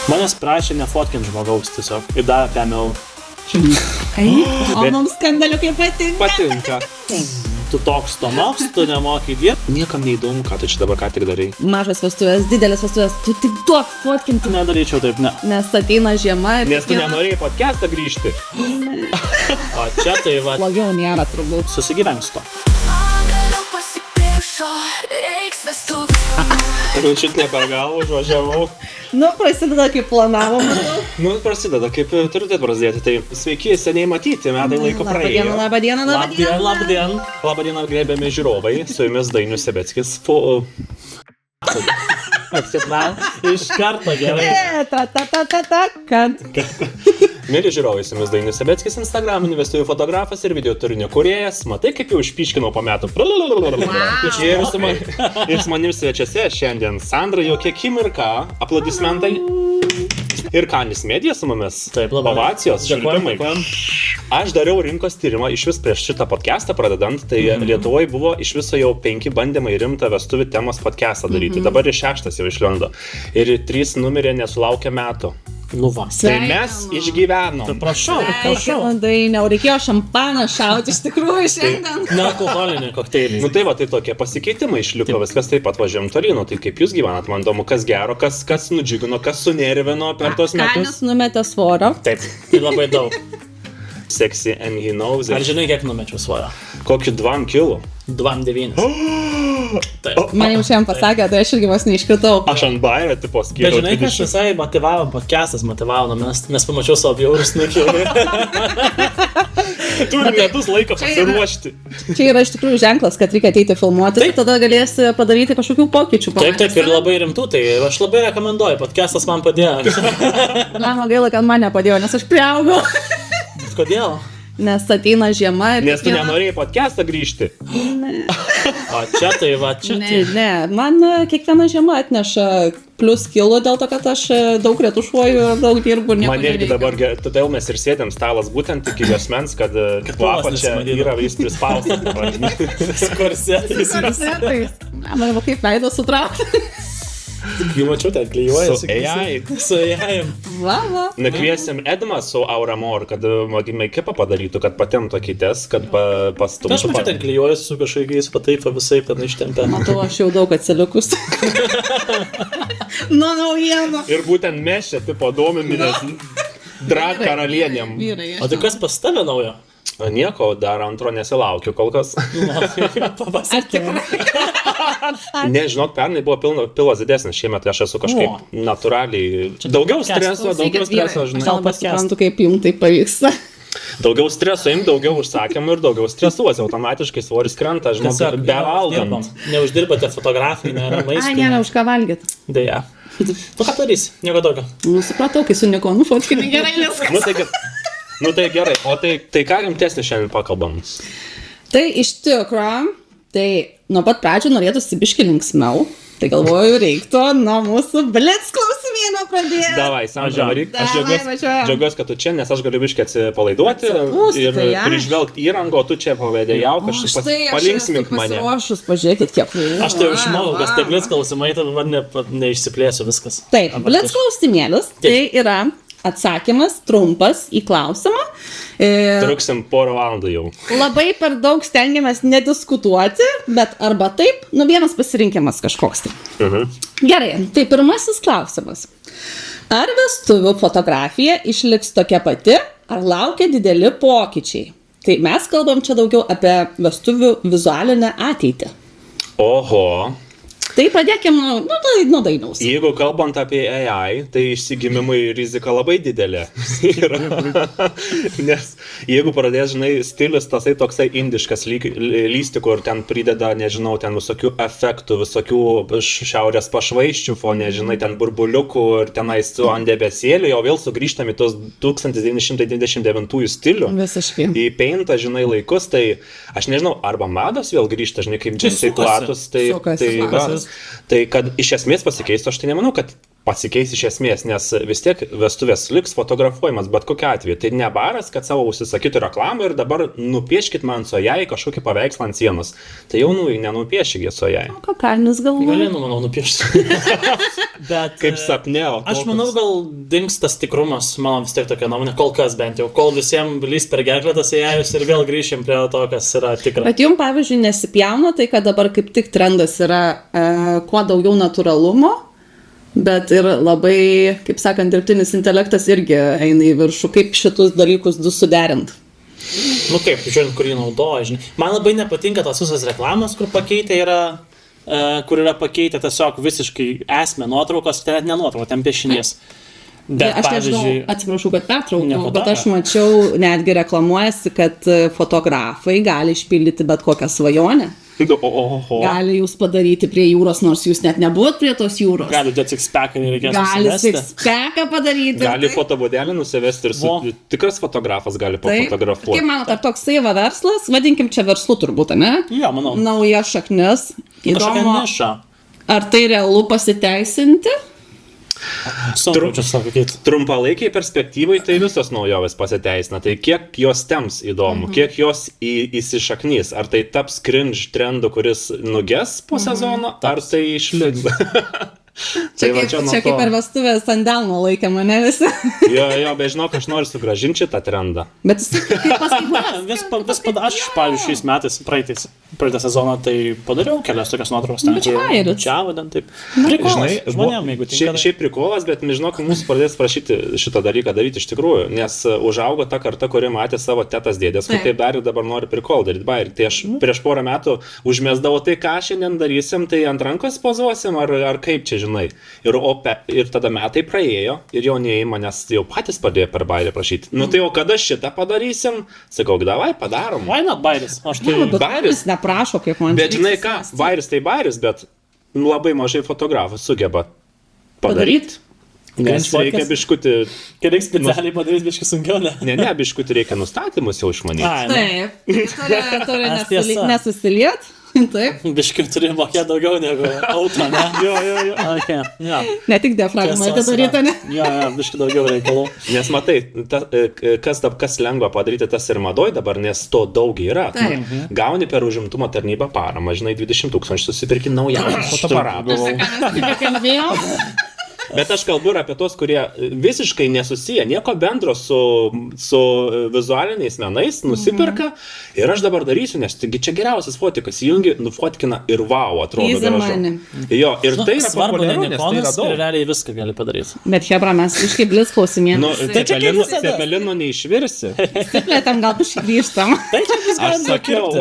Manęs prašė nefotkint žmogaus tiesiog. Ir davė 5 eurų. O mums skandaliukai Patinka. Tu toks, tu nemokai dirbti. Niekam neįdomu, ką tu čia dabar ką tik darai. Mažas vestuvės, didelės vestuvės, tu tik duok fotkinti. Nedaryčiau taip, ne. Nes ateina žiema ir... Nes tu nenorėjai podcastą grįžti. O čia tai va. Blogiau nėra turbūt. Susigyvenk su to. Rūčit ne per galvą užvažiavau. Nu, prasideda kaip planavom. Nu, prasideda, kaip turite prasidėti. Tai sveiki, seniai matyti, metai laiko praėjo. Labadiena. Labadiena, grėbėme žiūrovai. Su jumis Dainius Sebeckis. Iš karto gerai. Kad. Mėly žiūrovai, su jumis Dainius Sebeckis, Instagram'inių vestuvių fotografas ir video turinio kūrėjas. Matai, kaip jau išpyškinau po metų. Ir su manim svečiuose šiandien Sandra Jokia Akimirka. Aplodismentai. Ir Canis Media su mumis. Taip, labai. Ovacijos, šilpimai. Aš dariau rinkos tyrimą iš vis prieš šitą podcastą pradedant, tai Lietuvoje buvo iš viso jau 5 bandymai rimtą vestuvių temos podcastą daryti. Dabar ir 6 jau išlindo. Ir 3 numirė nesulaukę metų. Nu va. Tai mes išgyvenom. Prašau. Dainiau, reikėjo šampaną šauti iš tikrųjų šiandien. Nealkoholinį kokteilį. Nu tai va, tai tokie pasikeitimai išliko, viskas taip pat važiuojam tolyn. Tai kaip jūs gyvenat, man įdomu, kas gero, kas nudžiugino, kas sunervino per tos metus. Canis numetė svorio. Taip, tai labai daug. Sexy and he knows it. Ar žinai, kiek numečiau svorio? Kokį 2 kilų? 2,9. Taip. Man jau šiandien pasakė, tai aš irgi vos neiškritau. Aš ant bairio tipo Bet skyriau. žinai, kas visai motivavo, podcastas motivavo, nes pamačiau savo bjaurus nukėlį. Turi metus laiko pasiruošti. Čia yra iš tikrųjų ženklas, kad reikia ateiti filmuoti, tada galėsi padaryti kažkokių pokyčių. Taip, ir labai rimtų, tai aš labai rekomenduoju, podcastas man padėjo. Man gaila, kad man nepadėjo, nes aš priaugau. Kodėl? Nes ateina žiema ir... Nes tu nenorėjai podcastą grįžti. O čia tai va, čia tai. Ne, man kiekviena žiema atneša plus kilų dėl to, kad aš daug retušuoju ir daug dirbu. Man irgi dabar, todėl mes ir sėdėm stalas būtent iki juosmens, kad kvapą čia yra vis prispaustas. Korsetais. Man va kaip veidą sutraukti. Jau mačiau, ten klijuoja Su AI. Su AI. Va. Nakviesim Edmą su Auramor, kad make-upą padarytų, kad patemtų akytes, kad pastumtų. Aš mačiau, ten klijuoja su kažkokiais pataipa visai ten ištempę. Matau, aš jau daug atsilikus. Nuo naujienų. Ir būtent mes čia tipo domimės drag karalienėm. O tai kas pas tave naujo? Nieko, dar antro nesilaukiu kol kas. Ar tikrai? Ne, žinok, pernai buvo pilas didesnis, šiemet aš esu kažkaip natūraliai. Daugiau streso, žinai. Gal pasiprantu, kaip jums tai pavyksta. Daugiau streso, daugiau užsakymų ir daugiau stresuosi, automatiškai svoris krenta, žinok, bevalgant. Neuždirbate fotografijai, nėra maisto. Ai, nėra už ką valgyti. Deja. Nu ką darysi, nieko tokio. Nu, supratau, kai su nieko nufotkinai gerai viskas. Nu tai gerai, o tai ką rimtesnį šiandien pakalbam? Tai iš tikrųjų, tai nuo pat pradžių norėtųsi biškį linksmiau. Tai galvoju, reiktų nuo mūsų blitz klausimėno pradėti. Davai, Sandra, varyk. Aš džiaugiuosi, kad tu čia, nes aš galiu biškį atsipalaiduoti ir prižvelgti įrangą, o tu čia pavėdėjau, kažkaip palinksmink mane. Pasiruošus, pažiūrėkit, kiek. Aš tai išmanau, kas tai blitz klausimai, tai neišsiplėsiu viskas. Taip, blitz klausimėlis, tai yra atsakymas trumpas į klausimą. Truksim porą valandų jau. Labai per daug stengiamės nediskutuoti, bet arba taip, vienas pasirinkimas kažkoks tai. Gerai, tai pirmasis klausimas. Ar vestuvių fotografija išliks tokia pati, ar laukia dideli pokyčiai? Tai mes kalbam čia daugiau apie vestuvių vizualinę ateitį. Oho. Tai pradėkim nuo Dainiaus. Jeigu kalbant apie AI, tai išsigimimui rizika labai didelė. Nes jeigu pradės, žinai, stilius tasai toksai indiškas lysti, kur ten prideda, nežinau, ten visokių efektų, visokių šiaurės pašvaiščių fone, žinai, ten burbuliukų ir tenais su ant debesėlių, jau vėl sugrįžtam į tos 1929 stilių. Visiškai. Į peintą, žinai, laikus, tai aš nežinau, arba mados vėl grįžta, žinai, kaip džinsai platus, tai kad iš esmės pasikeistų, aš tai nemanau, kad pasikeis iš esmės, nes vis tiek vestuvės liks fotografuojamas, bet kokia atveju. Tai ne baras, kad savo užsisakytų reklamą ir dabar nupieškit man Sojai kažkokį paveikslą ant sienos. Tai jau nenupieškit Sojai. O ką kaimis galvoja? Galėjau, manau, nupiešti. Bet Kaip sapneo. aš manau, gal dings tas tikrumas, mano vis tiek tokia nuomonė, kol kas bent jau, kol visiems lys per gerklę tas įėjus ir vėl grįšim prie to, kas yra tikra. Bet jums, pavyzdžiui, nesipjauna tai, kad dabar kaip tik trendas yra kuo daugiau natūralumo, bet ir labai, kaip sakant, dirbtinis intelektas irgi eina į viršų. Kaip šitus dalykus du suderint? Nu kaip, žiūrint, kur jį naudoja, žinai. Man labai nepatinka tos visos reklamos, kur pakeitė yra, kur yra pakeitę tiesiog visiškai esmę nuotraukos, tai net ne nuotraukos, ten piešinys. Bet, Aš nežinau, pavyzdžiui, atsiprašau, kad pertraukiau, Nieko bet tokio. aš mačiau, netgi reklamuojasi, kad fotografai gali išpildyti bet kokią svajonę. Oho. Gali jūs padaryti prie jūros, nors jūs net nebuvot prie tos jūros. gali dėti six-packą ir reikės Gali susivesti. six-packą padaryti. Gali fotobodelį nusivesti ir tikras fotografas gali Taip. pafotografuoti. Kaip manote, ar toksai va verslas, vadinkim čia verslu turbūt, ne? Jo, manau. Nauja šaknis. Kažkokia Įdomu, niša. ar tai realu pasiteisinti? Sunku čia sakyti. Trumpalaikiai perspektyvai tai visos naujovės pasiteisina. Tai kiek jos temps įdomu, kiek jos įsišaknys. Ar tai taps cringe trendu, kuris nuges po sezono, ar tai išliks. Čia kaip per vestuvės ant delno laikė mane visi. Jo, bet žinok, aš noriu sugrąžinti šitą trendą. Bet jis kaip pasakyti. Aš, pavyzdžiui, šiais metais, praeitą sezoną, tai padariau kelias tokias nuotraukas. Bičiavairis. Čia vadant taip. Žinai, Žmonėm, jeigu tinka. šiaip prikolas, bet žinok, mūsų pradės prašyti šitą dalyką daryti iš tikrųjų, nes užaugo ta karta, kuri matė savo tetas dėdės, kur taip darė, dabar nori prikolą daryti bairį. Tai aš prieš porą metų užmesdavau tai, ką šiandien darysim, tai ant rankos pozuosim, ar kaip čia, žinai. Ir tada metai praėjo ir jaunieji manęs jau patys padėjo per bairį prašyti. Nu tai o kada šitą padarysim? Sakau, davai, padarom. Why not bairis? Aš tai... Bairis. Jis neprašo, kaip man. Bet žinai ką, bairis tai bairis, bet labai mažai fotografų sugeba padaryti. Nes reikia biškutį... Kai reikia specialiai padaryti biškį sunkiau, ne? Ne, biškutį reikia nustatymus jau išmanyti. Taip, turi Tas tiesa. nesusiliet. Taip. Biškį turi mokėti daugiau negu auto, ne? Jo. Okay. Jo. Ne tik diafragmą atidaryta, ne? Jo, biškį daugiau reikalų. Nes matai, kas lengva padaryti, tas ir madoj dabar, nes to daug yra. Taip. Gauni per užimtumo tarnybą paramą, žinai, 20 000 susipirki naujausią fotoaparatą. Bet aš kalbu ir apie tos, kurie visiškai nesusiję, nieko bendro su vizualiniais menais, nusipirka ir aš dabar darysiu, nes taigi čia geriausias fotikas, įjungi, nufotkina ir wow, atrodo gražu. Jo, ir tai yra svarbu, populiaru, nes tai yra Nikonas ir daug. realiai viską gali padaryti. Bet hebra, mes iškai blitz klausimėm. Nu, Tai čia kaip visada. cepelino neišvirsi. Siplėtam gal biškai grįžtam. Tai čia viską Aš sakiau.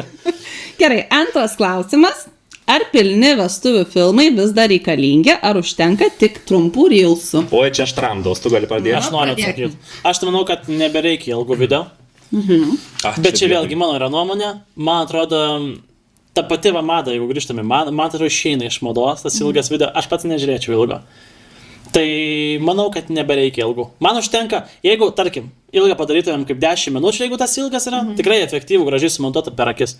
Gerai, antras klausimas. Ar pilni vestuvių filmai vis dar reikalingi, ar užtenka tik trumpų reelsų? Oi, čia aš tramdaus, tu gali pradėti. Aš noriu atsakyti. Aš tai manau, kad nebereikia ilgų video. Ah, Bet čia vėlgi mano yra nuomonė. Man atrodo, ta pati va mada, jeigu grįžtame, man atrodo išeina iš mados tas ilgas video. Aš pats nežiūrėčiau ilgo. Tai manau, kad nebereikia ilgų. Man užtenka, jeigu, tarkim, ilgą padarytumėm kaip 10 minučių, jeigu tas ilgas yra, tikrai efektyvų, gražiai sumontuota per akis.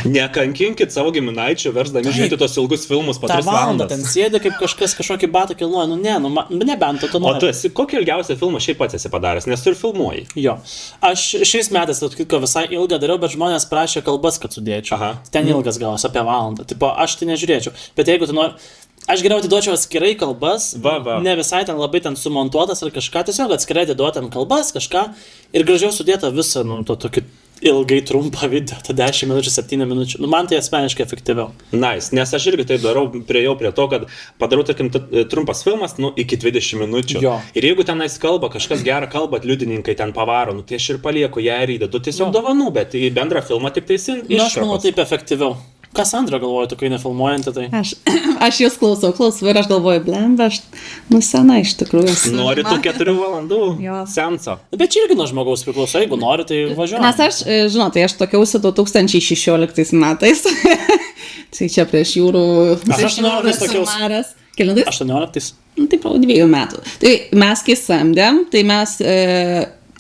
Nekankinkit savo giminaičių, versdami žiūrėti tos ilgus filmus po 3 valandą ten valandas. sėdi kaip kažkokį batą kilnuoja. Nu ne, nebent tu O nori. tu esi, kokį ilgiausią filmą šiaip pats esi padaręs, nes tu ir filmuoji. Jo. Aš šiais metais, atkiko, visai ilgą dariau, bet žmonės prašė kalbas, kad sudėčiau. Aha. Ten ilgas gavos apie valandą. Tipo, aš tai nežiūrėčiau. Bet jeigu tu nori... Aš geriau atiduočiau atskirai kalbas, Va. ne visai ten labai ten sumontuotas ar kažką, tiesiog atskirai atiduoti ant kalbas kažką ir gražiau sudėta visą, nu, to tokį ilgai trumpą video, ta 10 minučių, 7 minučių. Nu, man tai asmeniškai efektyviau. Nice, nes aš irgi taip darau, priejau prie to, kad padarau, tarkim, trumpas filmas, nu, iki 20 minučių. Jo. Ir jeigu tenais kalba, kažkas gerą kalbą, liudininkai ten pavaro, nu, tai aš ir palieku ją ir įdedu tiesiog dovanų, bet į bendrą filmą tik tais Nu, aš manau, taip efektyviau. Ką Sandra galvoja, tu kai nefilmuojanti, tai... Aš jūs klausau ir aš galvoju, blemba, aš sena iš tikrųjų. Nori tų 4 valandų Jo. seanso. Bet čia irgi nuo žmogaus priklauso, jeigu nori, tai važiuoju. Nes aš, žinot, tai aš tokiausi 2016 metais. Tai čia prieš jūrų... Aš 18 tokiaus. Kelintais? 18. Nu, taip, 2 metų. Tai mes kai samdėm, tai mes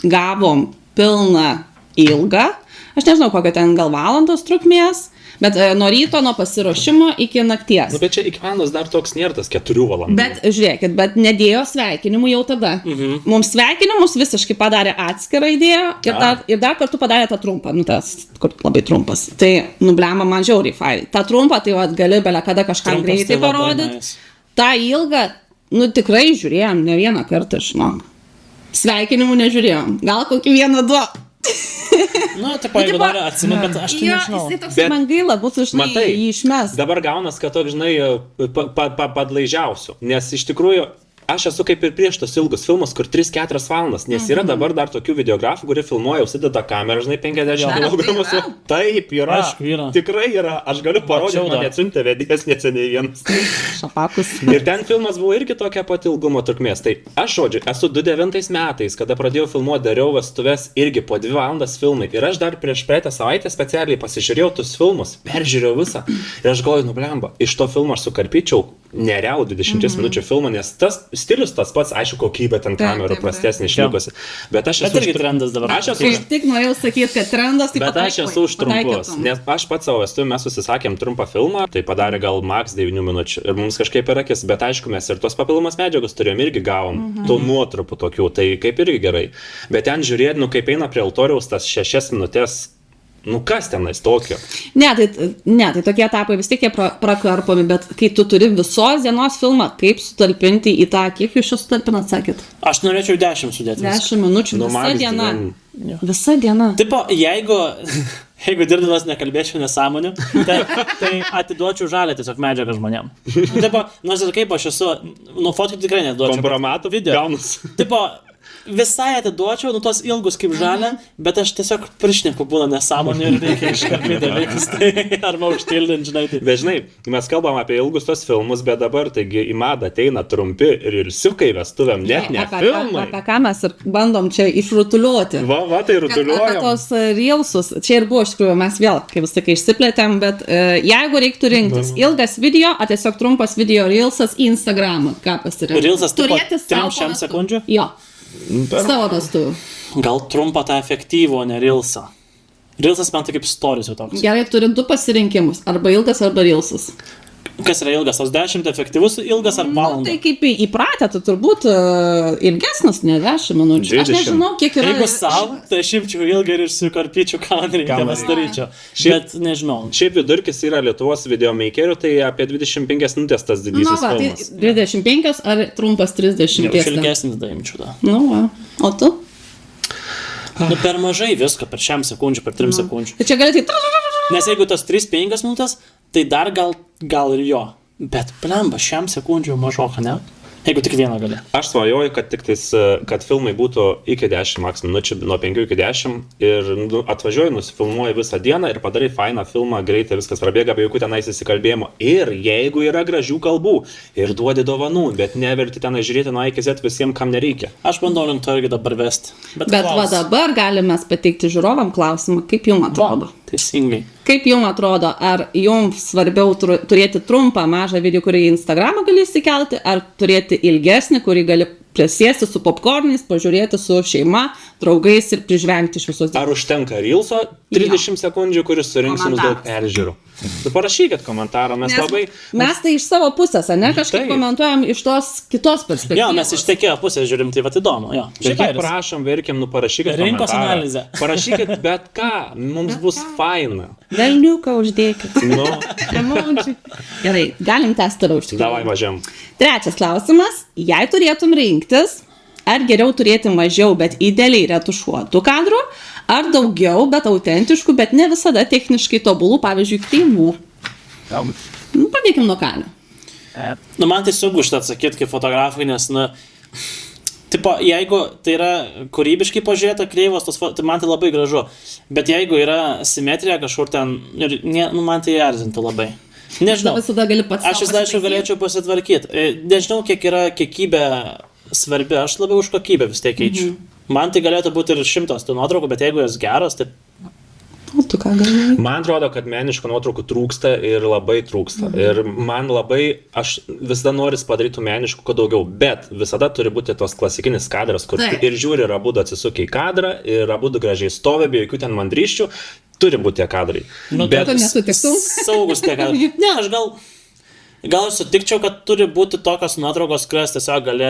gavom pilną ilgą, aš nežinau, kokio ten gal valandos trukmės, bet nuo ryto, nuo pasiruošimo iki nakties. Nu, bet čia iki valandos dar toks nėra tas 4 valandų. Bet žiūrėkit, bet nedėjo sveikinimų jau tada. Mums sveikinimus visiškai padarė atskirą idėją ir dar kartu padarė tą trumpą, nu tas, kur labai trumpas. Tai, nublema man žiauriai failai. Ta trumpa, tai vat, gali belia kada kažką Trumpas greitai tai labai parodyti. nice. Ta ilgą, nu tikrai žiūrėjom, ne vieną kartą, žinok. Sveikinimų nežiūrėjom. Gal kokį 1-2. Nu, tipo, jeigu nori atsimint, bet aš tai nežinau. Jisai toks man gaila, būtų žinai Matai, jį išmes. dabar gaunas, kad toks, žinai, padlaižiausiu. Nes iš tikrųjų, aš esu kaip ir prieš tos ilgus filmus, kur 3-4 valandas, nes yra dabar dar tokių videografų, kurie filmuoja, užsideda kamerą, žinai, 50 kg. Taip, yra. Aišku, yra. Tikrai yra. Aš galiu parodyti, Mačiau man dar. neatsiuntė vedėjas neseniai vienas. Šapakus. Ir ten filmas buvo irgi tokia pat ilgumo trukmės. Tai aš, žodžiu, esu 2009 metais, kada pradėjau filmuoti, dariau vestuves irgi po 2 valandas filmai. Ir aš dar prieš praeitą savaitę specialiai pasižiūrėjau tuos filmus, peržiūrėjau visą. Ir aš galvoju, nublemba, iš to filmo aš sukarpyčiau nerealų 20 minučių filmą, nes tas stilius tas pats, aišku, kokybė ten kamerų prastesnė išlikusi. Bet aš Bet esu irgi trendas dabar. Aš esu Kaip tik norėjau sakyti, kad trendas tai Bet aš esu už trumpus, nes aš pats savo esu, mes susisakėm trumpą filmą, tai padarė gal maks 9 minučių ir mums kažkaip yra akis, bet aišku, mes ir tos papildomas medžiagos turėjom irgi gavom, tų nuotrupų tokių, tai kaip irgi gerai. Bet ten žiūrėt, nu kaip eina prie altoriaus tas 6 minutės, nu kas tenais tokio? Ne, tai tokie etapai vis tiek jie prakarpomi, bet kai tu turi visos dienos filmą, kaip sutalpinti į tą, kiek jūs čia sutalpinat, sakėt? Aš norėčiau 10 sudėti. 10 minučių, Nu, visa max diena. dviem. Visa diena. Tipo, jeigu dirbdamas nekalbėčiau nesąmonių, tai atiduočiau žalę tiesiog medžiagą žmonėm. Tipo, nors ir kaip aš esu, nu fotkų tikrai neduočiau. Kompromatų video. gaunus. Tipo, visai atiduočiau, nu tos ilgus kaip žalę, bet aš tiesiog prišneku būna nesąmonė ir reikia iškarpyti dalykus, tai arba užtildint, žinai. Tai. Bet žinai, mes kalbam apie ilgus tos filmus, bet dabar taigi į madą ateina trumpi rilsiukai vestuvėm, net ne filmai. Apie ką mes ir bandom čia išrutuliuoti. Va, tai Apie rutuliuojam. tos reelsus, čia ir buvo iš tikrųjų, mes vėl, kaip vis sakai, išsiplėtėm, bet jeigu reiktų rinktis ilgas video, ar tiesiog trumpas video reelsas į Instagramą, ką pasirinkti? Reelsas tipo Turėti savo 3 vestuvių. sekundžių? Jo, savo vestuvių. Gal trumpą tą efektyvų, o ne reelsą. Reelsas man tai kaip stories jau toks. Gerai, turi 2 pasirinkimus, arba ilgas, arba reelsas. Kas yra ilgas? Tos 10 efektyvus ilgas ar Tai valandą? kaip įpratę, tai turbūt ilgesnis, ne 10 minučių. Aš 20. nežinau, kiek yra. Jeigu savo, tai aš imčiau ilgą ir sukarpyčiau, ką man reikia, Ką man pasidaryčiau. Bet nežinau. Šiaip vidurkis yra Lietuvos videomakerių, tai apie 25 minutės tas Nu, didysis va, tai filmas. 25 ar trumpas 30. Jau ilgesnis daimčiau tą. Nu, va. O tu? Nu, per mažai visko, per 6 sekundžių, per 3 sekundžių. Tai čia gali tai... Nes jeigu tas 3-5 minutės, tai dar gal ir jo. Bet plemba, 6 sekundžių mažoka, ne? Jeigu tik vieną gali. Aš svajoju, kad tik tais, kad filmai būtų iki 10 maks minučių, nuo 5 iki 10 ir nu, atvažiuoju, nusifilmuoju visą dieną ir padarai fainą filmą, greitai viskas prabėga, be jokių tenais įsikalbėjimo. Ir jeigu yra gražių kalbų ir duodi dovanų, bet neverti tenai žiūrėti nuo A iki Z visiems, kam nereikia. Aš bandau link to irgi dabar vesti. Bet va dabar galime pateikti žiūrovam klausimą, kaip jums atrodo. Teisingai. Kaip jums atrodo, ar jums svarbiau turėti trumpą mažą video, kurį į Instagramą gali įsikelti, ar turėti ilgesnį, kurį gali prisėsti su popkornais, pažiūrėti su šeima, draugais ir prižvengti iš visos. Ar užtenka Reelso 30 sekundžių, kuris surinks jums daug peržiūrų? Tu parašykit komentarą, mes labai... Mes tai iš savo pusės, ne, kažkaip Taip. komentuojam iš tos kitos perspektyvos. Jo, mes iš tekėjo pusės žiūrim, tai va įdomu, jo. Ir kiek prašom, verkiam, nu parašykit Rinkos komentarą. analizė. Parašykit bet ką, mums bus faina. Velniuką uždėkit. Nu, Emoji. Gerai, galim tęsti toliau iš tikrųjų. davai važiam. 3 klausimas. Jei turėtum rinktis, ar geriau turėti mažiau, bet idealiai retušuotų kadrų, ar daugiau, bet autentiškų, bet ne visada techniškai tobulų, pavyzdžiui, kreivų? Nu, pradėkim nuo kalio. Nu, man tai sunku šitą atsakyti kaip fotografai, nes, nu, tipo, jeigu tai yra kūrybiškai pažiūrėta kreivos, tai man tai labai gražu. Bet jeigu yra simetrija kažkur ten, ir, nu, man tai erzintų labai. Nežinau. Visada gali pats. Aš vis dar galėčiau pasitvarkyti. Nežinau, kiek yra kiekybė svarbi, aš labiau už kokybę vis tiek keičiu. Man tai galėtų būti ir 100 tų nuotraukų, bet jeigu jos geros, tai O tu ką galvoji? Man atrodo, kad meniškų nuotraukų trūksta ir labai trūksta. Ir man labai, aš visada noriu padaryti meniškų kuo daugiau, bet visada turi būti tos klasikinis kadras, kur Taip. ir žiūri, ir abudu atsisukia į kadrą, ir abudu gražiai stovi, be jokių ten mandryščių. Turi būti tie kadrai. Bet tu nesutiktum? Saugus tie kadrai. Ne, aš gal sutikčiau, kad turi būti tokios nuotraukos, kurias tiesiog gali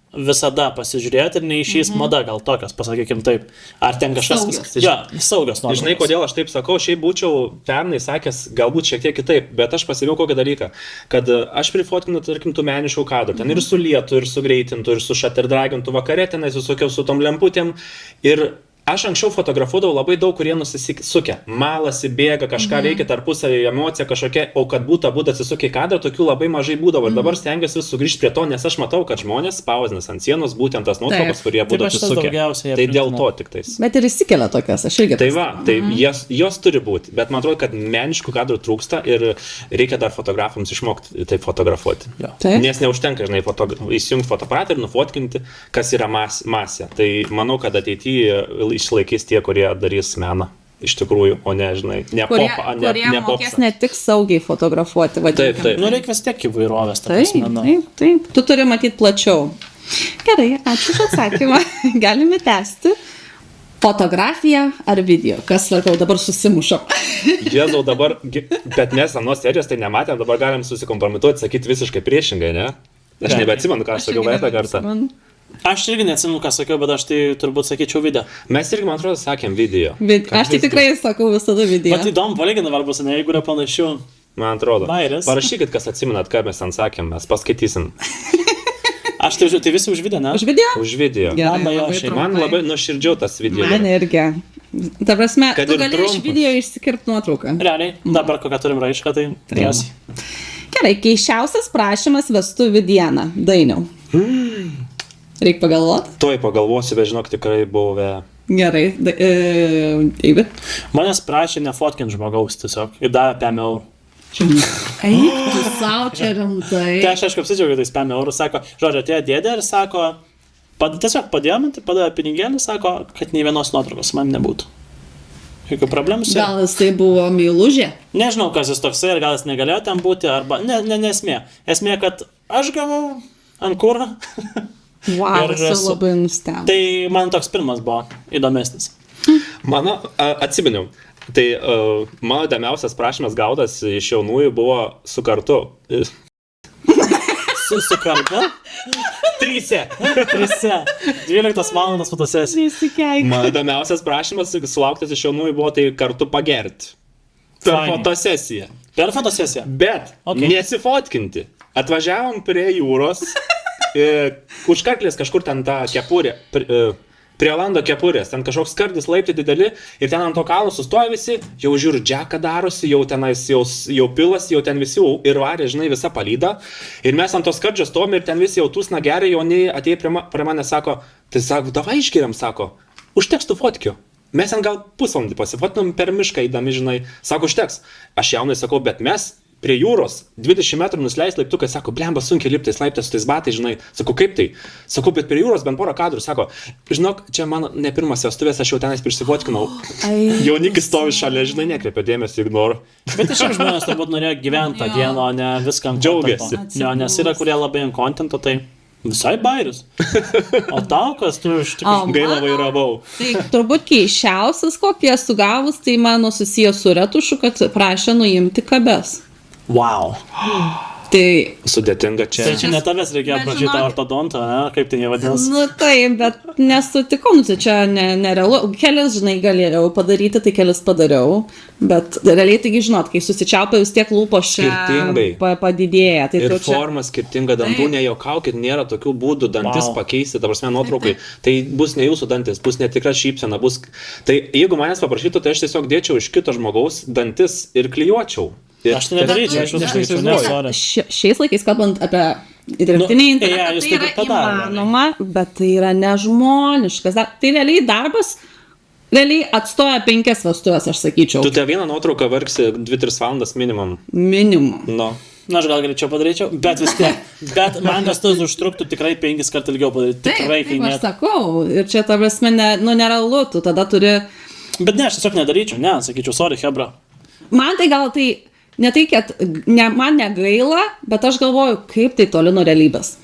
visada pasižiūrėti ir neišys mada, gal tokias, pasakykim taip. Ar ten kažkas... Saugios. Jo, saugios nuotraukos. Žinai, kodėl aš taip sakau, šiaip būčiau pernai sakęs, galbūt šiek tiek kitaip, bet aš pasivėjau kokį dalyką, kad aš prifotkinu, tarkim, tų meniškų kadrų, ten ir su lietu, ir su greitintu, ir su šaterdragintu vakare, tenai susukiau su tom lemputėm ir aš anksčiau fotografuodavau labai daug, kurie nusisukia, malasi, bėga, kažką reikia tarpusavį, emocija kažkokia, o kad būtų abudu atsisukę į kadrą, tokių labai mažai būdavo. Ir dabar stengiuosi vis sugrįžti prie to, nes aš matau, kad žmonės spausdina ant sienos būtent tas nuotraukos, kurie abudu Taip, aš tas atsisukę. daugiausiai Tai dėl aprimtina. to tik tais. Bet ir įsikelia tokias, aš irgi. Tai va, tai jos turi būti, bet man atrodo, kad meniškų kadrų trūksta ir reikia dar fotografams išmokti taip fotografuoti. Jo. Taip. Nes neužtenka, žinai, įsijungti fotoaparatą ir nufotkinti, kas yra masė. Tai manau, kad ateityje išlaikys tie, kurie darys meną. Iš tikrųjų, o ne, žinai, ne Kurie ne mokės popsą. ne tik saugiai fotografuoti, vadinkim. Taip, taip. Nu, reikia vis tiek įvairovės, ta Taip, prasme, nu. taip. Tu turi matyti plačiau. Gerai, ačiū už atsakymą. Galime tęsti. Fotografija ar video? Kas svarbiau, dabar susimušo. Jėzau, dabar, bet mes senos serijos tai nematėm, dabar galim susikompromituoti, sakyti visiškai priešingai, ne? Aš nebeatsimenu, ką aš sakiau praeitą kartą. Aš irgi neatsimenu, ką sakiau, bet aš tai turbūt sakyčiau video. Mes irgi, man atrodo, sakėm video. Aš tai tikrai sakau visada video. Bet įdomu, palyginti varbu, ne, jeigu yra panašių. Man atrodo. Bairis. Parašykit, kas atsimenat, ką mes ten sakėm, mes paskaitysim. Aš tai, tai visi už video, ne? Už video? Už video. Gerai, Arba jo, labai šiaip. trumpai. Man labai nuoširdžiau tas video. Man irgi. Ta prasme, Kad tu ir gali iš trumpas. video išsikirpti nuotrauką. Realiai, dabar kokią turim raišką, tai tikriausiai. Gerai, keiščiausias prašymas vestuvių dieną. Dainiau. Reikia pagalvoti. Tuoj pagalvosiu, bet žinok, tikrai buvę. Gerai. Eivi. Manęs prašė nefotkinti žmogaus tiesiog ir davė 5 eurų. Eik, tu savo čia rimtai. Tai aš aišku apsidžiaugiu tais 5 eurų, sako, žodžiu, atėjo dėdė ir sako, tiesiog padėjo man, tai padėjo pinigėlį, sako, kad nei vienos nuotraukos man nebūtų. Jokių problemų su juo. Gal jis tai buvo meilužė? Nežinau, kas jis toksai, ar gal jis negalėjo ten būti, arba, ne esmė. Esmė, kad aš gavau ant kurą. Wow, Ir esu esu- labai nustebęs. Tai man toks pirmas buvo įdomesnis. Mano, atsiminiau, tai mano įdomiausias prašymas gautas iš jaunųjų buvo su kartu. Su kartu. 3. 12 valandas fotosesija. Įsikeik. Mano įdomiausias prašymas sulauktas iš jaunųjų buvo tai kartu pagerti. Per Fainai. fotosesiją. Per fotosesiją. Bet Okay. nesifotkinti. Atvažiavom prie jūros, užkarklės kažkur ten tą kepurę, prie Olando kepurės, ten kažkoks skardis laiptai dideli ir ten ant to kalno sustoja visi, jau žiūri, džeką darosi, jau tenais jau pilas, jau ten visi ir varė, žinai, visa palyda. Ir mes ant to skardžio stovim ir ten visi jau tūsna gerai, jauniai atėjo prie mane, sako, tai sako, davai išgeriam, sako, užteks tų fotkių. Mes ten gal pusvalandį pasifotkinom per mišką įdami, žinai, sako, užteks. Aš jaunai sakau, bet mes prie jūros 20 metrų nusileis laiptukai, sako, blemba sunkiai liptais laiptais su tais batais, žinai, sakau, kaip tai? Sakau, bet prie jūros bent porą kadrų, sako, žinok, čia mano ne pirmas vestuvės, aš jau tenais prisivotkinau. Jaunikis stovi šalia, žinai, nekreipia dėmesio, ignoro. Bet iš žmonės turbūt norėjo gyventi tą Jo. dieną, o ne viskam Džiaugiasi. Jo, nes yra kurie labai ant kontento, tai visai bairis. O tau, kas tu iš tikrųjų... Gaila vairavau. Tai turbūt keiščiausias, kokį esu gavus, tai mano susijęs su retušu, kad prašė nuimti kabes. Wow. Tai, Sudėtinga čia. Tai čia ne tavęs reikėjo Bet prašyti žinokit- ortodontą, ne? Kaip tai jie vadinasi? nu taip, bet nesutikau, nu tai čia nerealu. Kelis, žinai, galėjau padaryti, tai kelis padariau. Bet realiai, taigi, žinot, kai susičiaupia vis tiek lūpos čia Skirtingai. Padidėja. Tai Ir tu čia... forma skirtinga dantų, Taip. nejuokaukit, nėra tokių būdų dantis Wow. pakeisti, ta prasme, nuotraukai. Tai bus ne jūsų dantis, bus netikra šypsena, bus... Tai jeigu manęs paprašytų, tai aš tiesiog dėčiau iš kito žmogaus dantis ir klijuočiau. Ir Aš tai nedaryčiau, aš Aš nesakyčiau, neįsivaizduoju. sorry. Šiais laikais, kalbant apie dirbtinį Nu, intelektą, AI, jis tai taip yra ir padarė, įmanoma, bet tai yra nežmoniškas. Tai realiai darbas, realiai atstoja 5 vestuvės, aš sakyčiau. Tu tą vieną nuotrauką vargsi 2-3 valandas minimum. Minimum. Nu. Na, aš gal greičiau padaryčiau, bet vis tiek. Bet man vestuvės užtruktų tikrai 5 kartų ilgiau padaryti. Tikrai Taip, aš kainuotų. sakau. Ir čia, ta prasme, nerealu, tu tada turi Bet ne, aš tiesiog nedaryčiau, ne, sakyčiau, sorry, hebra. Man tai gal tai, ne tai, kad man negaila, bet aš galvoju, kaip tai toli nuo realybės.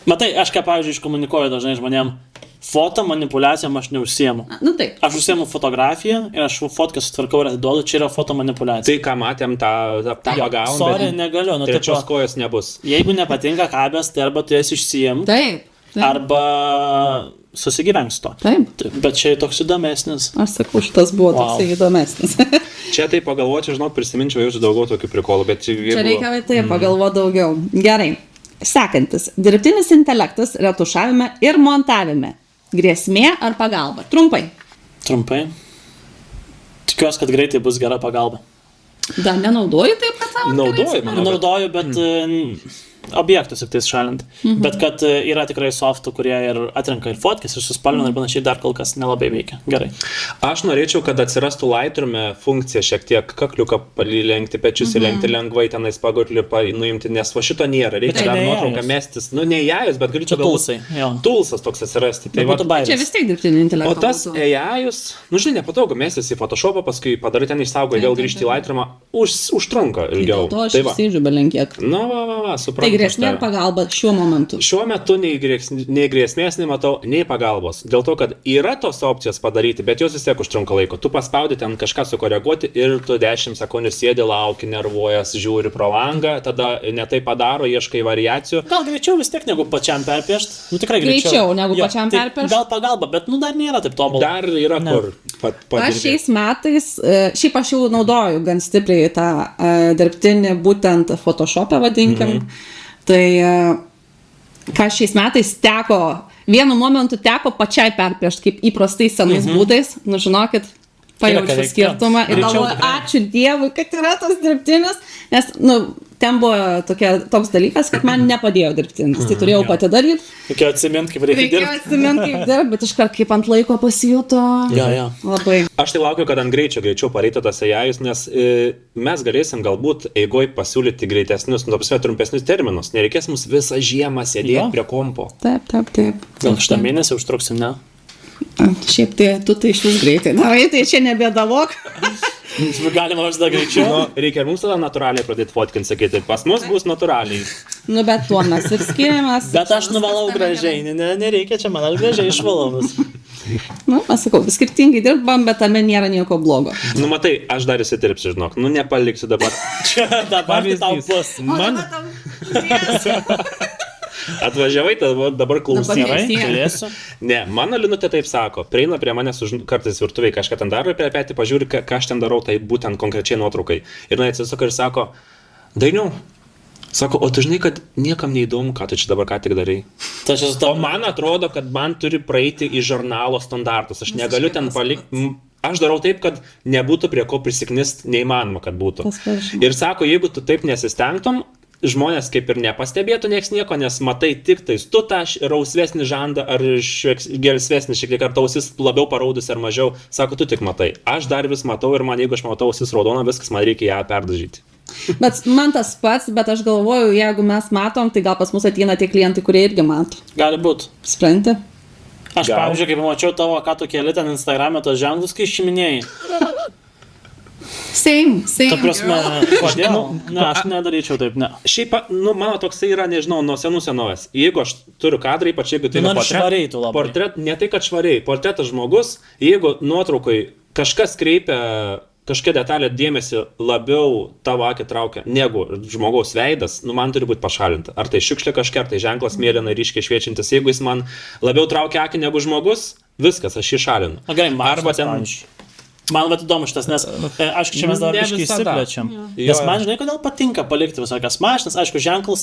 Matai, aš ką, pavyzdžiui, iškomunikuoju dažnai žmonėm, foto manipuliacijom aš neužsiemu. Nu taip. Aš užsiemu fotografiją ir aš fotką sutvarkau ir atiduodu, čia yra foto manipuliacija. Tai, ką matėm, tą pagavom. Sorry, negaliu. Nu, trečios kojos nebus. Jeigu nepatinka kabės, tai arba tu jas išsijem, Taip. arba susigyvenk su to. Taip. Bet čia toks įdomesnis. Aš sakau, šitas buvo toksai įdomesnis. Čia tai pagalvočiau, žinau, prisiminčiau jūsų daugiau tokių prikolų, bet jeigu... Čia reikia tai pagalvoti daugiau. Gerai. Sekantis. Dirbtinis intelektas retušavime ir montavime. Grėsmė ar pagalba? Trumpai. Trumpai. Tikiuosi, kad greitai bus gera pagalba. Dar nenaudoju taip, kad tau? Naudoju, manau. Naudoju, bet objektus tik tais šalint. Bet kad yra tikrai softų, kurie ir atrenka ir fotkės, ir suspalvina ir panašiai, dar kol kas nelabai veikia. Gerai. Aš norėčiau, kad atsirastų Lightroom'e funkcija šiek tiek kakliuką lenkti, pečius įlenkti lengvai, tenais pagurlį nuimti, nes va šito nėra. Reikia dar nuotrauką mestis. Nu, ne AI'us, bet galiu čia Tulsai, jo. Tulsas toks atsirasti. Tai būtų bairis. Čia vis tiek dirbtinį intelektą. O tas AI'us, nu žinai, nepatogu mestis į Photoshopą, paskui padarai ten išsaugoji, vėl grįžti į Lightroom'ą, užtrunka ilgiau. Dėl to aš sėdžiu belenkiek. Nu, suprantu. Tai grėsmė ar pagalba šiuo momentu? Šiuo metu nei grėsmės nematau, nei pagalbos. Dėl to, kad yra tos opcijos padaryti, bet jos vis tiek užtrunka laiko. Tu paspaudi ten kažką sukoreguoti ir tu 10 sekundžių sėdi, lauki, nervuojas, žiūri pro langą, tada netai padaro, ieškai variacijų. Gal greičiau vis tiek negu pačiam perpiešti? Nu tikrai greičiau negu pačiam perpiešti. Gal pagalba, bet nu dar nėra taip tobulai. Dar yra kur padirbėti. Aš šiais metais, šiaip aš jau naudoju gan stipriai tą dirbtinį būtent Photoshop'ą vadinkim. Tai ką šiais metais vienu momentu teko pačiai perpiešti kaip įprastai senais būdais, nu žinokit, pajaučiu skirtumą ir galvoju, ačiū Dievui, kad yra tas dirbtinis, nes, nu, ten buvo toks dalykas, kad man nepadėjo dirbtinis, tai turėjau pati daryti. Reikėjo atsiminti, kaip reikia dirbti, bet iškart kaip ant laiko pasijuto. Ja. Labai. Aš tai laukiu, kad ant greičiau pareitų tas AI'us, nes mes galėsim galbūt eigoj pasiūlyti greitesnius, trumpesnius terminus. Nereikės mums visą žiemą sėdėti prie kompo. Taip. Gal šitą mėnesį užtruksim, ne? Šiaip tai tu tai iš vis greitai. Na, tai čia nebėdavok. Galima aš dar greičiau. Nu, reikia ir mums tada natūraliai pradėti fotkinti, sakyti, pas mus bus natūraliai. Nu, bet tuo mes ir skiriamės. Bet aš nuvalau gražiai, nereikia čia man, aš gražiai išvalau vis. Nu, aš sakau, skirtingai dirbam, bet tame nėra nieko blogo. Nu, matai, aš dar įsitirpsiu, žinok, nu nepaliksiu dabar. Čia dabar tau bus. Man... Atvažiavai, dabar klausyrai. Ne, mano Linutė taip sako, prieina prie manęs kartais virtuviai, kažką ten daro prie petį, pažiūri, ką aš ten darau, tai būtent konkrečiai nuotraukai. Ir atsisuka ir sako, Dainiau, sako, o tu žinai, kad niekam neįdomu, ką tu čia dabar ką tik darai. O man atrodo, kad man turi praeiti į žurnalo standartus, aš negaliu ten palikti. Aš darau taip, kad nebūtų prie ko prisiknist, neįmanoma, kad būtų. Ir sako, jeigu tu taip nesistengtum, žmonės kaip ir nepastebėtų nieks nieko, nes matai tik tais tu tą rausvesnį žandą ar gelsvesnį šiek tiek, ar tausis labiau paraudus ar mažiau, sako, tu tik matai. Aš dar vis matau ir man, jeigu aš matau ausis raudona, viskas, man reikia ją perdažyti. Bet man tas pats, bet aš galvoju, jeigu mes matom, tai gal pas mus ateina tie klientai, kurie irgi mato. Gali būti. Sprenti? Aš, pavyzdžiui, kaip mačiau tavo, ką tu keli ten Instagram'e tos ženklus, kai išiminėjai. Same. Ta prasme, kodėl? Ne, aš nedaryčiau taip, ne. Šiaip, nu, mano toksai yra, nežinau, nuo senų senovės. Jeigu aš turiu kadrą, ypač jeigu tai yra ne tai, kad švariai, portretas žmogus, jeigu nuotraukai kažkas kreipia kažkokia detalė dėmesį labiau tavo akį traukia negu žmogaus veidas, nu, man turi būti pašalinta. Ar tai šiukšlė kažkiek, ar tai ženklas mėlyna ryškiai šviečiantis. Jeigu jis man labiau traukia akį negu žmogus, viskas, aš jį šalinu. Gerai, arba ten... Man vat įdomu šitas, nes aišku, čia mes dar biškai įsiplečiam. Nes man, žinai, kodėl patinka palikti visokias mašinas. Aišku,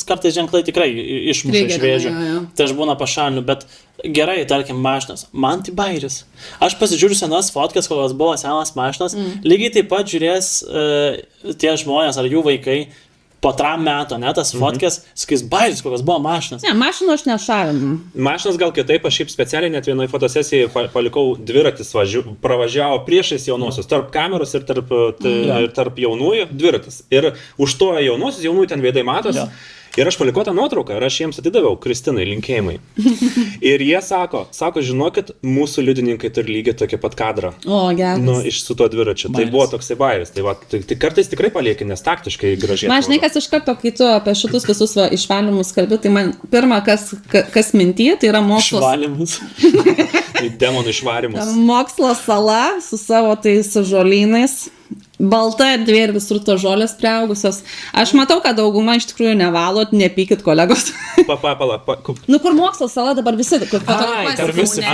kartais ženklai tikrai išmuša iš vėžių. Tai aš būna pašalinu, bet gerai, tarkim, mašinas. Man tai bairis. Aš pasižiūriu senas fotkas, kokios buvo senas mašinas. Lygiai taip pat žiūrės tie žmonės ar jų vaikai po 3 metų, ne, tas fotkės, sakys, bairis, kokios buvo mašinas. Ne, mašinų aš nešalinu. Mašinas gal kitaip, aš šiaip specialiai net vienoje fotosesijoje palikau dviratis, pravažiavo priešais jaunosius, tarp kameros ir tarp jaunųjų dviratis. Ir už to jaunosius, jaunųjų ten veidai matos. Ir aš palikau tą nuotrauką ir aš jiems atidaviau, Kristinai, linkėjimai. Ir jie sako, žinokit, mūsų liudininkai turi lygiai tokį pat kadrą. O, geras. Nu, iš su tuo dviračiu. Tai buvo toksai bairis. Tai, va, tai kartais tikrai palieki, nes taktiškai gražiai. Man žinai, kas iš karto, kai tu apie šitus visus išvalymus kalbi, tai man pirma, kas minty, tai yra mokslas. Išvalymus. Demonų išvarymus. Mokslo sala su savo tais žolynais. Balta erdvė ir visur to žolės priaugusios. Aš matau, kad dauguma iš tikrųjų nevalot, nepykit kolegos. Nu, kur mokslo sala dabar visi, kur fotografuosi.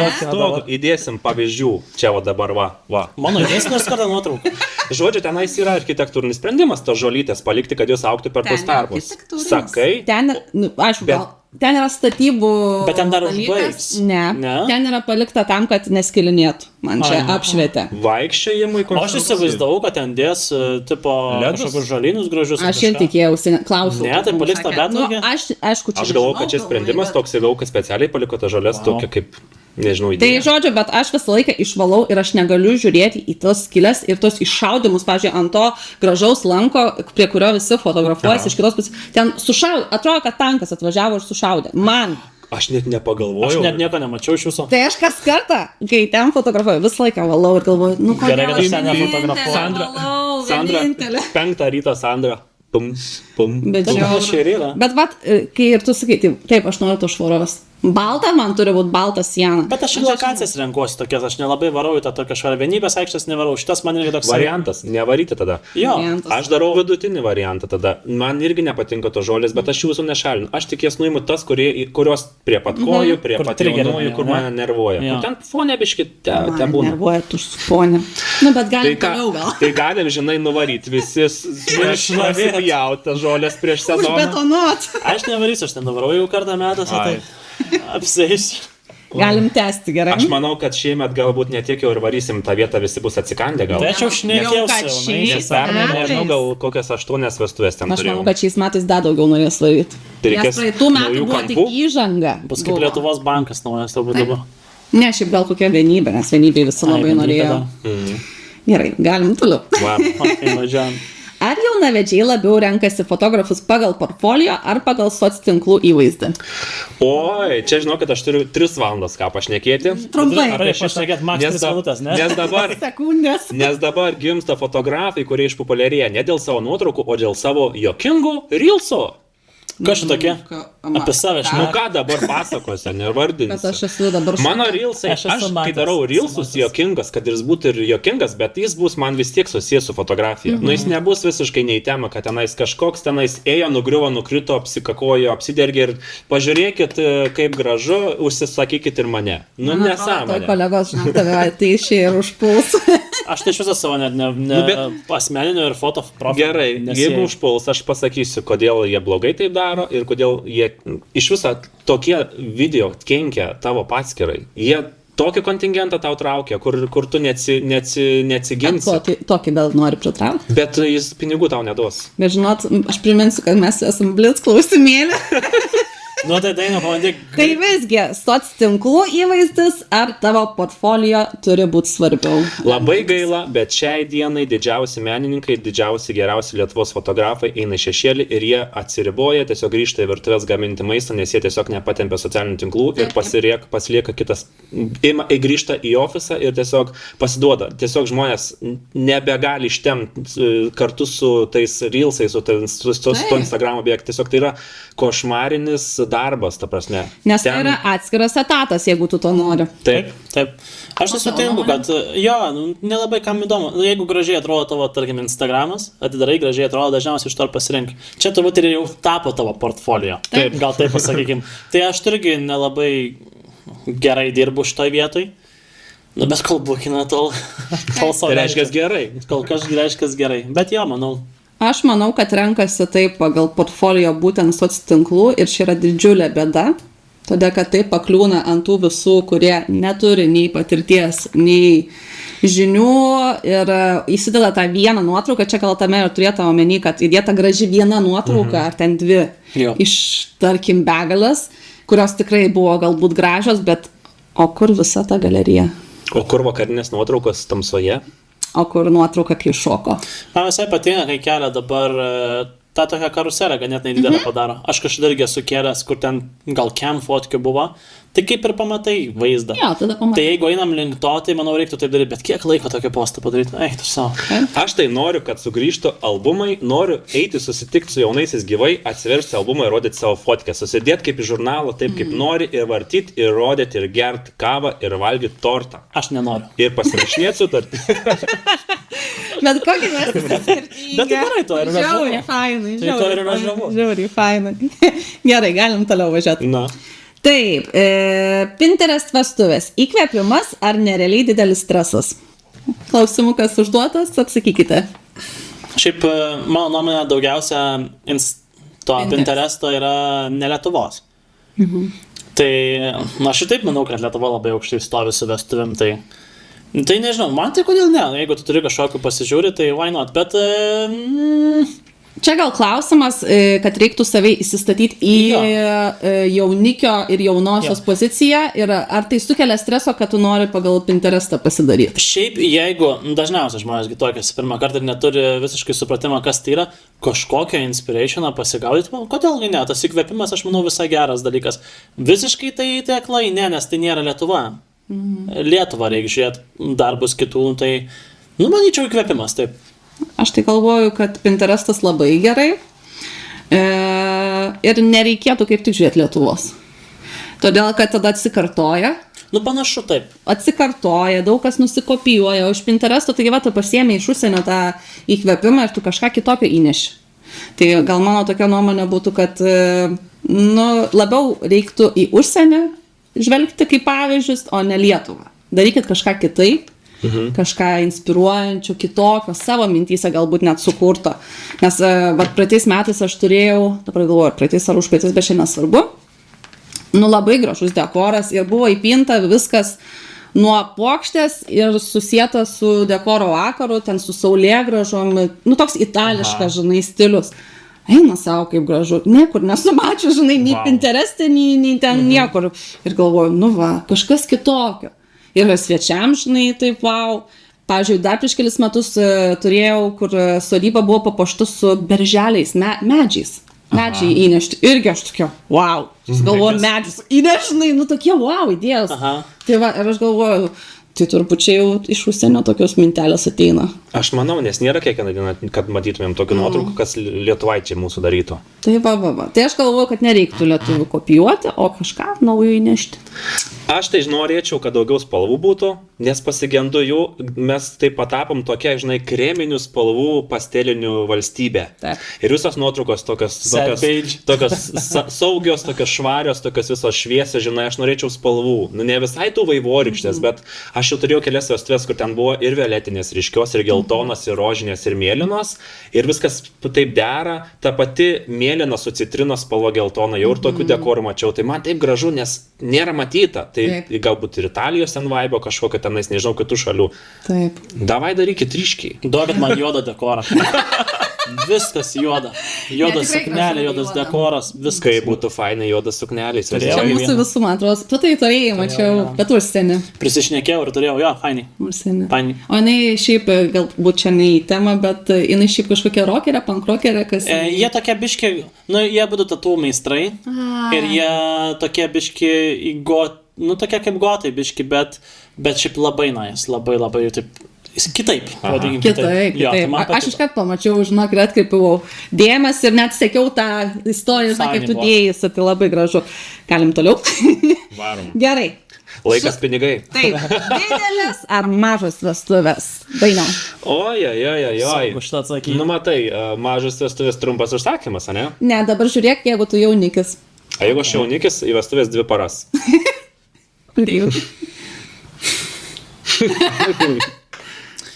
Įdėsim pavyzdžių. Čia va dabar va. Mano įdės nors kartą nuotrauką. Žodžiu, tenais yra architektūrinis sprendimas, tos žolytės palikti, kad jūs augtų per tuos tarpus. Sakai. Ten, nu, aišku, gal. Ten yra statybų. Bet ten dar užbaigs. Ne. Ten yra palikta tam, kad neskilinėtų. Man čia apšvietė. Vaikščiojimui konstrukcijai. Aš įsivaizdavau, kad ten dės, tipo, kažkokius žalynus gražius. Aš ir tikėjausi, klausiau. Ne, tai paliks tą betnugę. Aišku, čia. Aš galvoju, kad čia sprendimas toks įgau, kad specialiai paliko tą žolės tokia kaip, nežinau, idėja. Tai žodžiu, bet aš visą laiką išvalau ir aš negaliu žiūrėti į tos skylės ir tos iššaudimus, pavyzdžiui, ant to gražaus lanko, prie kurio visi fotografuojasi iš kitos pusės. Ten sušaudė, atrodo, kad tankas atvažiavo ir sušaudė. Man. Aš net nepagalvojau. Aš net nieko nemačiau iš jūsų. Tai aš kas kartą, kai ten fotografuoju, visą laiką valau ir galvoju, nu kodėl. Gerai, kad aš ten nefotografuoju. Sandra, 5 ryto Sandra. Pum. Bet vat, kai ir tu sakai, taip, aš noriu to švaros. Balta man turi būti balta siena. Bet aš į lokacijas renkuosi tokias, aš nelabai varau į tą tokią švarą. Vienybės aikštės nevarau, šitas man irgi toks variantas, nevaryti tada. Jo, aš darau vidutinį variantą tada. Man irgi nepatinka to žolės, bet aš jūsų nešalinu. Aš tik jas nuimu tas, kurios prie pat kojų, prie pat jaunųjų, kur mane nervuoja. Kur ten fonė biški, ten būna. Nervuoja tu fonė. Nu, bet galim toliau gal. Tai galim, žinai, nuvaryti visi pasipjauti žolės prieš sezoną. Užbetonuot. Aš nevarysiu, aš ten nuvarau jau kartą metuose, tai apseisiu. Galim tęsti, gerai. Aš manau, kad šiemet galbūt ne tiek jau ir varysim tą vietą, visi bus atsikandę gal. Tai aš jau šnekėjausi. Nes pernai, nežinau, gal kokias 8 vestuvės ten turėjau. Aš manau, kad šiais metais dar daugiau norės varyti. Nes praeitų metų buvo tik įžanga. Bus kaip Lietuvos bankas naujas turbūt dabar. Ne, šiaip gal kokia vienybė, nes vienybė visi labai norėjo. Gerai, galim toliau. Ar jaunavedžiai labiau renkasi fotografus pagal portfolio ar pagal soctinklų įvaizdį? Oi, čia žinau, kad aš turiu 3 valandas ką pašnekėti. Trumpai. Nes dabar gimsta fotografai, kurie išpopuliarėja ne dėl savo nuotraukų, o dėl savo jokingų reelso. Kas čia tokie? Apie save šneka. Nu ką dabar pasakosiu, nevardinsiu. Bet aš esu dabar mano reelsai, aš kai darau reelsus jokingas, kad jis būtų ir jokingas, bet jis bus man vis tiek susijęs su fotografija. Nu jis nebus visiškai nei tema, kad tenais kažkoks tenais ėjo, nugriuvo, nukrito, apsikakojo, apsidergė ir pažiūrėkit, kaip gražu, užsisakykit ir mane. Nu nesąmonė. Tai kolegos, žinau, tave ateišiai ir užpuls. Aš tai iš viso savo asmeninio ir foto profilio. Gerai, jeigu užpuls, aš pasakysiu, kodėl jie blogai taip daro ir kodėl jie iš viso tokie video kenkia tavo paskirai. Jie tokį kontingentą tau traukia, kur tu neatsiginsi. Tokį gal nori pritraukti. Bet jis pinigų tau neduos. Bet žinot, aš priminsiu, kad mes esam blitz klausimėlė. Nu, tai daina, pabandyk. Tai visgi, soctinklų įvaizdis ar tavo portfolio turi būti svarbiau? Labai gaila, bet šiai dienai didžiausi menininkai, didžiausi, geriausi Lietuvos fotografai eina šešėlį ir jie atsiriboja, tiesiog grįžta į virtuves gaminti maistą, nes jie tiesiog nepatempia socialinių tinklų ir pasilieka kitas, grįžta į ofisą ir tiesiog pasiduoda. Tiesiog žmonės nebegali ištemti kartu su tais reelsais, su Instagram objektais. Tiesiog tai yra košmarinis darbas, ta prasme. Nes tai yra atskiras etatas, jeigu tu to nori. Taip. Aš nesutinku, kad jo, nelabai kam įdomu. Jeigu gražiai atrodo tavo, tarkim, Instagramas, atidarai gražiai atrodo, dažniausiai iš to ir pasirink. Čia turbūt ir jau tapo tavo portfolio. Taip, gal taip pasakykim. Tai aš irgi nelabai gerai dirbu šitoj vietoj. Nu, bet kol būkina tol tai reiškia gerai. Kol kas reiškia gerai. Bet jo, manau. Aš manau, kad renkasi taip pagal portfolio būtent soctinklų ir čia yra didžiulė bėda, todėl kad taip pakliūna ant tų visų, kurie neturi nei patirties, nei žinių ir įsideda tą vieną nuotrauką, čia gal tame ir turėtų omeny, kad įdėta graži viena nuotrauka ar ten 2 iš, tarkim, begalės, kurios tikrai buvo galbūt gražios, bet o kur visa ta galerija? O kur vakarinės nuotraukos tamsoje? O kur nuotrauka, kai šoko? Man visai patinka, kai kelia dabar tą tokią karuselę ganėtinai didelę padaro. Aš kažkada irgi esu kėlęs, kur ten gal cam fotkių buvo. Tai kaip ir pamatai vaizdą. Jo, tada pamatai. Tai jeigu einam link to, tai manau reiktų taip daryti, bet kiek laiko tokio postą padaryti? Eik, tu savo. Aš tai noriu, kad sugrįžtų albumai, noriu eiti susitikti su jaunaisiais gyvai, atsiversti albumą ir rodyti savo fotkę. Susidėti kaip į žurnalą, taip kaip nori, ir vartyti, ir rodyti, ir gerti kavą, ir valgyti tortą. Aš nenoriu. Ir pasirašinėti sutartį. Bet kokį mes skirtingi. Bet tai gerai, to ir yra žavu. Žiauriai fainai. Tai to ir yra žavu. Žiauriai fainai. Gerai, galim toliau važiuoti. Na. Taip, Pinterest vestuvės. Įkvėpimas ar nerealiai didelis stresas? Klausimukas užduotas, atsakykite. Šiaip, mano nuomonė, daugiausia to Pinteresto yra ne Lietuvos. Tai, aš ir taip manau, kad Lietuva labai aukštai stovi su vestuvėm, tai nežinau, man tai kodėl ne, jeigu tu turi kažkokį pasižiūrį, tai why not, bet... Čia gal klausimas, kad reiktų save įsistatyti į jaunikio ir jaunosios poziciją ir ar tai sukelia streso, kad tu nori pagal Pinterestą pasidaryti? Šiaip, jeigu dažniausiai žmonės tokiasi pirmą kartą ir neturi visiškai supratimą, kas tai yra, kažkokią inspirationą pasigaudyti, kodėl ne, tas įkvėpimas, aš manau, visai geras dalykas. Visiškai tai aklai, nes tai nėra Lietuva. Lietuva reikia žiūrėti darbus kitų, tai, manyčiau, įkvėpimas, taip. Aš tai galvoju, kad Pinterestas labai gerai ir nereikėtų kaip tik žiūrėti Lietuvos. Todėl, kad tada atsikartoja. Panašu taip. Atsikartoja, daug kas nusikopijuoja, o iš Pinteresto, taigi tu pasiėmė iš užsienio tą įkvėpimą ir tu kažką kitokio įneši. Tai gal mano tokia nuomonė būtų, kad labiau reiktų į užsienį žvelgti kaip pavyzdžius, o ne Lietuvą. Darykit kažką kitaip. Kažką inspiruojančio, kitokio, savo mintyse galbūt net sukurto. Nes praeitais metais aš turėjau, dabar galvoju, praeitais ar užpraeitais, bet šiandien svarbu, labai gražus dekoras ir buvo įpinta viskas nuo pokštės ir susieta su dekoro vakaru, ten su saulėgražom, toks itališkas, stilius. Eina savo kaip gražu, niekur nesumačiu, nei Pintereste, nei ten niekur. Ir galvoju, kažkas kitokio. Ir svečiam, taip, wow. Pavyzdžiui, dar prieš kelis metus turėjau, kur sodyba buvo papuošta su berželiais, medžiais. Medžiai įnešti. Irgi aš tokia, wow. Galvoju, medžius įnešinai, tokie, wow, idėjos. Tai va, ir aš galvoju, tai turbūt čia jau iš užsienio tokios mintelės ateina. Aš manau, nes nėra kiekvieną dieną, kad matytumėm tokių nuotraukų, kas lietuvaičiai mūsų darytų. Tai va. Tai aš galvoju, kad nereiktų lietuvių kopijuoti, o kažką naujo įnešti. Aš tai norėčiau, kad daugiau spalvų būtų, nes pasigendu jų, mes taip patapom tokia, kreminių spalvų pastelinių valstybė. Taip. Ir visos nuotraukos tokios saugios, tokios švarios, tokios visos šviesios, aš norėčiau spalvų. Ne visai tų vaivorykštės, bet aš jau turėjau kelias vestuvės, kur ten buvo ir violetinės ryškios, ir geltonos, ir rožinės, ir mėlynos. Ir viskas taip dera, ta pati mėlyna su citrinos spalva geltona, jau ir tokių dekorų mačiau. Tai man taip gražu, nes nėra matyta. Tai galbūt ir Italijos ten vaibo kažkokio tenais, nežinau, kitų šalių. Taip. Davai darykit ryškiai. Duokit man juodą dekorą. Viskas juoda. Juodas suknelė, juodas dekoras, viskas. Kai būtų fainai juodas suknelės. Čia mūsų visų, man atrodo, tu tai turėjai, mačiau, bet užsienį. Prisišnekėjau ir turėjau, fainai. Užsienį. Fainai. O jinai šiaip, galbūt čia ne į temą, bet jinai šiaip kažkokia rokerė, pankrokerė, kas... Jie tokie biški, jie būtų tatų meistrai. Ir jie tokie biški tokie kaip gotai biški, bet šiaip labai labai taip... Kitaip. Kitaip. Aš iškart pamačiau, žinok, ir atkreipiau dėmesį ir net sekiau tą istoriją, kaip tu dėjai, tai labai gražu. Galim toliau? Varom. Gerai. Laikas pinigai. Taip. Didelės ar mažos vestuvės? Daina. Oj. Už tą atsakyti. Matai, mažos vestuvės trumpas užsakymas, ne? Ne, dabar žiūrėk, jeigu tu jaunikis. A jeigu aš jaunikis, į vestuvės 2 paras.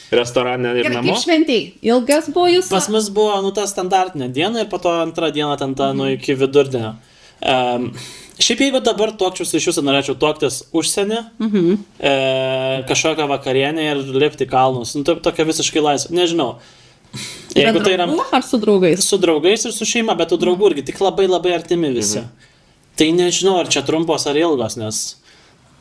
Restorane ir namo. Kaip šventėjai? Ilgas buvo jūsų? Pas mus buvo, ta standartinė diena ir po to antrą dieną ten iki vidurdienio. Šiaip jeigu dabar tuokčiausi iš jūsų, norėčiau tuoktis užsienį, kažkokią vakarienę ir lipti kalnus. Tokia visiškai laisva. Nežinau. Jeigu tai yra... Ar su draugais? Su draugais ir su šeima, bet tų draugų irgi tik labai artimi visi. Tai nežinau, ar čia trumpos ar ilgos, nes...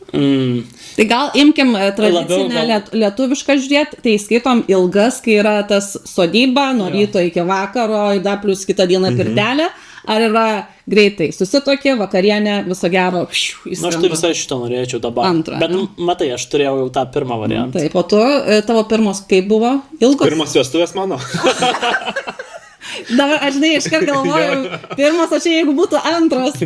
Tai gal imkim tradicinę lietuvišką žiūrėt, tai skaitom ilgas, kai yra tas sodyba, nuo ryto iki vakaro, dar plus kitą dieną pirtelė, ar yra greitai susitokė, vakarienė, viso gero, Na, aš tai visai šito norėčiau dabar. Antrą, Bet matai, aš turėjau jau tą pirmą variantą. Taip, o tu, tavo pirmos kaip buvo? Ilgos? Pirmas vestuvės mano. Dabar, aš žinai, iškart galvoju, pirmas, o čia jeigu būtų antras.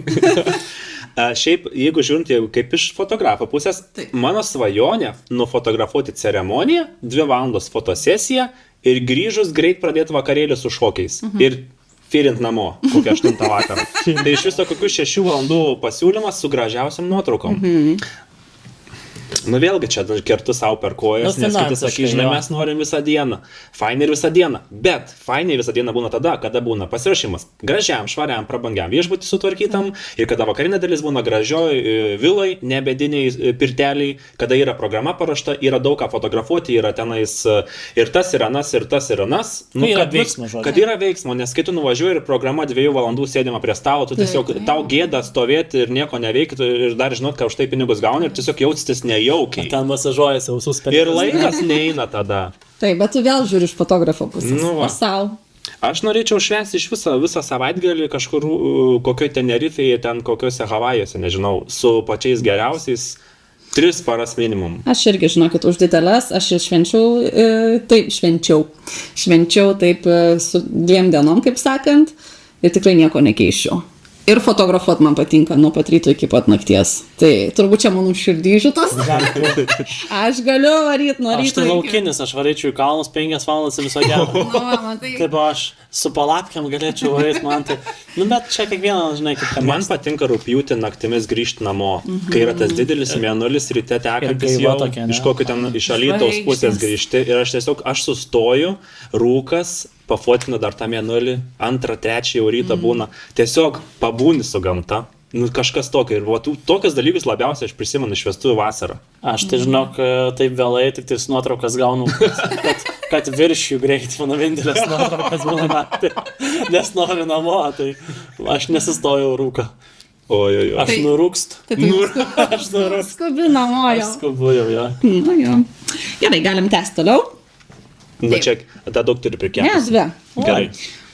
Šiaip, jeigu žiūrint jau kaip iš fotografo pusės, mano svajonė nufotografuoti ceremoniją, 2 valandos fotosesiją ir grįžus greit pradėti vakarėlį su šokiais. Ir firint namo, kokią 8 vakarą. Tai iš viso kokių 6 valandų pasiūlymas su gražiausiam nuotraukom. Nu vėlgi čia kertu savo per kojas, nes kiti sakys, žinai, mes norim visą dieną. Fainai ir visą dieną. Bet fainai visą dieną būna tada, kada būna pasirašymas gražiam, švariam, prabangiam viešbutį sutvarkytam ir kada vakarinė dalis būna gražioj vilai, nebediniai pirteliai, kada yra programa parašta, yra daug ką fotografuoti, yra tenais ir tas, ir anas, ir tas, ir anas. Nu, kad yra veiksmo, nes kai tu nuvažiuoji ir programa 2 valandų sėdima prie stalo, tu tiesiog tau gėda stovėti ir nieko neveikti ir dar žinot, kad už tai pinigus gauni ir tiesiog jaustis nejaukiai. Ten masažuojasi ausus per... Ir laikas neina tada. Taip, bet tu vėl žiūri iš fotografo pusės. Nu, o sau? Aš norėčiau švęsti iš visą savaitgalį kažkur kokioj Tenerifėje, ten kokiuose Havajuose, nežinau, su pačiais geriausiais 3 paras minimum. Aš irgi, žinokit, už didelės, aš švenčiau taip su 2 dienom, kaip sakant, ir tikrai nieko nekeičiau. Ir fotografuot man patinka nuo pat ryto iki pat nakties. Tai turbūt čia mano širdį šitas. Aš galiu varyti nuo ryto. Aš tai laukinis, aš varyčiau į kalnus 5 valandas ir viso gero. Kaip aš su palapkiam galėčiau varyti, man tai... Nu, bet čia kiekvieną, žinai, kaip kam. Man patinka rugpjūtį naktimis grįžti namo. Kai yra tas didelis mėnulis ryte tekantis jau iš kokio ten iš Alytaus pusės grįžti. Ir aš tiesiog, sustoju, rūkas, pafotinu dar tą mėnulį, 2, 3 jau rytą būna. Tiesiog pabūni su gamta. Nu, kažkas tokio. Ir tokius dalykus labiausiai aš prisimenu iš vestuvių vasarą. Aš tai žinok, taip vėlai, tik tais nuotraukas gaunu, kad virš jų greit, mano vienintelės nuotraukas būna naktį. Nes noriu namo, tai aš nesistojau rūką. Oi. Aš nurūkstu. Aš skubi namo jau. Aš skubu jau, jo. Nu, jo. Gerai, galim tęsti toliau. Nu, čia, tą daug turi prikėpus. Ne, 2. Gerai.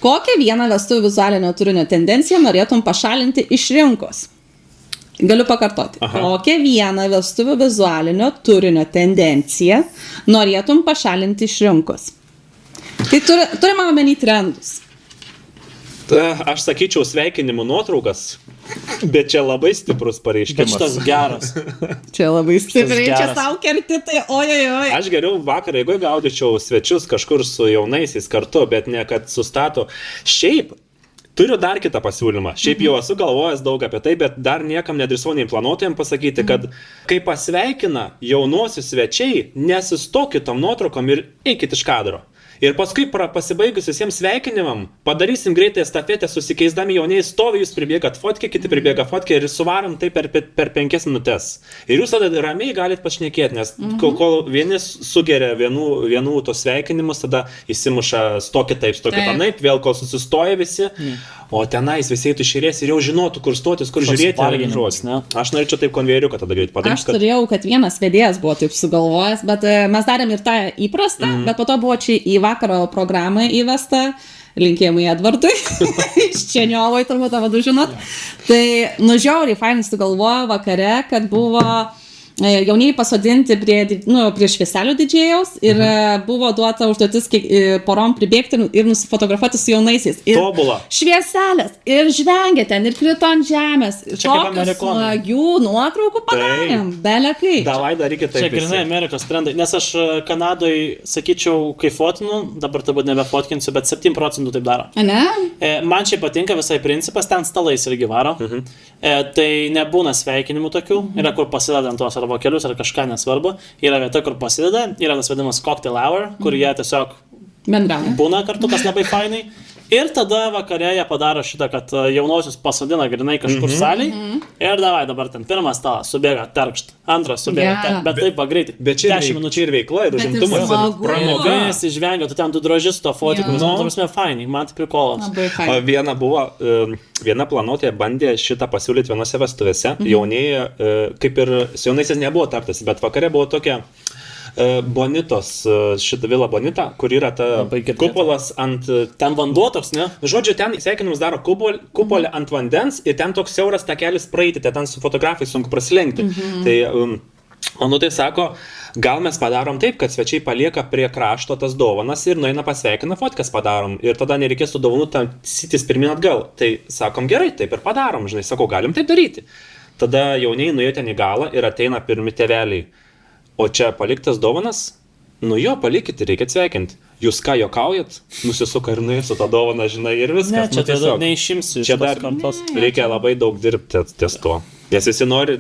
Kokią vieną vestuvių vizualinio turinio tendenciją norėtum pašalinti iš rinkos? Galiu pakartoti. Kokią vieną vestuvių vizualinio turinio tendenciją norėtum pašalinti iš rinkos? Tai turime omeny trendus. Aš sakyčiau sveikinimų nuotraukas, bet čia labai stiprus pareiškimas. Bet šitas geras. Čia labai stipriai, čia savo kerti, tai ojojoj. Aš geriau vakarą, jeigu gaudyčiau svečius kažkur su jaunaisiais kartu, bet ne kad sustato. Šiaip turiu dar kitą pasiūlymą. Šiaip jau esu galvojęs daug apie tai, bet dar niekam nedrįsau nei planuotojams pasakyti, kad kai pasveikina jaunosius svečiai, nesistokit tom nuotraukom ir eikit iš kadro. Ir paskui pasibaigus visiems sveikinimam, padarysim greitai estafetę, susikeisdami jauniai stovi, jūs pribėgat fotkę, kiti pribėga fotkę ir suvarom tai per 5 minutes. Ir jūs tada ramiai galit pašnekėti, nes kol vieni sugeria vienų tos sveikinimus, tada įsimuša stokit taip, stokit anaip, vėl kol susistoja visi, o tenais visi eitų išėrės ir jau žinotų, kur stotis, kur žiūrėti. Aš norėčiau taip konvejeriuką tada greit padaryti. Aš turėjau, kad vienas vedėjas buvo taip sugalvojęs, bet mes darėm ir tą įprastą, bet po to buvo čia į vakaro programą įvesta, linkėjimai Edvardui, iš Čeniovoj, turbūt tavadu žinot. Tai žiauriai fainai sugalvojo vakare, kad buvo jauniai pasodinti prie švieselių didžėjaus ir buvo duota užduotis porom pribėgti ir nusifotografuoti su jaunaisiais. Ir tobula. Švieselės ir žvengė ten ir krito ant žemės. Tokius smagių nuotraukų padarėm. Belekai. Davai darykit taip. Čia grinai Amerikos trendai, nes aš Kanadoj, sakyčiau, kai fotinu, dabar turbūt nebefotkinsiu, bet 7% taip daro. Ne? Man čia patinka visai principas, ten stalais irgi varo. Tai nebūna sveikinimų tokių, yra kur pasideda ant tos vokelius ar kažką nesvarbu, yra vieta, kur pasideda, yra tas vadinamas cocktail hour, kur jie tiesiog bendrauja. Būna kartu, kas labai fainai, Ir tada vakarė jie padaro šitą, kad jaunosius pasodina grinai kažkur salėj. Ir davai dabar ten pirmas stalas subėga terkšt, antras subėga, bet taip greitai. Bet čia 10 minučių ir veikla, ir užimtumas, ir pramoga. Visi žvengia, tu ten tu drožis to fotikus, prasme, fainai, man tai prikolas. O viena planuotoja bandė šitą pasiūlyti vienose vestuvėse, jaunieji, kaip ir su jaunaisiais nebuvo tartasi, bet vakare buvo tokia Bonitos, šitą vilą Bonita, kur yra ta kupolas ant... Ten vanduo toks, ne? Žodžiu, ten sveikinimus daro kupolė ant vandens ir ten toks siauras takelis praeiti, ten su fotografai sunku prasilenkti. Tai Onutė sako, gal mes padarom taip, kad svečiai palieka prie krašto tas dovanas ir nueina pasveikina, fotkas padarom. Ir tada nereikės tų dovanų tam sitis pirmin atgal. Tai sakom, gerai, taip ir padarom, žinai, sakau, galim taip daryti. Tada jauniai nuėjo ten į galą ir ateina pirmi tėveliai. O čia paliktas dovanas? Nu jo, palikit, reikia sveikinti. Jūs ką jokaujat? Nusisuka ir nuėjo su tą dovaną, žinai, ir viskas. Ne, čia tiesiog neišimsi iš tos kartos. Reikia labai daug dirbti ties to. Nes visi nori,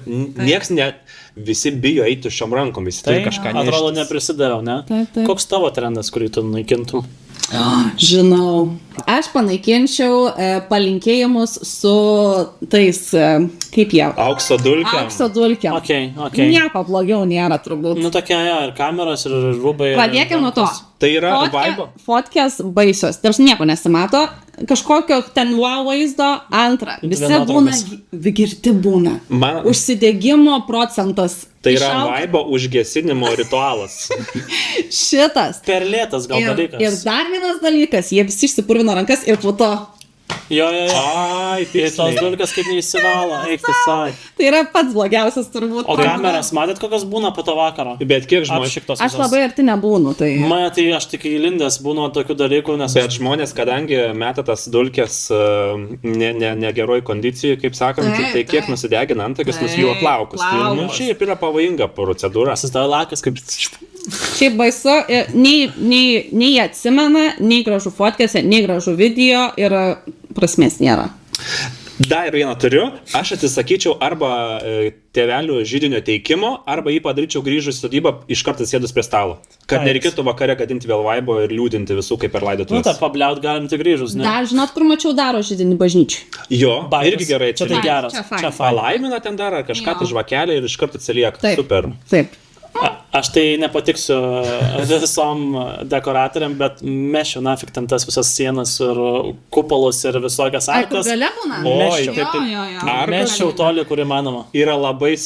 visi bijo eiti šiom rankom, visi turi kažką neštis. Atrodo, neprisidaviau, ne? Taip. Koks tavo trendas, kurį tu naikintum? Žinau. Aš panaikinčiau palinkėjimus su tais, kaip jie? Aukso dulkėm. Aukso dulkėm. Okay. Nieko blogiau nėra turbūt. Nu tokia, ir kameros, ir rūbai. Pradėkime nuo to. Tai yra vaibo. Fotkės baisios. Tarsi nieko nesimato. Kažkokio ten wow vaizdo. Antra. Visi būna, girti būna. Užsidegimo procentas. Tai yra vaibo užgesinimo ritualas. Šitas. Per lėtas gal dalykas. Ir dar vienas dalykas. Jie visi išsipurvino rankas ir po to. Jo. Ai, tai tos dulkės kaip neįsivalo, eikti savai. Tai yra pats blogiausias turbūt. O kameras, matėt, kokios būna po to vakaro? Bet kiek žmonės? Aš labai arti nebūnu. Tai... Mane tai aš tik įlindęs būnu tokių dalykų, nes... Bet žmonės, kadangi meta tas dulkės negeroj kondicijai, kaip sakant, tai kiek nusidegina antakius, nusvyla plaukus. Tai šiaip yra pavojinga procedūra. Susidaro lakas kaip... Šiaip baisu, nei atsimena, nei gražu fotkėse, nei gražu video ir prasmės nėra. Dar vieną turiu, aš atsisakyčiau arba tėvelių židinio teikimo, arba jį padaryčiau grįžus į sodybą iš karto sėdus prie stalo. Kad nereikėtų vakare gadinti vėl vaibo ir liūdinti visų kaip per laidotuvės. Nu, tą pabliaut galim tik grįžus, ne? Dar žinot, kur mačiau daro židinį bažnyčiai. Jo, irgi gerai. Čia tai geras. Čia palaimina ten dar kažką, tai žvakelė ir iš karto atsilieka. Super. Taip. Aš tai nepatiksiu visom dekoratoriam, bet mešiu nafik ten tas visas sienas ir kupolus ir visokias arkas. Ar gale būna? Mešiu toli, kur įmanoma. Yra labai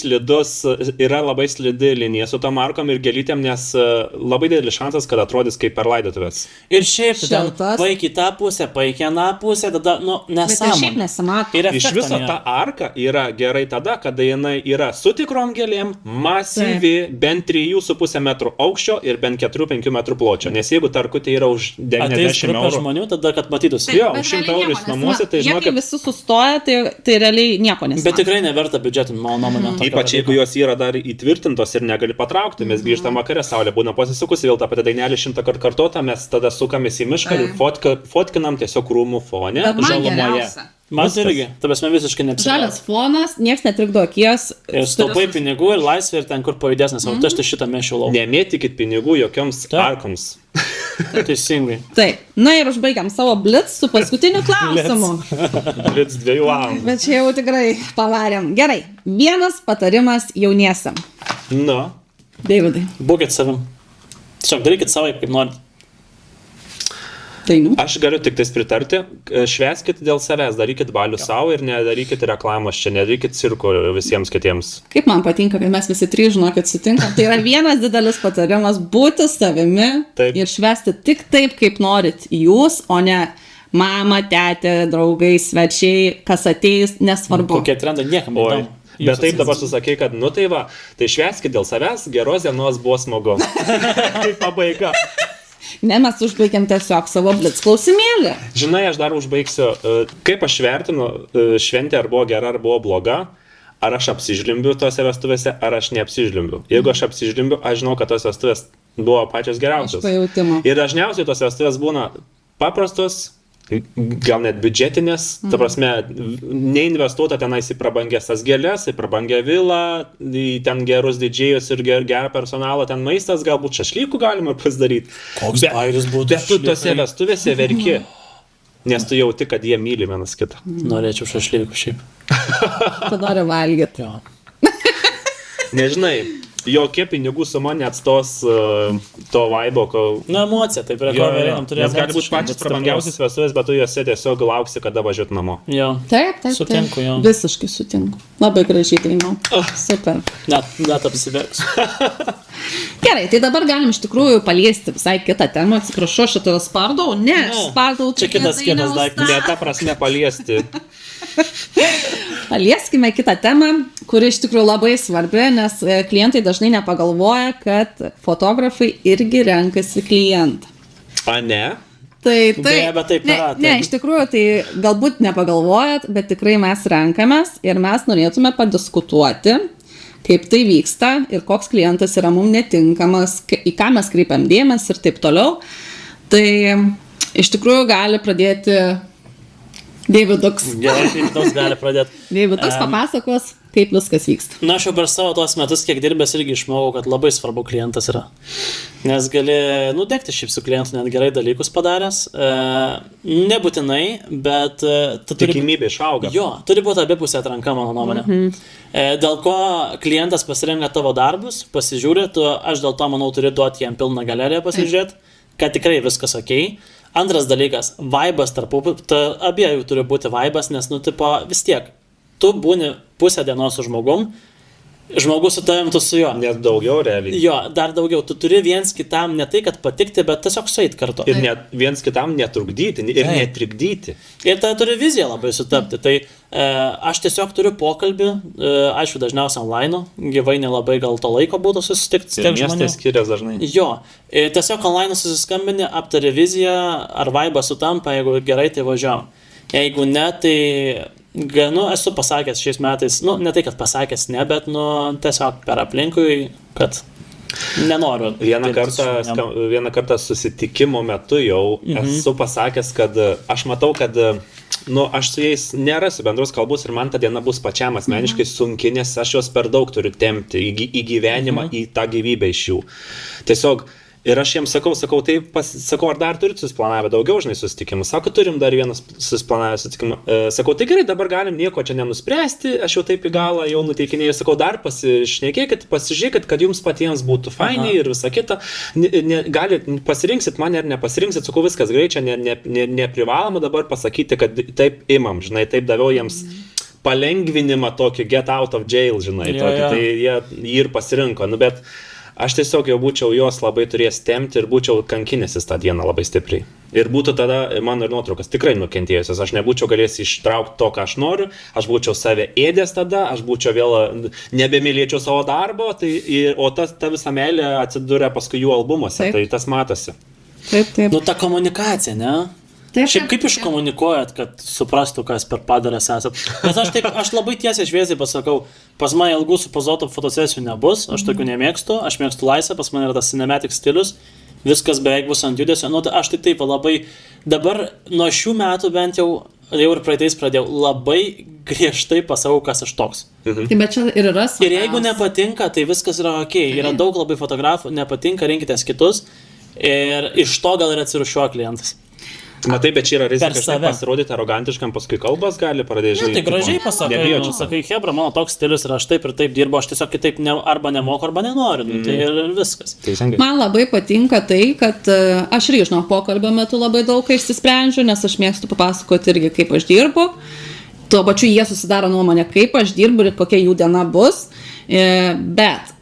slidi linija su tom arkom ir gelytėm, nes labai didelis šansas, kad atrodys kaip per laidotuvės. Ir šiaip ten paiki tą pusę, paiki aną pusę, tada, nesąmonė. Bet tai šiaip nesimato. Iš viso ta arka yra gerai tada, kada jinai yra su tikrom gėlėm, masyvi, bent 3,5 metrų aukščio ir bent 4-5 metrų pločio. Nes jeigu tarkutė yra už 90 eurų žmonių, tada kad matytųsi. Jo, už 100 eurų namuose, tai žinokit. Jeigu visi sustoja, tai realiai nieko nesimato. Bet tikrai neverta biudžetinti, mano nuomonė. Ypač jeigu jos yra dar įtvirtintos ir negali patraukti, mes grįžtam vakare, saulė būna pasisukusi, vėl tą patį dainelį 100 kartų kartotą, mes tada sukamės į mišką ir fotkinam tiesiog rūmų fone, žalumoje. Man irgi, tabasme visiškai neapsirūpinti. Žalias fonas, nieks netrikdo akies. Ir staupai pinigų ir laisvė ir ten kur pavydesnės, o aš tai šitą mešiu lauk. Nemėtikit pinigų jokioms arkoms. Teisingai. Taip. Na ir užbaigiam savo blitz su paskutiniu klausimu. Blitz 2 valandų. Bet čia jau tikrai pavarėm. Gerai. Vienas patarimas jauniesiam. Nu. Davidai. Būkit savim. Tiesiog darykit savaip, kaip norit. Aš galiu tik tais pritarti, švęskit dėl savęs, darykit balių savo ir nedarykit reklamos čia, nedarykit cirko visiems kitiems. Kaip man patinka, kad mes visi trys, žinokit, sutinkam. Tai yra vienas didelis patarimas būti savimi ir švęsti tik taip, kaip norit jūs, o ne mama, tetė, draugai, svečiai, kas ateis, nesvarbu. Kokie trendai niekam neįdomu. Bet taip dabar susakei, kad tai švęskit dėl savęs, geros dienos, buvo smagu. Kaip pabaiga. Ne, mes užbaigiam tiesiog savo blitz klausimėlį. Žinai, aš dar užbaigsiu, kaip aš vertinu šventę, ar buvo gera, ar buvo bloga, ar aš apsižlimbiu tose vestuvėse, ar aš neapsižlimbiu. Jeigu aš apsižlimbiu, aš žinau, kad tos vestuvės buvo pačios geriausios. Ir dažniausiai tos vestuvės būna paprastos, gal net biudžetinės, ta prasme, neinvestuota tenais į prabangias tas gėlės, į prabangią vilą, į ten gerus didžėjus ir gerą personalą, ten maistas, galbūt šašlykų galima pasidaryti. Koks bairis būtų. Bet tu tose vestuvėse verki. Nes tu jauti, kad jie myli vienas kitą. Norėčiau šašlykų šiaip. Tu nori valgyti. Jo. Nežinai, jokie pinigų suma neatstos to vaibo, Nu, emocija, taip yra, ko vėliau turės. Nes gali būti pačios prabangiausias vestuvės, bet tu juose tiesiog lauksi, kada važiuot namo. Jo. Taip. Sutinku, jo. Visiškai sutinku. Labai gražiai dainau. Super. Net apsiverksiu. Gerai, tai dabar galim iš tikrųjų paliesti visai kitą temą. Atsiprašau, aš tave spardau. Ne, aš spardau. Čia kitas daiktas. Ne ta prasme paliesti. Palieskime kitą temą, kuri iš tikrųjų labai svarbi, nes klientai dažnai nepagalvoja, kad fotografai irgi renkasi klientą. A ne? Tai Beje, bet taip yra, Ne, iš tikrųjų, tai galbūt nepagalvojat, bet tikrai mes renkamės ir mes norėtume padiskutuoti, kaip tai vyksta ir koks klientas yra mums netinkamas, į ką mes kreipiam dėmesį ir taip toliau. Tai iš tikrųjų gali pradėti Daviduks. Gerai, Daviduks gali pradėti. Daviduks papasakos, kaip viskas vyksta. Na, aš jau per savo tuos metus, kiek dirbęs, irgi išmokau, kad labai svarbu klientas yra. Nes gali nudegti šiaip su klientu net gerai dalykus padaręs. Nebūtinai, bet tu turi... Tikimybė išauga. Jo, turi būti abipusė atranka, mano nuomonė. Dėl ko klientas pasirenka tavo darbus, pasižiūri, aš dėl to, manau, turi duoti jam pilną galeriją pasižiūrėti, kad tikrai viskas okei. Antras dalykas, vaibas abiejų turi būti vaibas, nes, vis tiek, tu būni pusę dienos su žmogus su tavim, tu su juo. Net daugiau realiai. Jo, dar daugiau, tu turi viens kitam ne tai, kad patikti, bet tiesiog sueit kartu. Ir net viens kitam netrukdyti ir netrikdyti. Ir tada turi viziją labai sutapti. Tai aš tiesiog turiu pokalbį, aišku, dažniausiai online, gyvai nelabai gal to laiko būtų susitikti. Miestai skiriasi dažnai. Jo, tiesiog online susiskambini, aptari viziją, ar vaibas sutampa, jeigu gerai, tai važiuojam. Jeigu ne, tai esu pasakęs šiais metais, ne tai, kad pasakęs ne, bet tiesiog per aplinkui, kad nenoriu. Vieną kartą susitikimo metu jau esu pasakęs, kad aš matau, kad aš su jais nerasiu bendros kalbos ir man ta diena bus pačiam asmeniškai sunki, nes aš juos per daug turiu tempti į gyvenimą, į tą gyvybę iš jų. Tiesiog, ir aš jiems sakau, ar dar turit susiplanavę daugiau, žinai, susitikimų. Sako, turim dar vieną susiplanavę susitikimą. Sakau, tai gerai, dabar galim nieko čia nenuspręsti, aš jau taip į galą jau nuteikinėjau. Sakau, dar pasišnekėkit, pasižiūrėkit, kad jums patiems būtų fainiai ir visa kita. Pasirinksit mane ar nepasirinksit, sakau, viskas gerai, čia neprivaloma dabar pasakyti, kad taip imam, žinai, taip daviau jiems palengvinimą tokį get out of jail, žinai, tai jie ir pasirinko, bet aš tiesiog jau būčiau jos labai turėjęs tempti ir būčiau kankinęsis tą dieną labai stipriai. Ir būtų tada mano ir nuotraukas tikrai nukentėjusios. Aš nebūčiau galėjęs ištraukti to, ką aš noriu, aš būčiau save ėdęs tada, aš būčiau vėl nebemylėčiau savo darbo, o ta visa meilė atsidūrė paskui jų albumuose, tai tas matosi. Taip. Ta komunikacija, ne? Šiaip kaip iškomunikuojat, kad suprastų, kas per padaręs esat. Nes aš labai tiesiai šviesiai pasakau, pas mane ilgų supozuotų fotosesijų nebus, aš tokių nemėgstu, aš mėgstu laisvę, pas mane yra tas cinematic stilius, viskas beveik bus ant judesio. Aš tai taip labai, dabar nuo šių metų bent jau ir praeitais pradėjau, labai griežtai pasakau, kas aš toks. Tai bet čia ir yra svarbiausia. Ir jeigu nepatinka, tai viskas yra okei. Yra daug labai fotografų, nepatinka, rinkitės kitus ir iš to gal ir atsirušiuoja klientas. Matai, bet čia yra rizika pasirodyti arogantiškam, paskui kalbas gali pradėti žinoti. Tai gražiai pasakai, hebra, mano toks stilius ir aš taip ir taip dirbu, aš tiesiog kitaip arba nemoku, arba nenoriu, tai ir viskas. Man labai patinka tai, kad aš irgi, žinau, pokalbio metu labai daug ką išsisprendžiu, nes aš mėgstu papasakoti irgi, kaip aš dirbu. Tuo pačiu jie susidaro nuomonę, kaip aš dirbu ir kokia jų diena bus, bet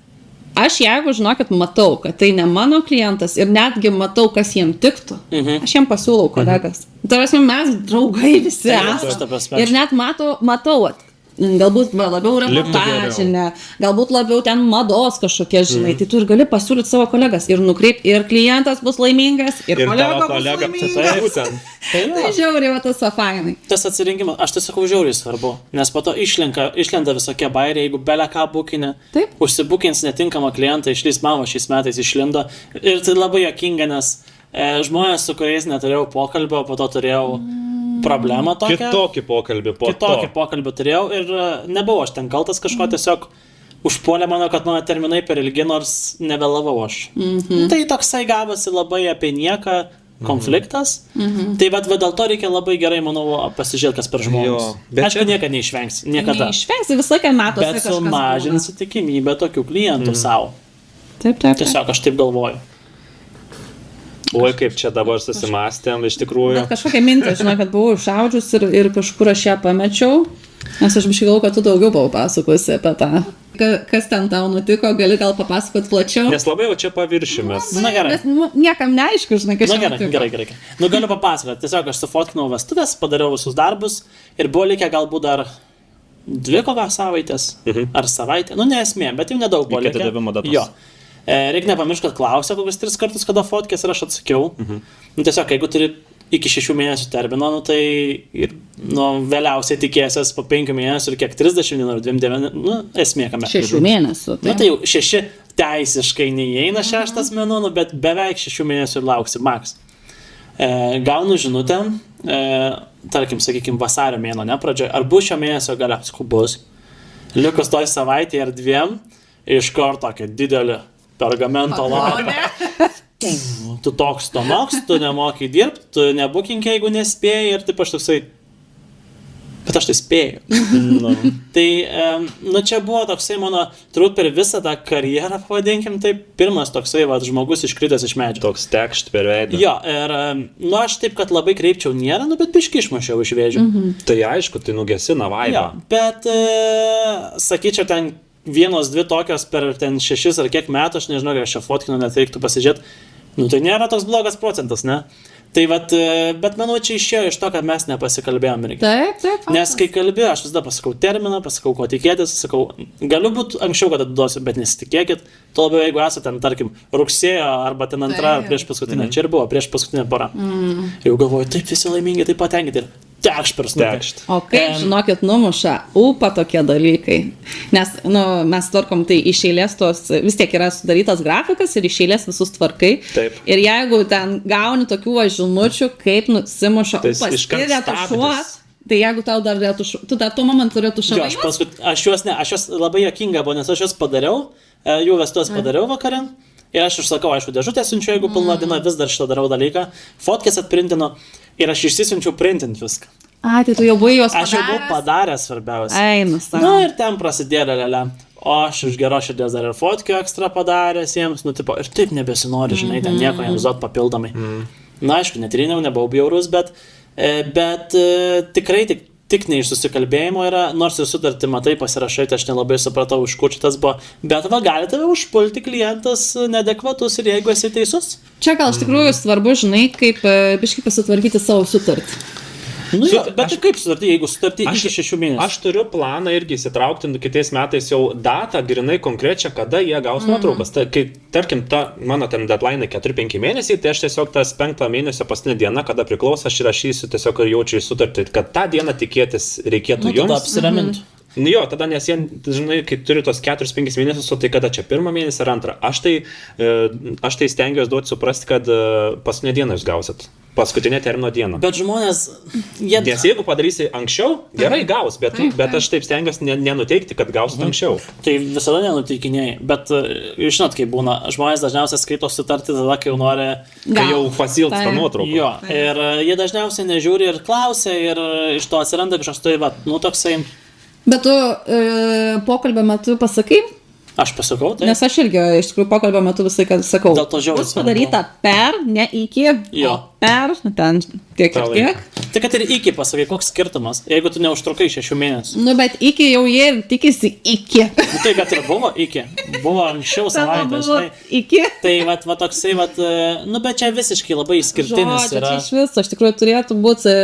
aš jeigu, žinokit, matau, kad tai ne mano klientas ir netgi matau, kas jiem tiktų, aš jiem pasiūlau kolegas. Tai mes draugai visi esame. Ir net matau, galbūt labiau reportažinė, galbūt labiau ten mados kažkokie, žinai, tai tu ir gali pasiūlyti savo kolegas ir nukreipti, ir klientas bus laimingas, ir kolega bus laimingas. Tai žiauriai, va tas fainai. Tas atsirinkimas, aš tai sakau, žiauriai svarbu, nes po to išlenda visokie bairiai, jeigu belia ką bukinė, užsibukins netinkamą klientą, išlys mama šiais metais išlindo ir tai labai juokinga, nes žmonės, su kuriais neturėjau pokalbio, po to turėjau problemą tokią. Kitokį pokalbį turėjau ir nebuvau aš ten kaltas kažko, tiesiog užpuolė mano, kad mano terminai per ilgi, nors nevėlavau aš. Tai toksai gavosi labai apie nieką, konfliktas. Tai va dėl to reikia labai gerai, manau, pasižiūrėti, kas per žmogus. Aišku, niekada neišvengs. Niekada. Neišvengs, visą laiką matosi. Bet sumažinsi tikimybę tokių klientų savo. Taip. Tiesiog aš taip galvoju. Oi, kaip čia dabar susimastėm, iš tikrųjų. Bet kažkokia mintė, žinau, kad buvau išaudžius ir kažkur aš ją pamečiau, nes aš biškai galvoju, kad tu daugiau buvau pasakosi apie tą. Kas ten tau nutiko, gali gal papasakot plačiau. Nes labai jau čia paviršimis. Na gerai. Nes niekam neaišku, žinai, kas čia nutiko. Gerai. Galiu papasakoti. Tiesiog aš sufotkinau vestuvės, padariau visus darbus ir buvo likę galbūt dar 2 savaitės ar savaitę. Nesmė, bet jau nedaug buvo likę. Iki atidavimo datos. Jo. Reikia nepamiršti, kad klausė kokius 3 kartus, kada fotkės ir aš atsakiau. Tiesiog, jeigu turi iki 6 mėnesių termino, tai ir, vėliausiai tikėsies po 5 mėnesių ir kiek 30 dienų ar 29, esmė kame. 6 mėnesių. Tai jau 6 teisiškai neįeina 6 mėnų, bet beveik 6 mėnesių ir lauksi maks. Gaunu žinutę, tarkim, sakykime, vasario mėno, pradžioje, ar bus šio mėnesio gale, bus. Likus toj savaitėje ar 2, iš karto tokia didelė pergamento lapą. Tu toks, tu nemokai dirbti, tu nebukink, jeigu nespėjai ir taip aš toksai, bet aš tai spėjau. Tai, čia buvo toksai mano, turbūt per visą tą karjerą, pavadinkim, taip, pirmas toksai, žmogus iškritęs iš medžio. Toks tekšt per veidą. Jo, ir, aš taip, kad labai kreipčiau nėra, bet biškį išmašiau iš vėžių. Tai aišku, tai nugesina vaibą. Jo, bet, sakyčiau, ten 1-2 tokios per ten 6 ar kiek metų, aš nežinau, aš čia fotkinu, net reiktų pasižiūrėti, tai nėra toks blogas procentas, ne? Tai bet manau, čia išėjo iš to, kad mes nepasikalbėjom. Taip. Nes kai kalbėjau, aš visada pasakau terminą, pasakau, ko tikėtis, sakau, galiu būti anksčiau, kad atiduosiu, bet nesitikėkit, to labiau, jeigu esate ten, tarkim, rugsėjo arba ten antrą ar prieš paskutinę, čia ir buvo, prieš paskutinę porą. Jau galvoju, taip visi laimingi, taip patenkinti ir tekšt per snukį. O kaip, žinokit, numuša ūpą tokie dalykai. Nes, mes tvarkom tai iš eilės tos, vis tiek yra sudarytas grafikas ir iš eilės visus tvarkai. Taip. Ir jeigu ten gauni tokių žinučių, kaip nusimuša ūpas ir retušuos, tai jeigu tau dar retušuos, tu dar tuo momentu retušavai. Aš juos labai jokinga buvo, nes aš juos padariau, jų vestos padariau vakarin. Ir aš užsakau, aišku, dėžutę siunčiu, jeigu pilna diena, vis dar šitą darau dalyką. Fotkės atprintinu ir aš išsisiunčiu printint viską. Tai tu jau buvai juos padaręs? Aš jau buvau padaręs svarbiausia. Ir ten prasidėjo lelelė. O aš iš geros širdies dar ir fotkių ekstra padaręs jiems, ir taip nebesinori, žinai, ten nieko jiems duot papildomai. Aišku, netriniau, nebuvau bjaurus, bet tikrai tik ne iš susikalbėjimo yra, nors ir sutartį matai pasirašai, tai aš nelabai supratau, iš kur šitas buvo, bet gali tave užpulti klientas neadekvatus ir jeigu esi teisus. Čia gal iš tikrųjų svarbu, žinai, kaip biškai pasitvarkyti savo sutartį. Bet kaip sutartį, jeigu sutartį iki 6 mėnesių? Aš turiu planą irgi įsitraukti kitais metais jau datą, grinai konkrečią, kada jie gaus nuotraukas. Kai, tarkim, mano ten deadline 4-5 mėnesiai, tai aš tiesiog tas 5 mėnesio paskutinė diena, kada priklauso, aš įrašysiu tiesiog ir jaučiu į sutartį, kad tą dieną tikėtis reikėtų jums. Tada apsiraminti. Jo, tada nes jie, žinai, kai turi tos 4-5 mėnesius, tai kada čia 1 mėnesį ar 2. Aš tai stengiuosi duoti suprasti, kad paskutinę dieną jūs gausit. Paskutinė termino diena. Bet žmonės... Nes jeigu padarysi anksčiau, gerai gaus, bet aš taip stengiuosi nenuteikti, kad gausit anksčiau. Tai visada nenuteikinėjai, bet žinot, kaip būna, žmonės dažniausiai skaito sutartį tada, kai jau nori... Kai jau pasilgsta nuotrauką. Jo, ir jie dažniausiai nežiūri ir klausia, ir iš to atsiranda kažkoks tai, toksai... Bet tu pokalbio metu pasakai? Aš pasakau, tai. Nes aš irgi iš tikrųjų pokalbio metu visai sakau. Dėl to žiauriai. Bus padaryta per, ne iki, jo. Per, ten tiek ir tiek. Tai kad ir iki pasakai, koks skirtumas, jeigu tu neužtrukai 6 mėnesių. Bet iki jau jie tikisi iki. Tai kad ir buvo iki. Buvo anksčiau savaitę, žinai. Iki. Tai va toksai, bet čia visiškai labai išskirtinis yra. Čia iš viso, iš tikrųjų turėtų būti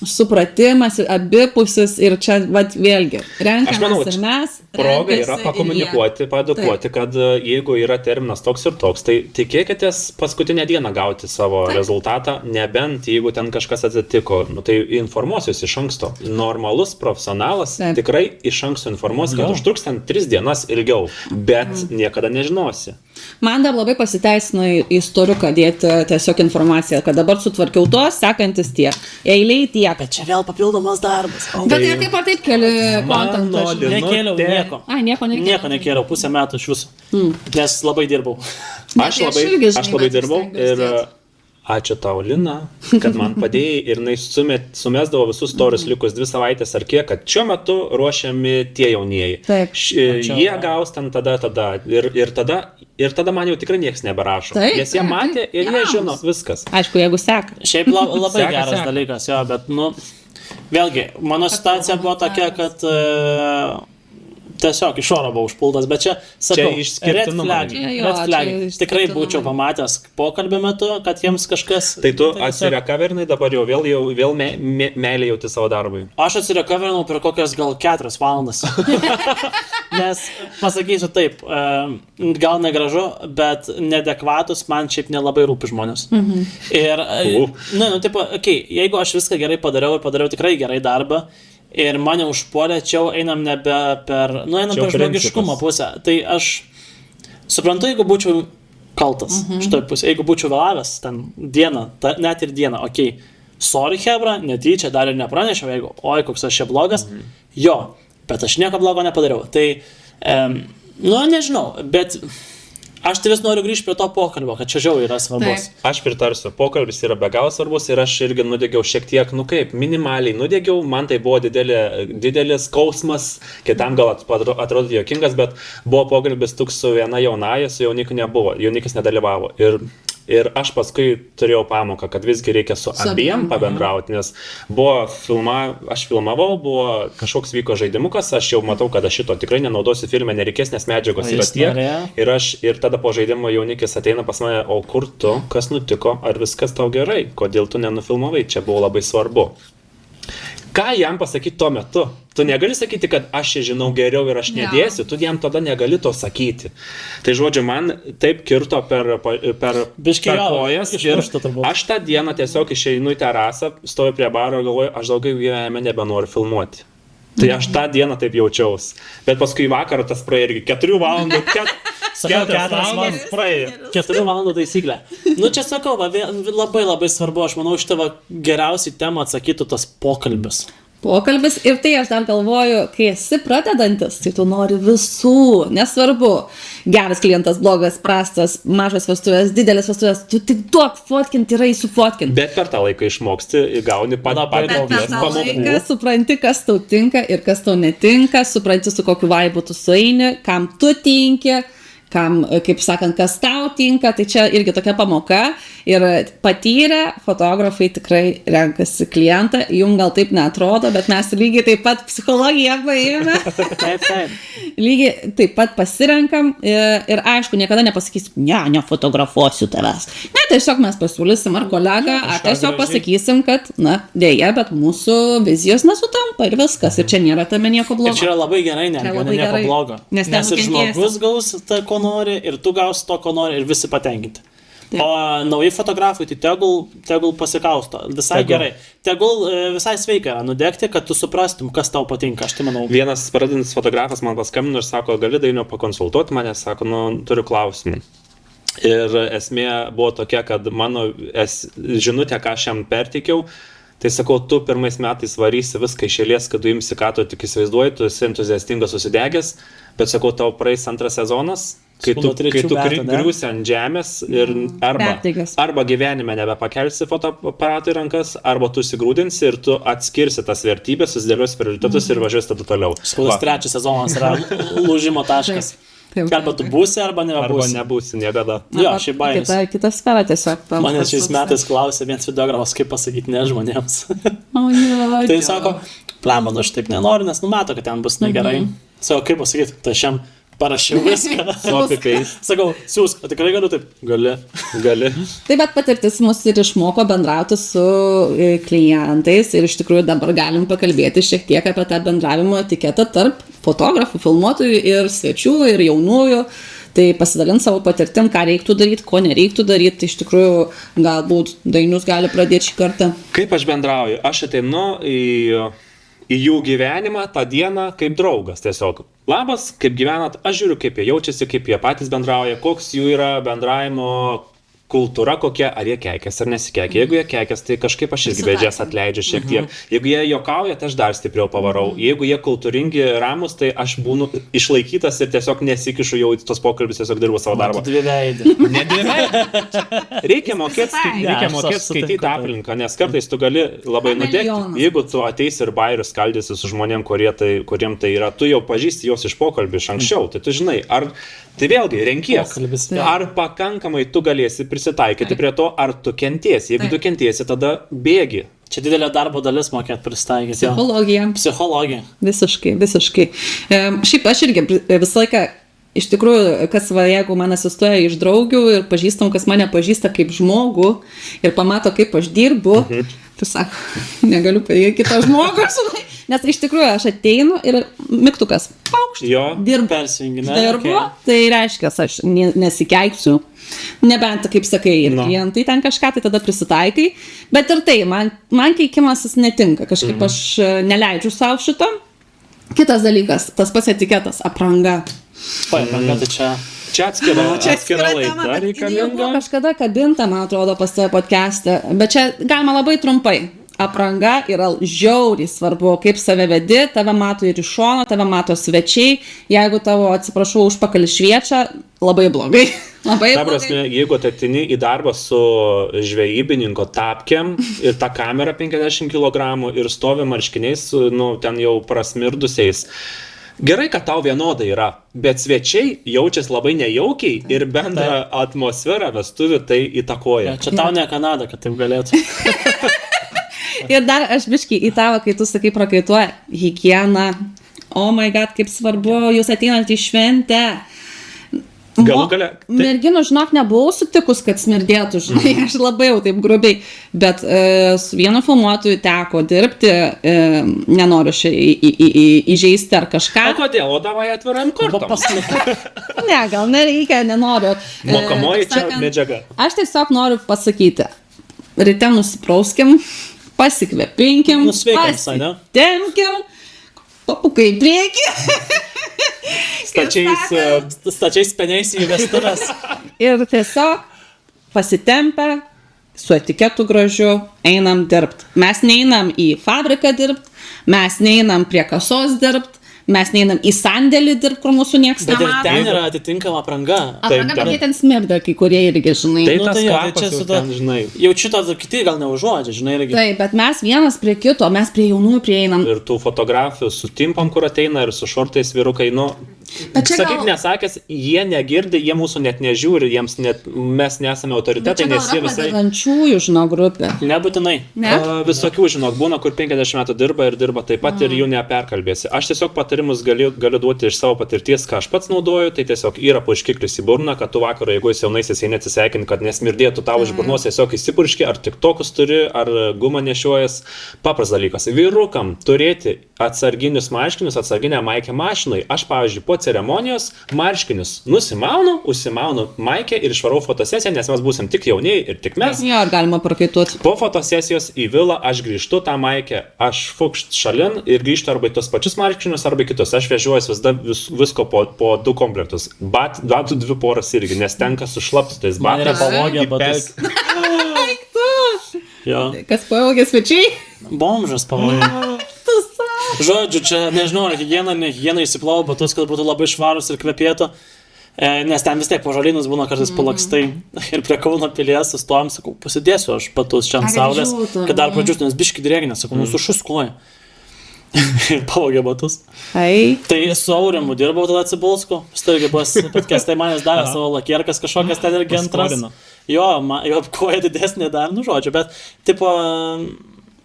supratimas ir abipusis ir čia vėlgi renkamės ir mes. Proga yra pakomunikuoti, paedukuoti, kad jeigu yra terminas toks ir toks, tai tikėkitės paskutinę dieną gauti savo rezultatą, nebent jeigu ten kažkas atsitiko, tai informuosius iš anksto. Normalus profesionalas tikrai iš anksto informuos, kad užtruks ten 3 dienas ilgiau, bet niekada nežinosi. Man dar labai pasiteisino į storiuką dėti tiesiog informaciją, kad dabar sutvarkiau to, sekantis tiek. Eiliai tiek. Bet čia vėl papildomas darbas. Bet ir kaip ar taip keli kontentą. Nekėliau nieko. Nieko nekėliau. Nieko nekėliau, 1,5 metų iš viso. Nes labai dirbau. Aš labai dirbau ir ačiū tau, Lina, kad man padėjai ir jinai sumesdavo visus storius likus 2 savaitės ar kiek, kad šiuo metu ruošiami tie jaunieji. Taip. Jie gaus ten tada ir tada man jau tikrai niekas neberašo. Taip, Nes jie matė ir jie žino viskas. Aišku, jeigu seka. Šiaip labai Seka, geras seka. dalykas, jo, bet, vėlgi, mano situacija buvo tokia, kad tiesiog iš oro buvau užpultas, bet čia, sakau, Čia išskirtinumas. red flag. Tikrai būčiau pamatęs pokalbio metu, kad jiems kažkas... Tai tu tiesiog- atsirekavernai dabar jau vėl meilė jauti savo darbui. Aš atsirekaverinau per kokias gal 4 valandas. Nes, pasakysiu taip, gal negražu, bet neadekvatus man šiaip nelabai rūpi žmonės. Ir, tipo, jeigu aš viską gerai padariau ir padariau tikrai gerai darbą, ir mane užpuolė, čia einam nebe per, einam Čia per žmogiškumo pusę. Tai aš suprantu, jeigu būčiau kaltas šitoj pusė, jeigu būčiau vėlavęs ten dieną, net ir dieną, sorry hebra, netyčia dar ir nepranešiau, jeigu, koks aš čia blogas, jo, bet aš nieko blogo nepadariau. Tai, nežinau, bet aš tai vis noriu grįžti prie to pokalbio, kad čia žiauriai yra svarbus. Taip. Aš pritarsiu, pokalbis yra be galo svarbus ir aš irgi nudegiau šiek tiek, minimaliai nudegiau, man tai buvo didelis skausmas, kitam gal atrodo juokingas, bet buvo pokalbis tik su viena jaunaja, su jauniku nebuvo, jaunikis nedalyvavo. Ir aš paskui turėjau pamoką, kad visgi reikia su abiem pabendrauti, nes aš filmavau, buvo kažkoks vyko žaidimukas, aš jau matau, kad aš šito tikrai nenaudosiu filme, nereikės, nes medžiagos yra tiek. Ir tada po žaidimo jaunikis ateina pas mane, o kur tu, kas nutiko, ar viskas tau gerai, kodėl tu nenufilmavai, čia buvo labai svarbu. Ką jam pasakyti tuo metu? Tu negali sakyti, kad aš čia žinau geriau ir aš nedėsiu, tu jam tada negali to sakyti. Tai žodžiu, man taip kirto per kojas ir aš tą dieną tiesiog išeinu į terasą, stoju prie baro ir galvoju, aš daugiau gyvenime nebenoriu filmuoti. Tai aš tą dieną taip jaučiausi. Bet paskui vakarą tas praėjo irgi 4 valandų, 4 valandas praėjo. 4 valandų taisyklė. Čia sakau, labai svarbu, aš manau, šitą geriausiai temą atsakytų tas pokalbis. Ir tai aš dar galvoju, kai esi pradedantis, tai tu nori visų, nesvarbu, geras klientas, blogas, prastas, mažas vestuvės, didelis vestuvės, tu tik duok fotkinti ir eisiu fotkinti. Bet per tą laiką išmoksti, gauni pamokų. Supranti, kas tau tinka ir kas tau netinka, supranti, su kokiu vaibu tu sueini, kam tu tinki, kam, kaip sakant, kas tau tinka, tai čia irgi tokia pamoka ir patyrę fotografai tikrai renkasi klientą, jums gal taip neatrodo, bet mes lygiai taip pat psichologiją paėmėme, lygiai taip pat pasirenkam ir aišku, niekada nepasakysim, nefotografuosiu tavęs. Ne, tiesiog mes pasiūlysim ar kolegą, ar tiesiog pasakysim, kad, dėja, bet mūsų vizijos nesutampa ir viskas, ir čia nėra tame nieko blogo. Ir čia yra labai gerai, nieko blogo. Nes ir žmogus gaus tą, ko nori, ir tu gausi to, ko nori, ir visi patenkinti. Taip. O nauji fotografai, tai tegul pasikausto. Visai gerai. Tegul visai sveika yra nudegti, kad tu suprastum, kas tau patinka, aš tai manau. Vienas pradedantis fotografas man paskambino ir sako, gali Dainiau pakonsultuoti mane, sako, turiu klausimų. Ir esmė buvo tokia, kad mano žinutė, ką aš jam perteikiau, tai sakau, tu pirmais metais varysi viską iš eilės, kad tu imsi, ką tu tik įsivaizduoji, tu esi entuziastingas susidegęs, bet sakau, tau praeis 2 sezonas, kai tu griūsi ant žemės ir arba gyvenime nebepakelsi fotoaparatų į rankas, arba tu įsigrūdinsi ir tu atskirsi tas vertybės, susidėlios prioritetus ir važiuosi tada toliau. Skolas 3 sezonas yra lūžimo taškas. Arba tu būsi, arba nebūsi. Arba nebūsi, niekada. Jo, šiaip baimis. Kita sfera tiesiog. Mane šiais metais klausė vienas videografas, kaip pasakyti ne žmonėms. Tai sako, plamanu, aš taip nenoriu, nes numato, kad ten bus negerai. Sako, kaip pasakyti, tai šiam parašiau viską. Sakau, siūsk, tikrai galiu taip? Gali. Taip, bet patirtis mus ir išmoko bendrauti su klientais ir iš tikrųjų dabar galim pakalbėti šiek tiek apie tą bendravimo etiketą tarp fotografų, filmuotojų ir svečių ir jaunųjų. Tai pasidalint savo patirtim, ką reiktų daryti, ko nereiktų daryti, tai iš tikrųjų galbūt Dainius gali pradėti šį kartą. Kaip aš bendrauju? Aš ateinu į jų gyvenimą tą dieną kaip draugas tiesiog. Labas, kaip gyvenat, aš žiūriu, kaip jie jaučiasi, kaip jie patys bendrauja, koks jų yra bendravimo kultūra kokia, ar jie keikės ar nesikeikia. Jeigu jie keikės, tai kažkaip aš irgi vedžias atleidžiu šiek tiek. Jeigu jie juokauja, tai aš dar stipriau pavarau. Jeigu jie kultūringi, ramus, tai aš būnu išlaikytas ir tiesiog nesikišu jau į tos pokalbis, tiesiog dirbu savo darbą. Reikia mokėti skaityti aplinką, nes kartais tu gali labai nudegti. Jeigu tu ateisi ir bairius skaldysi su žmonėm, kuriem tai yra, tu jau pažįsti jos iš pokalbį iš anksčiau, tai tu žinai, tai vėlgi, renkies, ar pakankamai tu galėsi prisitaikyti prie to, ar tu kentiesi. Jeigu tu kentiesi, tada bėgi. Čia didelė darbo dalis mokėti pristaikyti. Psichologija. Visiškai. Šiaip aš irgi visą laiką, iš tikrųjų, jeigu man asistuoja iš draugių ir pažįstam, kas mane pažįsta kaip žmogų ir pamato, kaip aš dirbu, tu sako, negaliu padaryti kitą žmogų, nes iš tikrųjų aš ateinu ir mygtukas, paukšt, dirbu, tai reiškia, aš nesikeiksiu, nebent, kaip sakai, ir klientai ten kažką, tai tada prisitaikai, bet ir tai, man keikimasis netinka, kažkaip aš neleidžiu savo šito. Kitas dalykas, tas pats etiketas, apranga. Apranga, tai čia atskira laida reikalinga. Kažkada kabinta, man atrodo, pas tave podcast'e, bet čia galima labai trumpai. Apranga yra žiauriai svarbu, kaip save vedi, tave mato ir iš šono, tave mato svečiai, jeigu tavo, atsiprašau, užpakalis šviečia, labai blogai. Prasme, jeigu atitini į darbą su žvejybininko tapkėm ir tą kamerą 50 kg ir stovi marškiniais, ten jau prasmirdusiais, gerai, kad tau vienodai yra, bet svečiai jaučiasi labai nejaukiai ir bendrą atmosferą vestuvių tai įtakoja. Čia tau ne Kanada, kad taip galėtų. Ir dar aš biškai į tavo, kai tu sakai prakaituoja, higiena, oh my god, kaip svarbu, jūs ateinat į šventę. Galų gale. Merginų, žinok, nebuvau sutikus, kad smirdėtų, žinai, aš labai jau taip grubiai, bet su vienu filmuotoju teko dirbti, nenoriu įžeisti ar kažką. O kodėl? O davai atviram kortom. Ne, gal nereikia, nenoriu. Mokamoji čia medžiaga. Aš tiesiog noriu pasakyti, ryte nusiprauskim, pasikvepinkim, pasitemkim, papukai į priekį. Stačiais peniais į vestuves. Ir tiesiog pasitempę, su etiketu gražiu, einam dirbt. Mes neinam į fabriką dirbt, mes neinam prie kasos dirbt, mes neinam į sandėlį dirbt, kur mūsų nieks nemato. Bet ir ten yra atitinkama apranga. Apranga, bet jie ten smirda, kai kurie irgi, žinai. Jaučiu to, kiti gal neužuodžia, žinai, irgi. Taip, bet mes vienas prie kito, mes prie jaunų prieinam. Ir tų fotografijų su timpam, kur ateina ir su šortais vyrukai, sakyk nesakęs, jie negirdi, jie mūsų net nežiūri, mes nesame autoritetai, nes jie visai... Vedančiųjų, žinok, grupė. Nebūtinai. Visokių, žinok, būna, kur 50 metų dirba ir dirba taip pat ir jų neperkalbėsi. Aš tiesiog patarimus galiu duoti iš savo patirties, ką aš pats naudoju, tai tiesiog yra purškiklis į burną, kad tu vakarą, jeigu esi jaunaisiais, jie neatsisveikini, kad nesmirdėtų tau iš burnos, tiesiog įsipurški, ar tik tokus turi, ar gumą nešiojas. Papras dalykas. Vyrukam turėti atsarginius marškinius, atsarginę maikę mašinai. Aš, pavyzdžiui, po ceremonijos marškinius nusimaunu, užsimaunu maikę ir išvarau fotosesiją, nes mes būsim tik jauniai ir tik mes. Jo, ar galima prakaituoti. Po fotosesijos į vilą aš grįžtu tą maikę, aš fukšt šalin ir grįžtu arba į tos pačius marškinius, arba į kitus. Aš vežiuosi visko po 2 komplektus. Bet 2 poras irgi, nes tenka sušlapti tais batais. Man yra pavogę batus. Kas pavogė svečiai? Bomžas pavogė. Žodžiu, čia nežinau, ar higiena įsiplau batus, kad būtų labai švarus ir kvepėtų, nes ten vis tiek po žalynus būna kartais palakstai. Ir prie Kauno pilies sustojom, sakau, pasidėsiu aš batus čia ant saulės, kad dar pradžiūtų, nes biški drėginė, sakau, sušuskoja. Ir pavogė batus. Tai su Aurimu dirbau tada Cibulsku, štai buvo podcast'ai manęs davė savo lakierkas kažkokias ten irgi antras. Jo koja didesnė dar, žodžiu, bet tipo...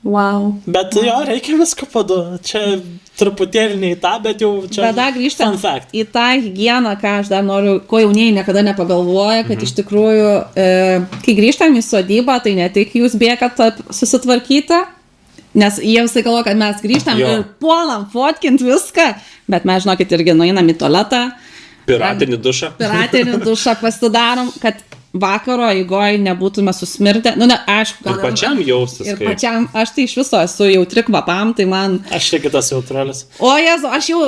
Wow. Bet jo, reikia visko paduoti. Čia truputėlį ne į tą, bet jau čia... Bet dar grįžtant į tą higieną, ką aš dar noriu, ko jaunieji niekada nepagalvoja, kad iš tikrųjų, kai grįžtam į sodybą, tai ne tik jūs bėgat susitvarkyti, nes jie visai galvoja, kad mes grįžtam ir puolam fotkint viską, bet mes, žinokit, irgi nueinam į tualetą. Piratinį dušą. Pasidarom, kad vakaro eigoje nebūtume susmirdę. Nu, ne, aišku, gal Ir pačiam jaustis. Ir pačiam, aš tai iš viso esu jautri kvapam, tai man... Aš tik kitas jautruolis. O Jezu, aš jau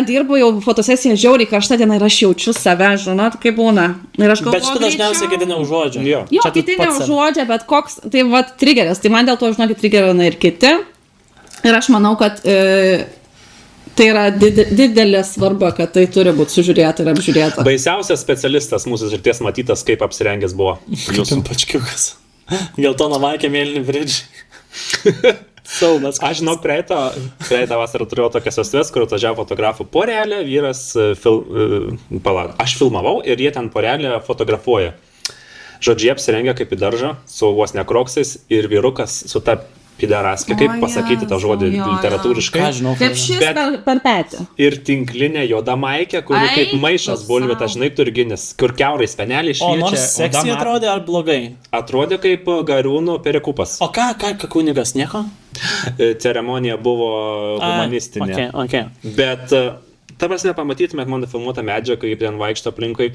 dirbu jau fotosesiją žiauriai karštą dieną ir aš jaučiu save, žinot, kaip būna. Ir aš galvoju, Bet šitą dažniausiai kiti neužuodžia. Jo, Čia tu kiti pats save. neužuodžia, bet koks, tai va, trigeris, tai man dėl to, žinokit, trigerina ir kiti. Ir aš manau, kad tai yra didelė svarba, kad tai turi būti sužiūrėta ir apžiūrėta. Baisiausias specialistas mūsų srities matytas, kaip apsirengęs buvo. Jūsų pačkiukas. Geltona vaikė, mėlyni bridžiai. Saudas. Aš žinau, praeitą vasarą turėjau tokias vestuvės, kur atvažiavo fotografų porelė, vyras, aš filmavau ir jie ten porelė fotografuoja. Žodžiu, jie apsirengia kaip į daržą, su vos nekroksais ir vyrukas su ta pideraskė, kaip pasakyti tą žodį literatūriškai. Ką žinau, Kaip šis per petį. Ir tinklinė juoda maikė, kuri kaip maišas bulvė, žinai, turginis, kur kiaurai speneliai O šviečia. nors seksija atrodė ar blogai? Atrodė kaip Gariūnų perikupas. O ką kunigas, nieko? Ceremonija buvo humanistinė. Okay. Bet, ta prasme, pamatytumėt mano filmuotą medžiagą, kaip ten vaikšto aplinkui.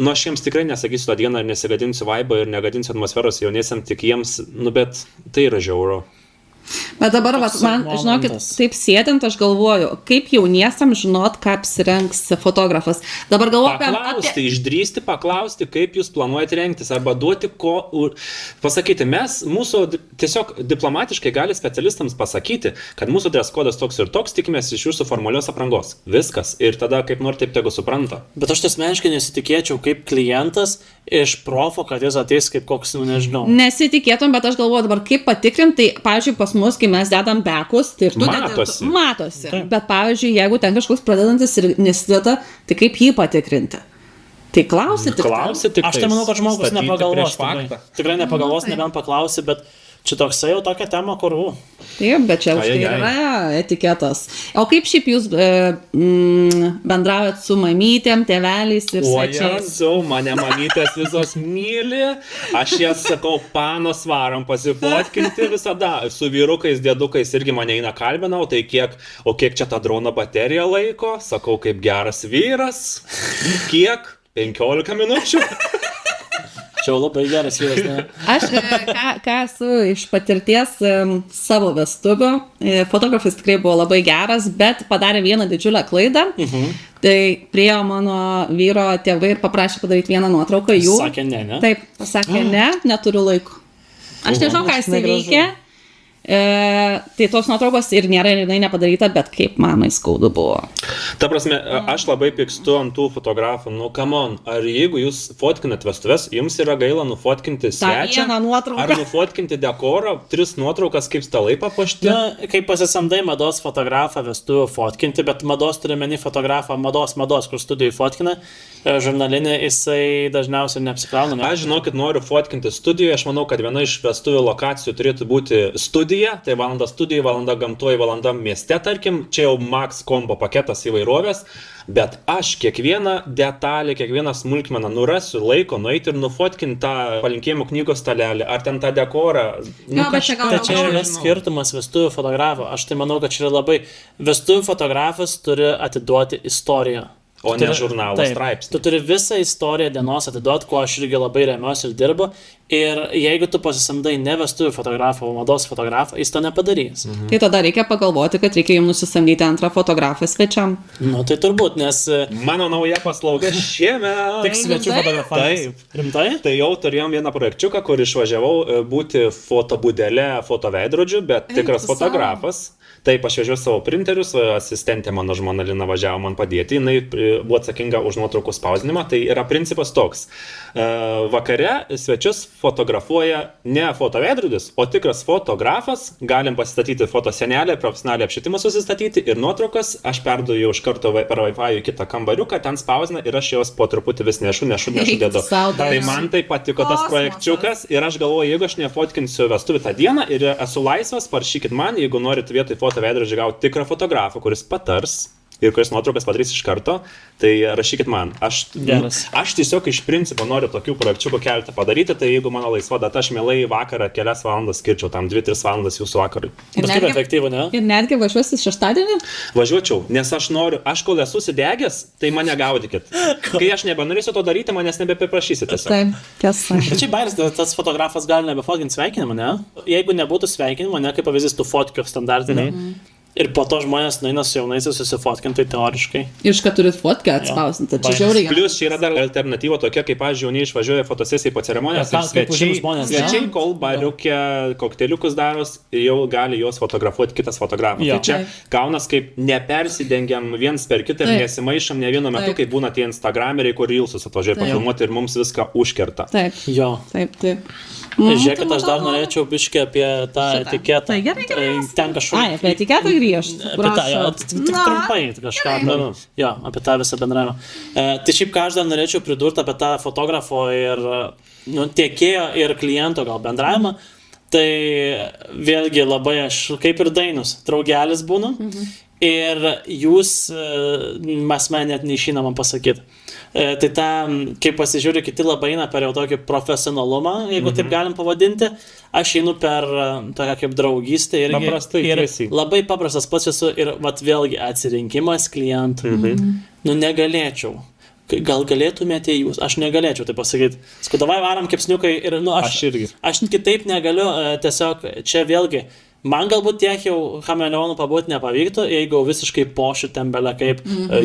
Nu, aš jiems tikrai nesakysiu tą dieną ir nesigadinsiu vaibą ir negadinsiu atmosferos jauniesiam, tik jiems, nu, bet tai yra žiauru. Bet dabar, man, žinokit, taip sėdint, aš galvoju, kaip jauniesiam žinot, ką apsirengs fotografas. Dabar galvoju paklausti, išdrįsti paklausti, kaip jūs planuojate rengtis, arba duoti pasakyti, mūsų tiesiog diplomatiškai gali specialistams pasakyti, kad mūsų dress kodas toks ir toks, tikimės iš jūsų formalios aprangos. Viskas. Ir tada kaip nori taip tegu supranta. Bet aš asmeniškai nesitikėčiau kaip klientas iš profo, kad jis ateis kaip koks, nu nežinau. Nesitikėtum, bet aš galvoju dabar, kaip patikrinti, pavyzdžiui, pas mus, kai mes dedam bekus, tai ir tu matosi. Matosi. Bet pavyzdžiui, jeigu ten kažkoks pradedantis ir nesideda, tai kaip jį patikrinti? Tai klausi tik. Aš tai manau, kad žmogus nepagalvos. Tikrai nepagalvos, nebent paklausi, bet čia toksai jau tokia tema, kur... Taip, bet čia už tai yra etiketas. O kaip šiaip jūs bendraujat su mamytėm, tėveliais ir svečiais? Mane mamytės visos myli. Aš jas sakau, panos varom pasifotkinti visada. Su vyrukais, dėdukais irgi mane eina kalbinau, tai kiek čia ta drono baterija laiko. Sakau, kaip geras vyras. Kiek? 15 minučių. Čia labai geras vyras, ne? Aš, ką esu iš patirties savo vestuvių, fotografas tikrai buvo labai geras, bet padarė vieną didžiulę klaidą. Tai priėjo mano vyro tėvai ir paprašė padaryti vieną nuotrauką jų. Sakė ne, ne? Taip, pasakė ne, neturiu laiko. Aš nežinau, ką jis veikė. Tai tos nuotraukos ir nėra ir jinai nepadaryta, bet kaip mamai skaudu buvo. Ta prasme, aš labai pykstu ant tų fotografų. Nu, come on, ar jeigu jūs fotkinat vestuves, jums yra gaila nufotkinti svečią? Ar nufotkinti dekorą, 3 nuotraukas kaip stalai papuošti? Na, kaip pasisamdai mados fotografą vestuvių fotkinti, bet mados turi meni fotografą, mados, kur studijai fotkina, žurnalinė, jisai dažniausiai neapsikrauna. Ne? Aš žinokit, noriu fotkinti studijoje, aš manau, kad viena iš vestuvių lokacijų turėtų būti studija, tai valanda studijai, valanda gamtoje, valanda mieste, tarkim, čia jau max kombo paketas įvairovės, bet aš kiekvieną detalę, kiekvieną smulkmeną nurasiu laiko nueiti ir nufotkinti tą palinkėjimų knygos stalelį, ar ten tą dekorą. Nu, Tai čia yra skirtumas vestuvių fotografo. Aš tai manau, kad čia yra labai... Vestuvių fotografas turi atiduoti istoriją. O ne žurnalo straipsnį. Tu turi visą istoriją dienos atiduoti, kuo aš irgi labai remiuosi ir dirbu. Ir jeigu tu pasisamdai ne vestuvių fotografą, o mados fotografą, jis to nepadarys. Tai tada reikia pagalvoti, kad reikia jums nusisamdyti antrą fotografą svečiam. Nu, tai turbūt, nes... Mano nauja paslauga šiemet. Tik svečių fotografavimas. Taip. Rimtai? Tai jau turėjom vieną projekčiuką, kur išvažiavau būti fotobudele, fotoveidrodžiu, bet tikras fotografas. Taip, aš vežiau savo printerius, asistentė mano žmona Lina važiavo man padėti, jinai buvo atsakinga už nuotraukų spausdinimą, tai yra principas toks. Vakare svečius fotografuoja ne fotoveidrodis, o tikras fotografas, galim pasistatyti fotosenelę, profesionalią apšvietimą susistatyti ir nuotraukas, aš perduoju iš karto per Wi-Fi į kitą kambariuką, ten spausdina ir aš jos po truputį vis nešu dedu. Tai man tai patiko tas projekčiukas ir aš galvoju, jeigu aš nefotkinsiu vestuvių tą dieną ir esu laisvas, parašykit man, jeigu norit vietoj fotoveidrodžio gauti tikrą fotografą, kuris patars, ir kuris nuotraukas padarys iš karto, tai rašykit man. Aš tiesiog iš principo noriu tokių projekčiukų keletą padaryti, tai jeigu mano laisva data, aš mielai vakarą kelias valandas skirčiau, tam 2-3 valandas jūsų vakarui. Bet kaip efektyvu, ne? Ir netgi važiuosi šeštadienį? Važiuočiau, nes aš noriu, aš kol esu sudegęs, tai mane gaudykit. Kai aš nebenorėsiu to daryti, manęs nebeprašysite. Taip, tiesa. Tačiau bairis, tas fotografas gali nebefotkint sveikinimą, ne? Jeigu nebūtų sveikinimo, ne, kaip pavyzdys tų fotkių standartinį. Ir po to žmonės nueina su jaunaisiais susifotkinti teoriškai. Iš kad turit fotkę atspausinti, čia žiauriai. Plius čia yra dar alternatyva tokia, kaip, pavyzdžiui, jauniai išvažiuoja fotosesijai po ceremonijos. Svečiai, kol bariukė kokteliukus daros, jau gali juos fotografuoti kitas fotografas. Tai čia gaunas kaip nepersidengiam viens per kitą ir nesimaišam ne vienu metu, kai būna tie instagrameriai, kur reelsus atvažiuoja pafilmuoti ir mums viską užkerta. Taip. Jo. Taip. Žiūrėkit, aš dar norėčiau biškį apie tą etiketą. Tai gerai. Ten kažkur. Apie etiketą grįžt. Apie tą, tik trumpai kažką. Jo, apie tą visą bendravimą. Tai šiaip ką aš dar norėčiau pridurti apie tą fotografo ir tiekėjo ir kliento gal bendravimą. Tai vėlgi labai aš, kaip ir Dainius, draugelis būnu. Ir jūs, mes man net neišeina man pasakyti. Tai ta, kaip pasižiūriu, kiti labai eina per jau tokį profesionalumą, jeigu taip galim pavadinti, aš einu per tokią kaip draugystę irgi. Paprastai, ir labai paprastas pats esu ir vat vėlgi atsirinkimas klientų. Nu negalėčiau. Gal galėtumėte jūs, aš negalėčiau tai pasakyti. Skudavai varam kepsniukai ir aš irgi. Aš kitaip negaliu, tiesiog čia vėlgi. Man galbūt tiek jau chameleonų pabūti nepavyktų, jeigu visiškai pošiu tembelę, kaip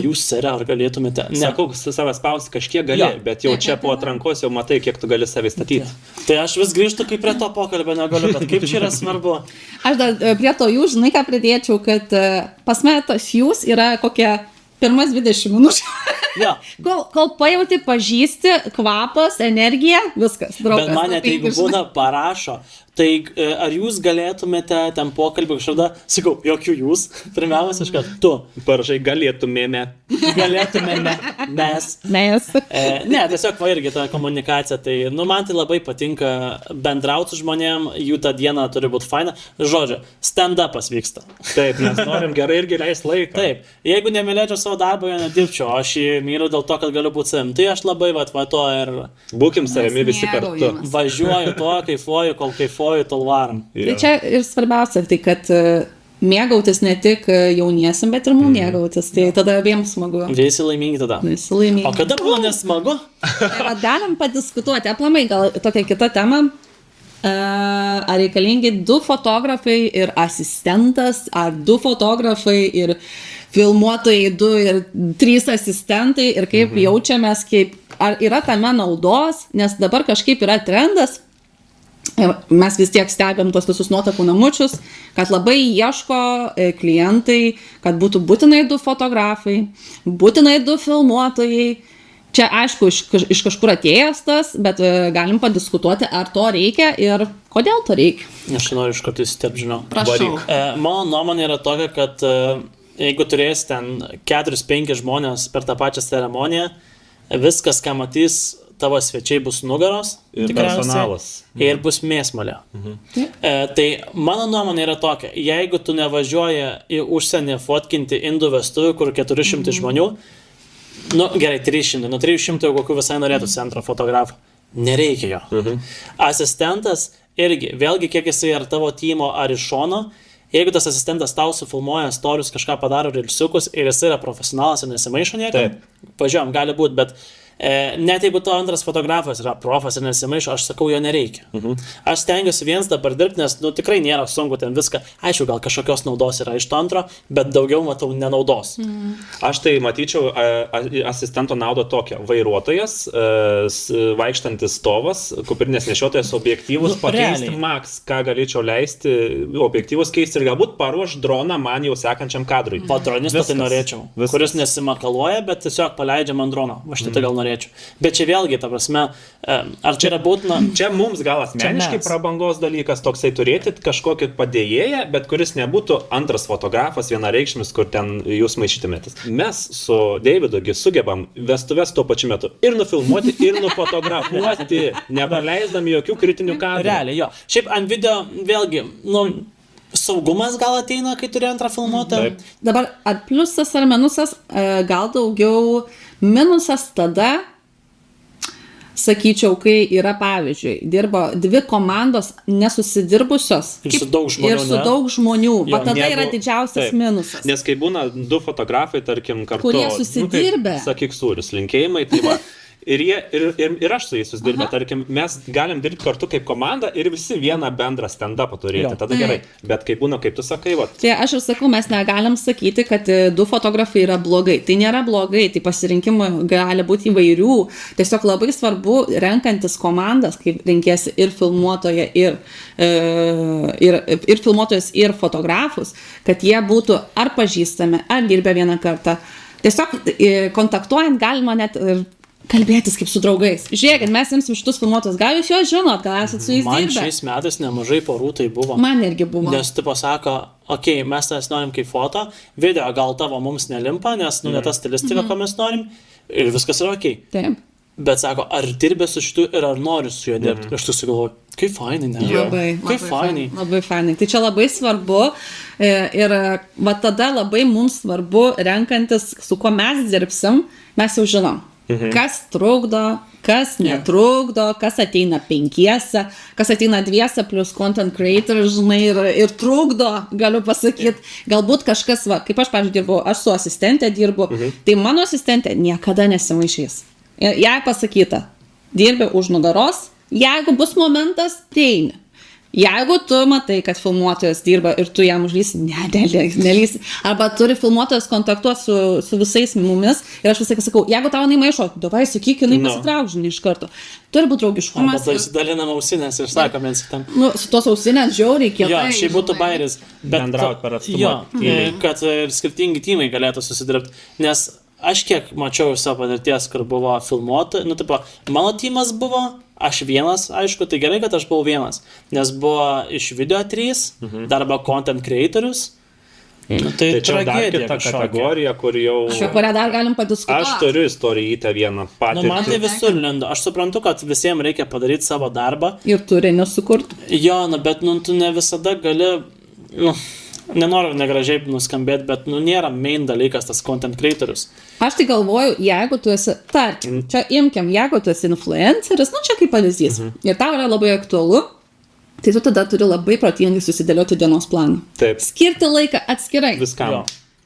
jūs, sere, ar galėtumėte. Sakau, su savęs spausti kažkiek gali, bet jau čia po atrankos jau matai, kiek tu gali savį statyti. Tai aš vis grįžtu, kaip prie to pokalbio negaliu, bet kaip čia yra svarbu. Aš dar prie to jūs, žinai, ką pridėčiau, kad pas mane tas jūs yra kokie pirmas 20 minučių. Ja. Kol pajauti, pažįsti, kvapas, energija, viskas, draugas. Bet man net jeigu būna parašo, tai ar jūs galėtumėte ten pokalbį kažkada, sakau, jokių jūs, pirmiausia, aš kad tu. Parašai galėtumėme. Galėtumėme, mes. Ne, tiesiog va irgi ta komunikacija, tai, man tai labai patinka bendrauti su žmonėm, jų tą dieną turi būti faina. Žodžiu, stand-upas vyksta. Taip, mes norim gerai irgi leist laiką. Taip, jeigu nemylėčiau savo darbą, jo nedirbčiau, aš jį myliu dėl to, kad galiu būti savim. Tai aš labai va to ir... Būkim savimi visi kartu. Važiuoju to, kaifuoju, kol kaifuoju, tol varam. Tai čia ir svarbiausia, tai kad mėgautis ne tik jauniesim, bet ir mums mėgautis. Tai tada abiems smagu. Visi laimingi tada. Visi laimingi. O kada buvo nesmagu? Tai galim padiskutuoti. Aplamai gal tokia kita tema. Ar reikalingi 2 fotografai ir asistentas, ar 2 fotografai ir filmuotojai 2 ir 3 asistentai ir kaip jaučiamės, kaip, ar yra tame naudos, nes dabar kažkaip yra trendas. Mes vis tiek stebėm tos visus nuotakų namučius, kad labai ieško klientai, kad būtų būtinai 2 fotografai, būtinai 2 filmuotojai. Čia aišku, iš kažkur atėjęs tas, bet galim padiskutuoti, ar to reikia ir kodėl to reikia. Aš noriu iš karto įsiterpti, žinau. Prašau. Mano nuomonė yra tokia, kad jeigu turės ten 4-5 žmonės per tą pačią ceremoniją, viskas, ką matys, tavo svečiai bus nugaros ir personalas. Ir bus mėsmalė. Tai mano nuomonė yra tokia, jeigu tu nevažiuoji į užsienį fotkinti indų vestuvių, kur 400 žmonių, gerai, 300, 300 jau kokių visai norėtų centro fotografų. Nereikia jo. Asistentas irgi, vėlgi kiek jisai ar tavo tymo, ar iš šono, jeigu tas asistentas tau sufilmuoja storius, kažką padaro reelsiukus ir jisai yra profesionalas ir nesimaišo niekam, pažiūrėjom, gali būti, bet net jeigu to antras fotografas yra profas ir nesimaišo, aš sakau, jo nereikia. Aš stengiuosi viens dabar dirbti, nes tikrai nėra sunku ten viską. Aišku, gal kažkokios naudos yra iš to antro, bet daugiau matau nenaudos. Aš tai matyčiau asistento naudą tokią. Vairuotojas, vaikštantis stovas, kuprinės nešiotojas, objektyvus pakeisti max, ką galėčiau leisti, objektyvus keisti ir galbūt paruoš droną man jau sekančiam kadrui. Patronistą tai norėčiau, kuris nesimakaluoja, bet tiesiog paleidžia man droną. Aš tai gal norėčiau. Bet čia vėlgi, ta prasme, ar čia yra būtina... Čia mums gal asmeniškai prabangos dalykas toksai turėti kažkokį padėjėją, bet kuris nebūtų antras fotografas vienareikšmis, kur ten jūs maišytumėtis. Mes su Deividugi sugebam vestuves tuo pačiu metu ir nufilmuoti, ir nufotografuoti, nepraleisdami jokių kritinių kadrų. Realiai, jo. Šiaip ant video vėlgi, saugumas gal ateina, kai turi antrą filmuotą. Taip. Dabar ar pliusas ar minusas, gal daugiau minusas tada, sakyčiau, kai yra, pavyzdžiui, dirba dvi komandos nesusidirbusios Ir su daug žmonių, ir su ne? daug žmonių. Jo, Va tada Negu- yra didžiausias taip. minusas. Nes kai būna du fotografai, tarkim, kartu. Kurie susidirbę. Nu, sakyk, sūris, linkėjimai, tai va. Ir aš su jais susidirbę, tarkim, mes galim dirbti kartu kaip komanda ir visi vieną bendrą stand-upą turėti, Jo. tada gerai. Bet kai būna, kaip tu sakai, va. Tai aš ir sakau, mes negalim sakyti, kad du fotografai yra blogai. Tai nėra blogai, tai pasirinkimų gali būti įvairių. Tiesiog labai svarbu, renkantis komandas, kaip renkėsi ir filmuotoją, ir filmuotojas, ir fotografus, kad jie būtų ar pažįstami, ar dirbę vieną kartą. Tiesiog kontaktuojant galima net ir kalbėtis kaip su draugais. Žiūrėkit, mes imsim šitus filmuotojus, gal jūs juos žinot, gal esat su jais Man dirbę. šiais metais nemažai porų tai buvo. Man irgi buvo. Nes tu pasako, okei, mes tas norim kaip foto, video gal tavo mums nelimpa, nes ne ta stilistika, ko mes norim, ir viskas yra okei. Taip. Bet sako, ar dirbė su šitu ir ar nori su juo dirbti. Aš tu sugalvoju, kaip fainai, ne? Kaip fainai. Labai fainai. Tai čia labai svarbu ir va tada labai mums svarbu renkantis, su kuo mes dirbsim, mes jau žinom. Kas trukdo, kas netrukdo, kas ateina 5, kas ateina 2 plus content creator, žinai, ir trukdo, galiu pasakyti. Galbūt kažkas, va, kaip aš, pavyzdžiui, dirbu, aš su asistentė dirbu, tai mano asistentė niekada nesimaišys. Jei pasakyta, dirbi už nugaros, jeigu bus momentas, prieini. Jeigu tu matai, kad filmuotojas dirba ir tu jam užlysi, nelysi. Arba turi filmuotojas kontaktuoti su visais mumis ir aš visai sakau, jeigu tau nemaišo, davai sakyk, jinai pasitrauk, žinai, iš karto. Turi būti draugiškumas. Arba tarsi dalinam ausinės ir sakom viens kitam. Nu, su tos ausinės žiauriai kiek. Jo, šiaip būtų bairis. Bendraut per atstumą. Jo, kad ir skirtingi timai galėtų susidirbti. Nes aš kiek mačiau iš savo patirties, kur buvo filmuota, nu, tipo, mano timas buvo, aš vienas, aišku, tai gerai, kad aš buvau vienas, nes buvo iš video 3, dar buvo content creatorius, nu, tai čia dar tragedija kita kažkokia. kategorija, kur jau. Apie kurią dar galim padiskutuoti. Aš turiu istoriją vieną Nu, patirtį. man tai visur lindo, aš suprantu, kad visiems reikia padaryti savo darbą, Ir turinį sukurti. jo, nu, bet nu, tu ne visada gali, nu, nenoriu negražiai nuskambėti, bet nu, nėra main dalykas tas content creatorius. Aš tai galvoju, jeigu tu esi, tarkim, čia imkim, jeigu tu esi influenceris, nu čia kaip pavyzdys, ir tau yra labai aktualu, tai tu tada turi labai protingai susidėlioti dienos planą. Taip, Skirti laiką atskirai. viskam. Jo.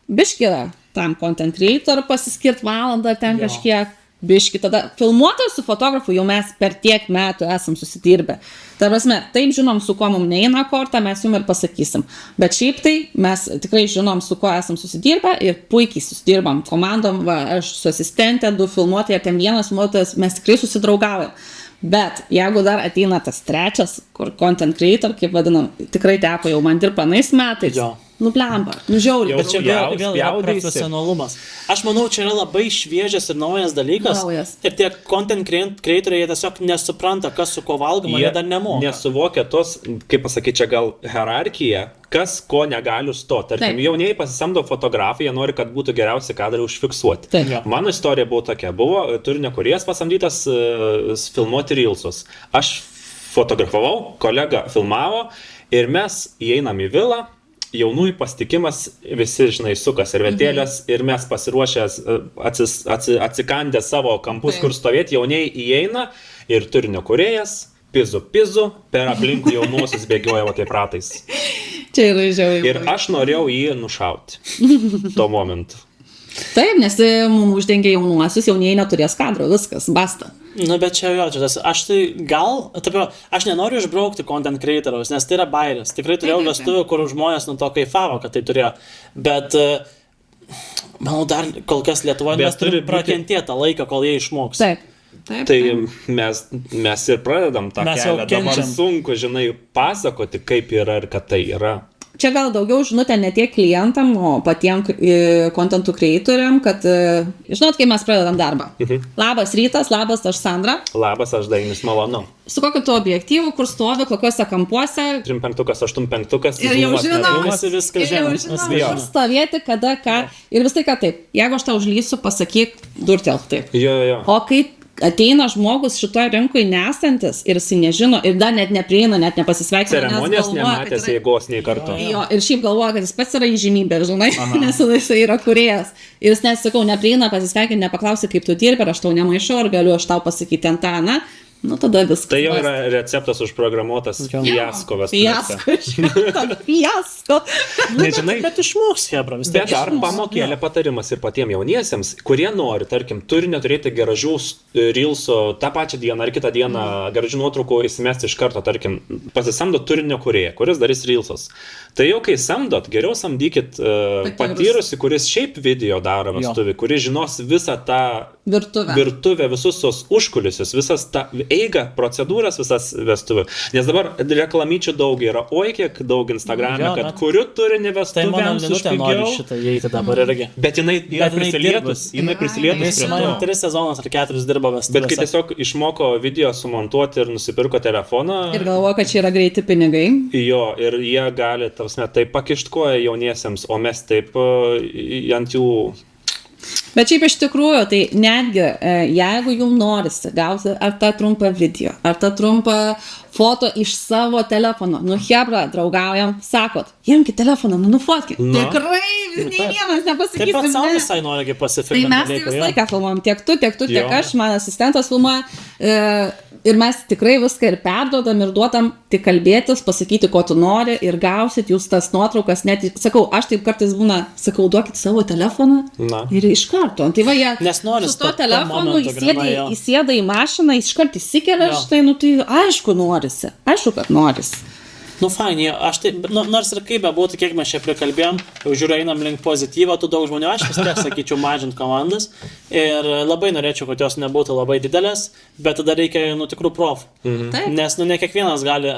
Biškį tam content creator pasiskirti valandą ten Jo. kažkiek. Biškį tada filmuotojas su fotografu jau mes per tiek metų esam susidirbę. Ta prasme, taip žinom, su kuo mums neina kortą, mes jums ir pasakysim. Bet šiaip tai mes tikrai žinom, su kuo esam susidirbę ir puikiai susidirbam komandom, va, aš su asistentė, 2 filmuotojai, ten 1 filmuotojas, mes tikrai susidraugavome. Bet jeigu dar ateina tas 3, kur content creator, kaip vadinam, tikrai teko jau man dirbti anais metais. Jo. Nublemba, nužiauriai. Bet čia vėl yra spjaudaisi. profesionalumas. Aš manau, čia yra labai šviežias ir naujas dalykas. Naujas. Ir tie content creatoriai jie tiesiog nesupranta, kas su ko valgoma, jie dar nemoka. Nesuvokia tos, kaip pasakyti, čia gal hierarchija, kas ko negali stoti. Tarkim, Taip. jaunieji pasisamdo fotografiją, jie nori, kad būtų geriausi kadrai užfiksuoti. Taip. Jo. Mano istorija buvo tokia, buvo turinio kūrėjas pasamdytas filmuoti reelsus. Aš fotografavau, kolega filmavo ir mes įeinam į vilą. Jaunųjų pasitikimas, visi, žinai, sukas ir vietėlės ir mes pasiruošęs atsikandę savo kampus, kur stovėti, jaunieji įeina ir turinio kūrėjas, pizu, per aplinkų jaunuosius bėgioja va taip ratais. Čia yra žiauriai. Ir aš norėjau jį nušauti tuo momentu. Taip, nes mums uždengia jaunuosius, jaunieji neturės kadro, viskas, basta. Nu, bet čia jo, čia tas, aš tai gal, taip, aš nenoriu išbraukti content creatoriaus, nes tai yra bairis. Tikrai turėjau vestuvių, kur žmonės nuo to kaifavo, kad tai turėjo. Bet, manau, dar kol kas Lietuvoje Bet mes turime turi būti- prakentėti tą laiką, kol jie išmoks. Taip. Taip. Tai mes ir pradedam tą Mes jau kelią. Dabar kenčiam. sunku, žinai, pasakoti, kaip yra ir kad tai yra. Čia gal daugiau žinutė ne tiek klientam, o patiem kontentų kreatoriam, kad, žinot, kai mes pradedam darbą. Labas rytas, labas, aš Sandra. Labas, aš Dainis, malonu. Su kokiu tu objektyvu, kur stovi, kokiuose kampuose. 35, 85. Ir jau žinom, Visi viską ir jau žino, žinom, mes kur stovėti, kada, ką. Ir vis tai, kad taip. Jeigu aš tau užlysiu, pasakyk, durtel taip. Jo. O kai ateina žmogus šitoje rinkoje nesantis ir jis nežino, ir dar net neprieina, net nepasisveikina. Ceremonijos nematęs eigos nei kartu. Jo, ir šiaip galvoja, kad jis pats yra įžymybė, žinai, nes jis yra kūrėjas. Ir jis nesakau, neprieina, pasisveikina, nepaklausia, kaip tu dirbi, ar aš tau nemaišau, ar galiu aš tau pasakyti ant tą, na. Nu, tada viskas. Tai jau yra receptas užprogramuotas fiasko vestuvėse. Fiasko. Nežinai, Bet išmoks, hebra, vis tiek. bet dar pamokėlė patarimas ir patiems jauniesiems, kurie nori, tarkim, turinio turėti gražių reelsų tą pačią dieną ar kitą dieną, gražių nuotraukų įsimesti iš karto, tarkim, pasisamdo turinio kūrėją, kuris darys reelsus. Tai jau kai samdot, geriau samdykit patyrusi, kuris šiaip video daro vestuvį, kuris žinos visą tą virtuvę, visus tos užkulisius, visas tą eigą, procedūras, visas vestuvių. Nes dabar reklamyčių daug yra, oi kiek daug Instagram'e, kad kuriu turinį vestuvėms už pigiau. Nori šitą įeiti dabar irgi. Bet jinai prisilietus prie Man to. 3 sezonas ar 4 dirba vestuvėse. Bet kai tiesiog išmoko video sumontuoti ir nusipirko telefoną, Ir galvoja, kad čia yra greiti pinigai. jo, ir jie gali, taip pakišt koją jauniesiems, o mes taip ant jų. Bet šiaip iš tikrųjų, tai netgi jeigu jums norisi gauti ar tą trumpą video, ar tą trumpą foto iš savo telefono, nu hebra, draugaujam, sakot, imkite telefoną, nufotkit. Tikrai, nei vienas nepasakys. Taip pat savo visai nori pasifilmuoti. Tai mes tai visą laiką filmuojam, tiek tu, tiek aš, man asistentas filmuoja. Ir mes tikrai viską ir perduodam ir duodam tik kalbėtis, pasakyti, ko tu nori ir gausit jūs tas nuotraukas. Net, sakau, aš taip kartais būna, sakau, duokit savo telefoną ir iš karto. Tai va, jie su to telefonu įsėda į mašiną, iš karto įsikelia, štai, nu tai aišku norisi, aišku, kad norisi. Nu, fainai, aš tai, nors ir kaip bebūtų, kiek mes čia prikalbėjom, jau žiūrėjau, einam link pozityvą, tu daug žmonių, aš vis tiek sakyčiau mažint komandas ir labai norėčiau, kad jos nebūtų labai didelės, bet tada reikia, nu, tikrų profų. Nes, nu, ne kiekvienas gali,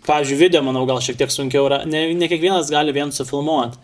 pavyzdžiui, video, manau, gal šiek tiek sunkiau yra, ne kiekvienas gali vien sufilmuoti.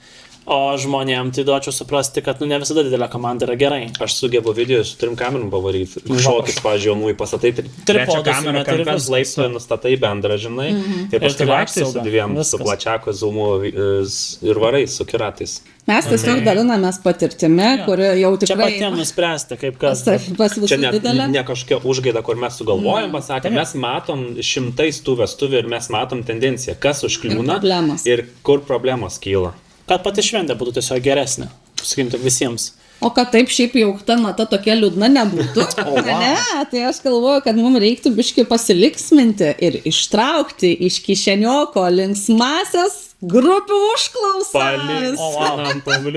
O žmonėm tai duočiau suprasti, kad nu, ne visada didelė komanda yra gerai. Aš sugebu video su 3 kamerom pavaryti. Šokis, pavyzdžiui, jaunųjų pastatai. Trečią kamerą kampens laipsnį nustatai bendrą, žinai. Ir paskui vaikštai su 2, su plačiaku zoomu ir varai, su kiratais. Mes tiesiog dalinamės patirtimi, kuri jau tikrai... Čia patiems nuspręsti, kaip kas. Čia ne kažkokia užgaida, kur mes sugalvojam, pasakė, mes matom šimtais tų vestuvių ir mes matom tendenciją, kas užkliūna ir kur problemos kyla. Kad pati šventė būtų tiesiog geresnė, sakykim, visiems. O kad taip šiaip jau ta nata tokia liūdna nebūtų. Ne, tai aš galvoju, kad mums reiktų biškai pasiliksminti ir ištraukti iš kišenioko linksmasias grupių užklausas.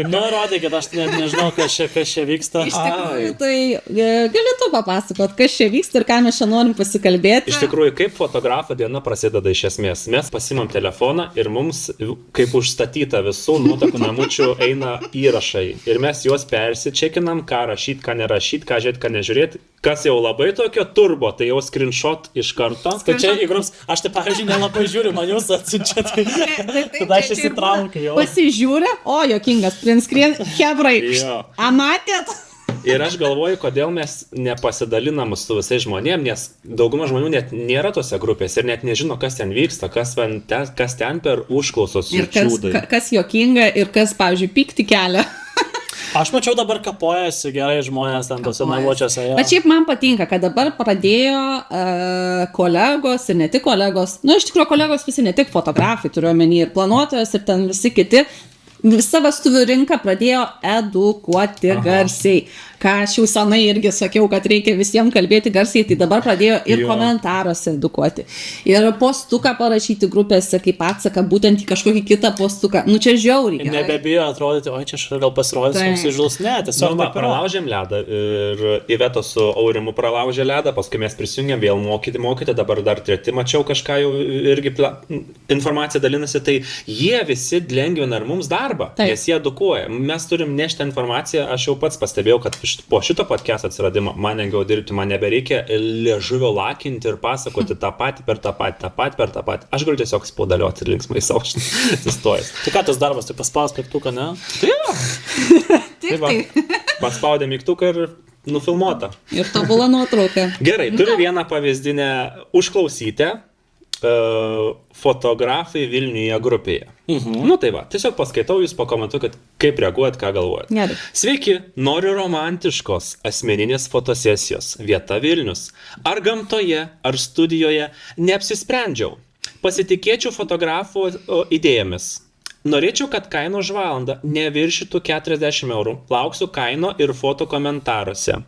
Nu, rodykit, aš net nežinau, kas čia vyksta. Iš tikrųjų, tai gali tu papasakot, kas čia vyksta ir ką mes čia norim pasikalbėti. Iš tikrųjų, kaip fotografo diena prasideda iš esmės. Mes pasimam telefoną ir mums, kaip užstatyta visų nuotakų namučių, eina įrašai. Ir mes juos persičekinam, ką rašyt, ką nerašyt, ką žiūrėt, ką nežiūrėt. Kas jau labai tokio turbo, tai jau screenshot iš karto. Tai čia įgrums, aš tai, pavyzdžiui, nelabai žiūriu, man jūs atsiunčia. Tada aš įsitraukiu jau. Pasižiūrė, o jokingas print screen, hebrai, amatėt? Ir aš galvoju, kodėl mes nepasidalinam su visais žmonėm, nes dauguma žmonių net nėra tose grupėse ir net nežino, kas ten vyksta, kas ten per užklausos čiūdai. Kas jokinga ir kas, pavyzdžiui, pykti kelia. Aš mačiau dabar kapojasi gerai žmonės ten tose navočiose. Bet šiaip man patinka, kad dabar pradėjo kolegos ir ne tik kolegos, nu iš tikrųjų kolegos visi, ne tik fotografai turiu omeny ir planuotojas ir ten visi kiti, visa vestuvių rinka pradėjo edukuoti garsiai. Ką aš jau senai irgi sakiau, kad reikia visiems kalbėti garsiai, tai dabar pradėjo ir komentaruose edukuoti. Ir postuką parašyti grupėse, kaip atsaką, būtent į kažkokį kitą postuką. Nu čia žiauriai. Nebebijo atrodyti, oi čia aš gal pasirodys, koks įžūlus, ne, tiesiog pralaužėm ledą ir Iveta su Aurimu pralaužė ledą, paskui mes prisijungėm vėl mokyti, dabar dar treti mačiau kažką jau irgi informaciją dalinasi, tai jie visi lengvina ir mums darbą, nes jie edukuoja. Mes turim nešti informaciją, aš jau pats pastebėjau, kad po šito podcast atsiradimo man lengviau dirbti, man nebereikia liežuvio lakinti ir pasakoti tą patį per tą patį. Aš galiu tiesiog spaudalioti ir linksmai savo atsistojęs. Tai ką tas darbas, tai paspaus mygtuką, ne? Tai paspaudė mygtuką ir nufilmuota. Ir tobula nuotrauka. Gerai, turiu vieną pavyzdinę užklausytę. fotografai Vilniuje grupėje. Nu tai va, tiesiog paskaitau, jūs pakomentuokit, kaip reaguojat, ką galvojat. Gerai. Sveiki, noriu romantiškos asmeninės fotosesijos. Vieta Vilnius. Ar gamtoje, ar studijoje, neapsisprendžiau. Pasitikėčiau fotografų idėjomis. Norėčiau, kad kaina už valandą neviršytų 40 eurų. Lauksiu kaino ir foto komentaruose.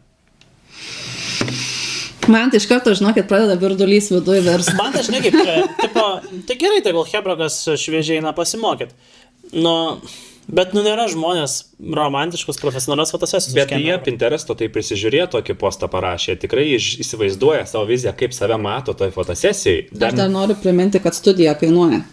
Man tai iš karto, žinokit, pradeda virdulys viduje versti. Man tai žinai kaip, tipo, tai gerai, tai gal Hebrakas šviežiai eina pasimokyt. Nu, bet nėra žmonės romantiškus profesionalios fotosesijos. Bet jie Pinteresto tai prisižiūrėjo, tokį postą parašė, tikrai įsivaizduoja savo viziją, kaip save mato toj fotosesijai. Aš dar noriu priminti, kad studija kainuoja.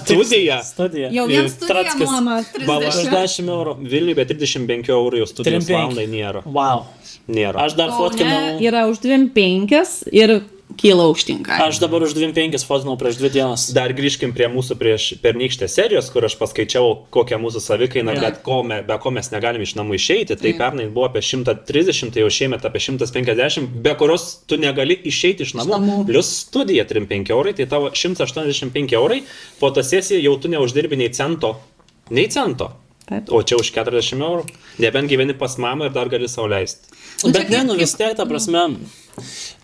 Studija. Jau vien studija nuoma Už 30. 10 eurų. Vilniuje be 35 eurų jau studijos 35. valandai nėra. Wow. Nėra. Aš dar fotkinau. Yra už 25 ir kyla aukštinka. Aš dabar už 25 fotkinau prieš 2 dienas. Dar grįžkim prie mūsų pernykštės serijos, kur aš paskaičiau, kokią mūsų savikaina, bet be ko mes negalim iš namų išeiti. Tai pernai buvo apie 130, tai jau šiemet apie 150, be kurios tu negali išeiti iš namų. Plius studija 35 eurai, tai tavo 185 eurai, fotosesija jau tu neuždirbi nei cento. Nei cento. Taip. O čia už 40 eurų. Nebent gyveni pas mamą ir dar gali sau leisti. Bet ne, nu vis tiek, ta prasme,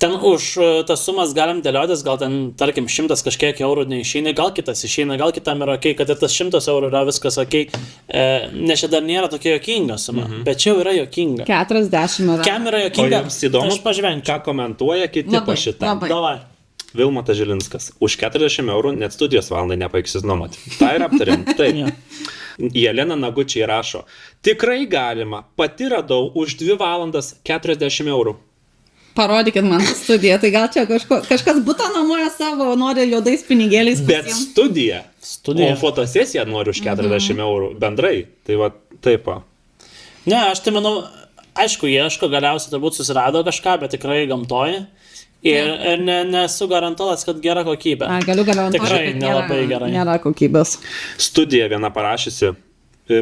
ten už tas sumas galim dėliotis, gal ten, tarkim, 100 kažkiek eurų neišeina, gal kitas išeina, gal kitam yra ok, kad ir tas 100 eurų yra viskas ok, nes čia dar nėra tokia jokinga suma, bet čia jau yra jokinga. 40 eurų. Kiam yra O jokinga? jums įdomu, Aš pažvenčiu. ką komentuoja kiti po šitą. labai. Davai. Vilmatas Žilinskas. Už 40 eurų net studijos valandai nepavyks nuomoti. Tai ir aptarėm. Taip. Jelena Nagučiai rašo. Tikrai galima. Pati radau už 2 valandas 40 eurų. Parodykit man studiją, tai gal čia kažkas butą nuomoja savo, nori juodais pinigėliais. Bet studija. Studija. O fotosesiją noriu už 40 eurų bendrai. Tai va, taip. Ne, aš tai manau, aišku, ieško, galiausiai turbūt susirado kažką, bet tikrai gamtoji. Ir nesu garantuotas, kad gera kokybė. Galiu garantuoti, Tikrai kad nelabai gerai. Nėra kokybės. Studija viena parašysi.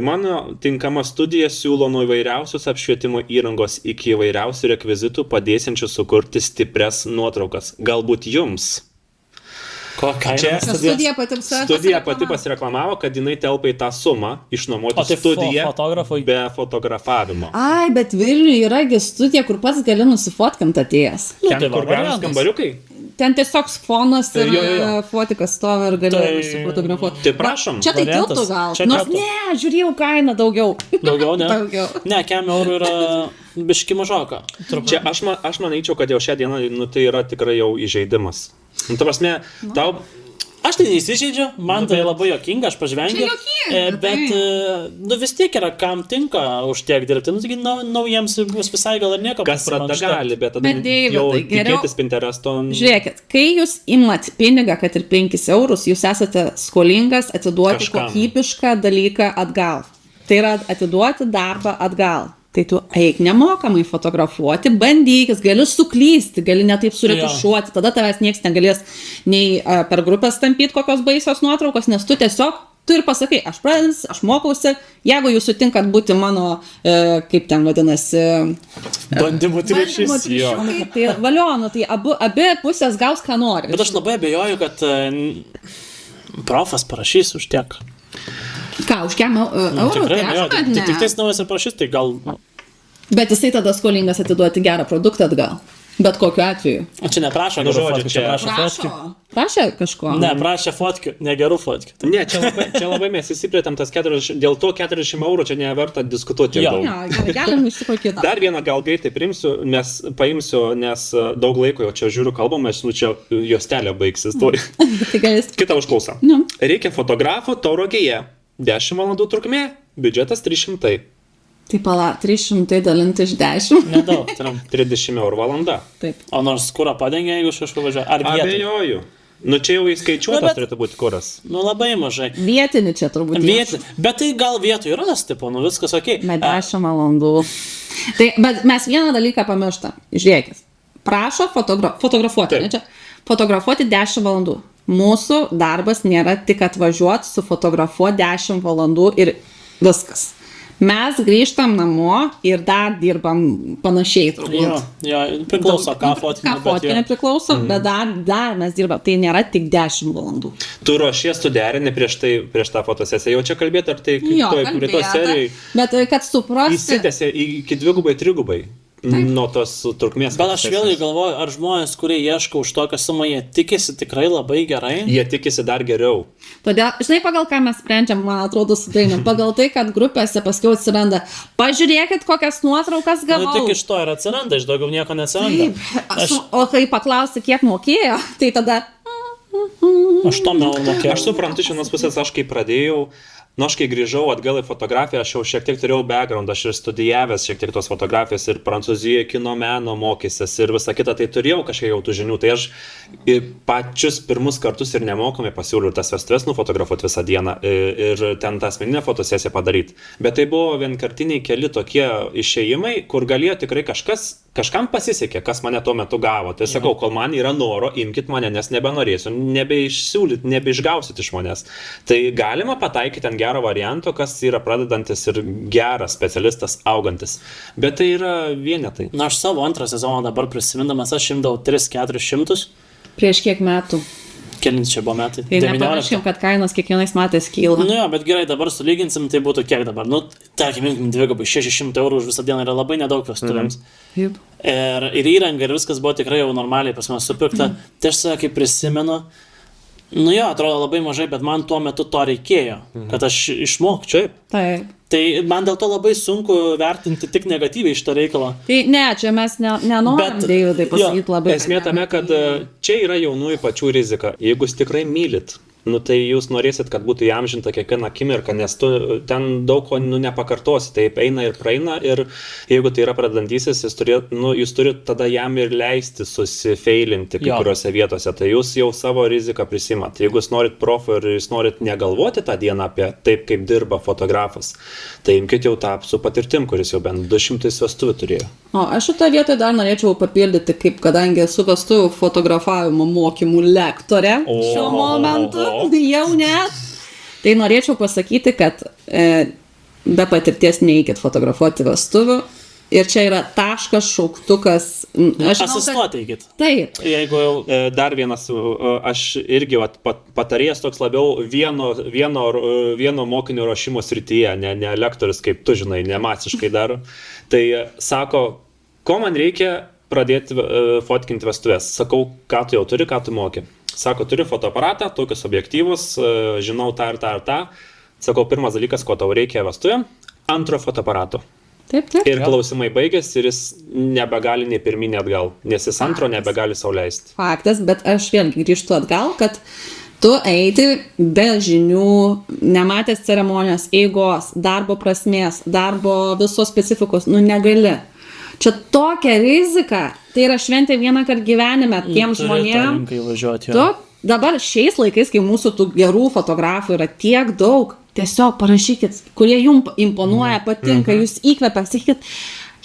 Mano tinkama studija siūlo nuo įvairiausios apšvietimo įrangos iki įvairiausių rekvizitų padėsiančių sukurti stipres nuotraukas. Galbūt jums. Čia Studija pati pasireklamavo, kad jinai telpa į tą sumą išnuomoti O tai studiją fotografui? be fotografavimo. Ai, bet Vilniuje yragi studija, kur pats gali nusifotkint atėjęs. Ten, kur gražus kambariukai. Ten tiesiog fonas ir Jo. fotikas stovi ir gali Tai- nusifotografuoti. Tai prašom. Čia tai Variantas. tiltų gal. Čia Nors kartu. ne, žiūrėjau kainą daugiau. Daugiau, ne? Daugiau. Ne, kiam eurų yra biški mažoka. Čia aš manyčiau, kad jau šią dieną nu, tai yra tikrai jau įžeidimas. Nu, ta prasme, tau... Aš tai neįsižeidžiu, man tai labai jokinga, aš pažvengiu. Čia juokinga, Bet nu, vis tiek yra, kam tinka už tiek dirbti. Nu, taigi, naujiems bus visai gal ir nieko. Kas pradeda gali, bet tada Bet, Deividai, jau geriau- tikėtis Pinteresto... Žiūrėkit, kai jūs imat pinigą, kad ir 5 eurus, jūs esate skolingas atiduoti Kažkam. kokybišką dalyką atgal. Tai yra atiduoti darbą atgal. Tai tu eik nemokamai fotografuoti, bandykis, gali suklysti, gali netaip suretušuoti, tada tavęs nieks negalės nei per grupę stampyti kokios baisios nuotraukos, nes tu tiesiog, tu ir pasakai, aš pradedas, aš mokausi, jeigu jūs sutinkat būti mano, kaip ten vadinasi, Bandymų triušis. triušiukai, tai valionu, tai abi pusės gaus, ką nori. Bet aš labai abejoju, kad profas parašys už tiek. Ką, už kiam eurų? Tikrai, Tai jo, aš kad ne. tik tais naujas ir parašys, tai gal... Bet jisai tada skolingas atiduoti gerą produktą atgal. Bet kokiu atveju. O čia neprašo Nu, gerų žodžiu, fotkių, čia čia- prašo fotkių. Prašė kažko? Ne, prašė fotkių, ne gerų fotkių. Ne, čia labai mes įsiplėtėm tas 40, dėl to 40 eurų čia neverta diskutuoti tiek Jo. daug. Jo, gerai, galim iš tikrųjų kitą. Dar vieną gal greitai paimsiu, nes daug laiko jau čia žiūriu kalbamės, nu čia juostelė baigsis. Tai galės. Kita užklausa. Nu. Reikia fotografo Tauragėje. 10 valandų trukmė, biudžetas 300. Tai pala, 300 dalinti iš 10. Nedaug, turim. 30 eurų valanda. Taip. O nors kurą padengia, jeigu iš kažkur važiuoja. Ar vietoj? Abejoju. Nu čia jau įskaičiuotas Na, bet- turėtų būti kuras. Nu labai mažai. Vietinį čia turbūt. Vietoj. Bet tai gal vietoj yra tas tipo, nu viskas ok. Bet 10 valandų. Tai, bet mes vieną dalyką pamirštam. Žiūrėkit. Prašo fotografuoti. Taip. Ne, čia. Fotografuoti 10 valandų. Mūsų darbas nėra tik atvažiuoti, sufotografuoti 10 valandų ir viskas. Mes grįžtam namo ir dar dirbam panašiai turbūt. Jo, priklauso, ką fotkinė. Ką fotkinė priklauso, bet dar mes dirbam. Tai nėra tik 10 valandų. Tu ruošies, tu derini prieš tą fotosesiją. Jau čia kalbėti, ar tai prie tos serijai? Bet kad suprasti. Įsitęsė iki 2-3 nuo tos trukmės. Bet aš vėlgi galvoju, ar žmonės, kurie ieško už tokią sumą, jie tikisi tikrai labai gerai? Jie tikisi dar geriau. Todėl, žinai, pagal ką mes sprendžiam, man atrodo, su Dainiu, pagal tai, kad grupėse paskiau atsiranda, pažiūrėkit, kokias nuotraukas gavau. Nu, tik iš to ir atsiranda, iš daugiau nieko neatsiranda. O kai paklausi, kiek mokėjo, tai tada... Aš to mokėjau. Aš suprantu, iš vienos pusės, aš kai pradėjau, aš kai grįžau atgal į fotografiją, aš jau šiek tiek turėjau background, aš ir studijavęs šiek tiek tos fotografijos ir Prancūzijoje kino meno mokysis ir visą kitą, tai turėjau kažkiek jau tų žinių, tai aš pačius pirmus kartus ir nemokamai pasiūliau tas vestuves nufotografuoti visą dieną ir ten tą asmeninę fotosesiją padaryti. Bet tai buvo vienkartiniai keli tokie išėjimai, kur galėjo tikrai kažkam pasisekė, kas mane tuo metu gavo. Tai sakau, kol man yra noro, imkit mane, nes nebenorėsiu, nebeišsiūlyt, nebeišgausit iš manęs. Tai galima pataikyti ant gero varianto, kas yra pradedantis ir geras specialistas, augantis. Bet tai yra vienetai. Na, aš savo antrą sezoną dabar prisimindamas, aš imdavau 3-400. Prieš kiek metų? Kelinti čia buvo metai? Tai nepamirškim, kad kainos kiekvienais metais kyla. Nu jo, bet gerai, dabar sulyginsim, tai būtų kiek dabar? Nu, tarkim, 600 eurų už visą dieną yra labai nedaug vestuvėms. Ir įranga ir viskas buvo tikrai jau normaliai pas mane supirkta. Tai aš save kaip prisimenu, nu jo, atrodo labai mažai, bet man tuo metu to reikėjo, kad aš išmokčiau. Taip. Tai man dėl to labai sunku vertinti tik negatyviai šitą reikalą. Tai ne, čia mes nenorim, Deividai, pasakyti labai. Esmė tame, kad čia yra jaunųjų pačių rizika. Jeigu jūs tikrai mylit, nu tai jūs norėsit, kad būtų įamžinta kiekvieną akimirką, nes tu ten daug ko nepakartosi, taip eina ir praeina ir jeigu tai yra pradedantysis, jūs turit tada jam ir leisti susifeilinti kai kuriuose vietose, tai jūs jau savo riziką prisimat. Jeigu jūs norit profo ir jūs norit negalvoti tą dieną apie taip, kaip dirba fotografas, tai imkite jau tą su patirtim, kuris jau bent 200 vestuvių turėjo. O aš šitą vietą dar norėčiau papildyti, kaip kadangi esu vestuvių fotografavimo mokymų lektorė šiuo momentu. Jau net. Tai norėčiau pasakyti, kad be patirties neikit fotografuoti vestuvių. Ir čia yra taškas, šauktukas. Asistuoteikit. Taip. Jeigu jau dar vienas, aš irgi patarėjas toks labiau vieno mokinio ruošimo srityje, ne lektorius, kaip tu žinai, ne masiškai daro. Tai sako, ko man reikia pradėti fotkinti vestuves. Sakau, ką tu jau turi, ką tu moki. Sako, turiu fotoaparatą, tokius objektyvus, žinau tą ir tą ir tą. Sakau, pirmas dalykas, ko tau reikia vestuvėm, antro fotoaparato. Taip. Ir klausimai baigėsi ir jis nebegali nei pirminį atgal, nes jis antro nebegali sau leisti. Faktas, bet aš vėlgi grįžtu atgal, kad tu eiti be žinių, nematęs ceremonijos, eigos, darbo prasmės, darbo visos specifikos, negali. Čia tokia rizika, tai yra šventė vieną kartą gyvenime tiem žmonėm. Dabar šiais laikais, kai mūsų tų gerų fotografų yra tiek daug, tiesiog parašykit, kurie jums imponuoja, patinka, jūs įkvepia, sakykit,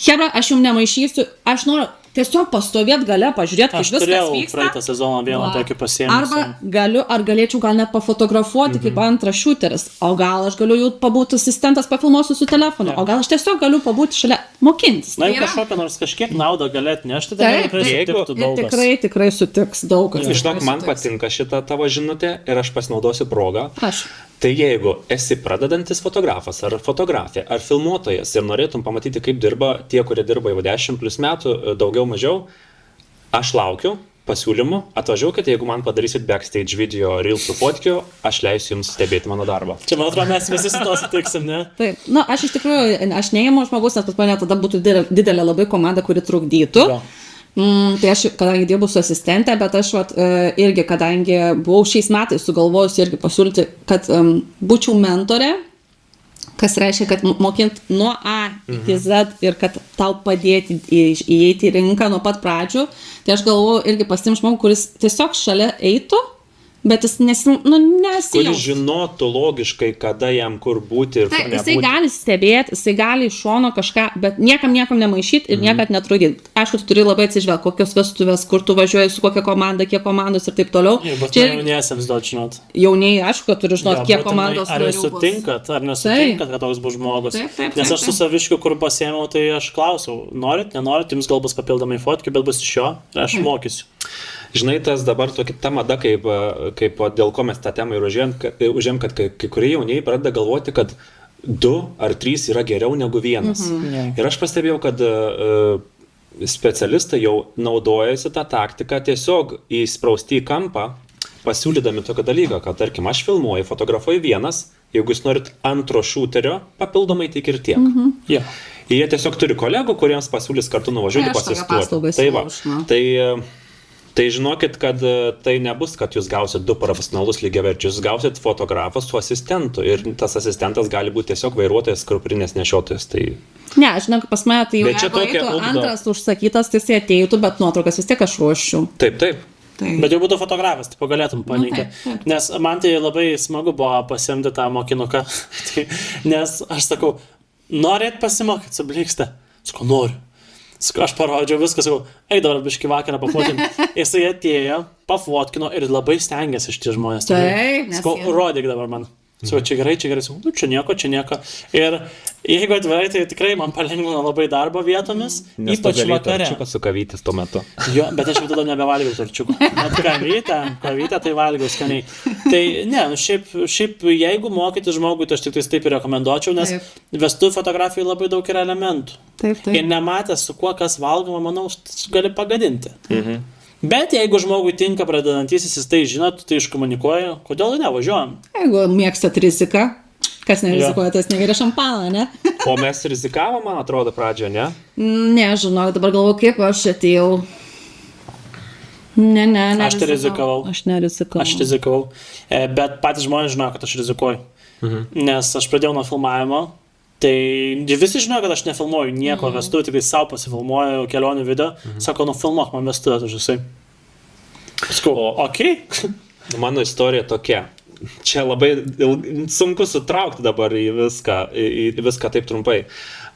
hebra, aš jums nemaišysiu, aš noriu tiesiog pastovėt gale, pažiūrėti, kaip viskas vyksta. Aš turėjau praeitą sezoną vieną tokį pasiėmęs. Arba galėčiau gal net pafotografuoti kaip antras šūteris, o gal aš galiu jau pabūti asistentas, pafilmuosiu su telefonu, o gal aš tiesiog galiu pabūti šalia mokintis. Na, jeigu kažkokią nors kažkiek naudą galėtų nešti, tai tikrai sutiktų daug kas. Tikrai sutiks daug kas. Žinok, man patinka šita tavo žinutė ir aš pasinaudosiu progą. Prašau. Tai jeigu esi pradedantis fotografas ar fotografė ar filmuotojas ir norėtum pamatyti, kaip dirba tie, kurie dirba jau 10+ metų, daugiau mažiau, aš laukiu pasiūlymų, atvažiuokite, jeigu man padarysit backstage video reelsų fotkių, aš leisiu jums stebėti mano darbą. Čia, man atrodo, mes visi su to sutiksim, ne? Taip, aš iš tikrųjų, aš neįimu žmogus, nes pas mane tada būtų didelė labai komanda, kuri trukdytų. Tai aš, kadangi dirbu su asistente, bet aš irgi, kadangi buvau šiais metais sugalvojusi irgi pasiūlyti, kad būčiau mentorė, kas reiškia, kad mokint nuo A iki Z ir kad tau padėti įeiti į rinką nuo pat pradžių, tai aš galvoju irgi pasiimti žmogų, kuris tiesiog šalia eitų, bet jis kuris nesijaus. žinotų logiškai, kada jam kur būti ir kur Taip, jisai nebūti. gali stebėti, jisai gali iš šono kažką, bet niekam nemaišyti ir niekad netrudyti. Aišku, tu turi labai atsižvelgti, kokios vestuvės, kur tu važiuoji, su kokia komanda, kiek komandos ir taip toliau. Bet Čia jauniesiems duot žinot. jauniai, aišku, kad turi žinoti, kiek būtinai, komandos ar narių bus. sutinkat, ar nesutinkat, kad toks bus žmogus. Taip, Nes aš su Saviškiu, kur pasėmiau, tai aš klausiau, norit, nenorit, jums gal bus papildomai fotkių, bet bus iš jo ir aš mokysiu. Žinai, tas dabar tokia ta mada, kaip dėl ko mes tą temą ir užėm, kad kai kurie jaunieji pradeda galvoti, kad 2 ar 3 yra geriau negu 1. Ir aš pastebėjau, kad specialistai jau naudojasi tą taktiką tiesiog įsprausti į kampą, pasiūlydami tokį dalyką, kad tarkim, aš filmuoju, fotografuoju vienas, jeigu jūs norit antro šūterio, papildomai tik ir tiek. Jo. Ir jie tiesiog turi kolegų, kuriems pasiūlys kartu nuvažiuoti pasistuoti. Tai žinokit, kad tai nebus, kad jūs gausit 2 profesionalus lygiaverčius, gausit fotografą su asistentu ir tas asistentas gali būti tiesiog vairuotojas, kruprinės nešiotojas. Tai... Ne, žinok, pas mane tai jau Bet čia tokia eitų ugdo- antras užsakytas, tai jis ateitų, bet nuotraukas vis tiek aš ruošiu. Taip. Bet jau būtų fotografas, tai galėtum palinkti. taip. Nes man tai labai smagu buvo pasimti tą mokinuką. Nes aš sakau, norėt pasimokyti su blikste? Sakau, noriu. Sakau, aš parodžiau viską, sakau, eik dabar biškį vakarą pafotkinu. Jisai atėjo, pafotkino ir labai stengiasi šitie žmonės. Taip, nes Sakau, jie- rodyk dabar man. Sakau, čia gerai, sakau, nu, čia nieko. Ir jeigu atvirai, tai tikrai man palengvino labai darbo vietomis, ypač vakare. Torčiukas su kavytis tuo metu. Jo, bet aš jau tada nebevalgiau torčiukų. Bet kavytę tai valgiau skaniai. Tai ne, šiaip jeigu mokyti žmogui, tai aš tik taip ir rekomenduočiau, nes vestuvių fotografijai labai daug yra elementų. Taip. Ir nematęs, su kuo kas valgoma, manau, gali pagadinti. Bet jeigu žmogui tinka pradedantysis, jis tai žinot, tai iškomunikuoja, kodėl nevažiuojam. Jeigu mėgstat riziką, kas nerizikuoja, tas negeria šampaną, ne? O mes rizikavom, man atrodo, pradžioje, ne? Nežinau, dabar galvoju, kaip aš atėjau. Ne. Aš tai rizikavau. Aš nerizikavau. Aš rizikavau. Bet patys žmonės žino, kad aš rizikuoju. Nes aš pradėjau nuo filmavimo. Tai visi žino, kad aš nefilmuoju nieko vestuvių, tik savo pasifilmuoju kelionių video. Sako, filmuok man vestuvę, tu žinai. Sakau, okei. Mano istorija tokia. Čia labai sunku sutraukti dabar į viską taip trumpai.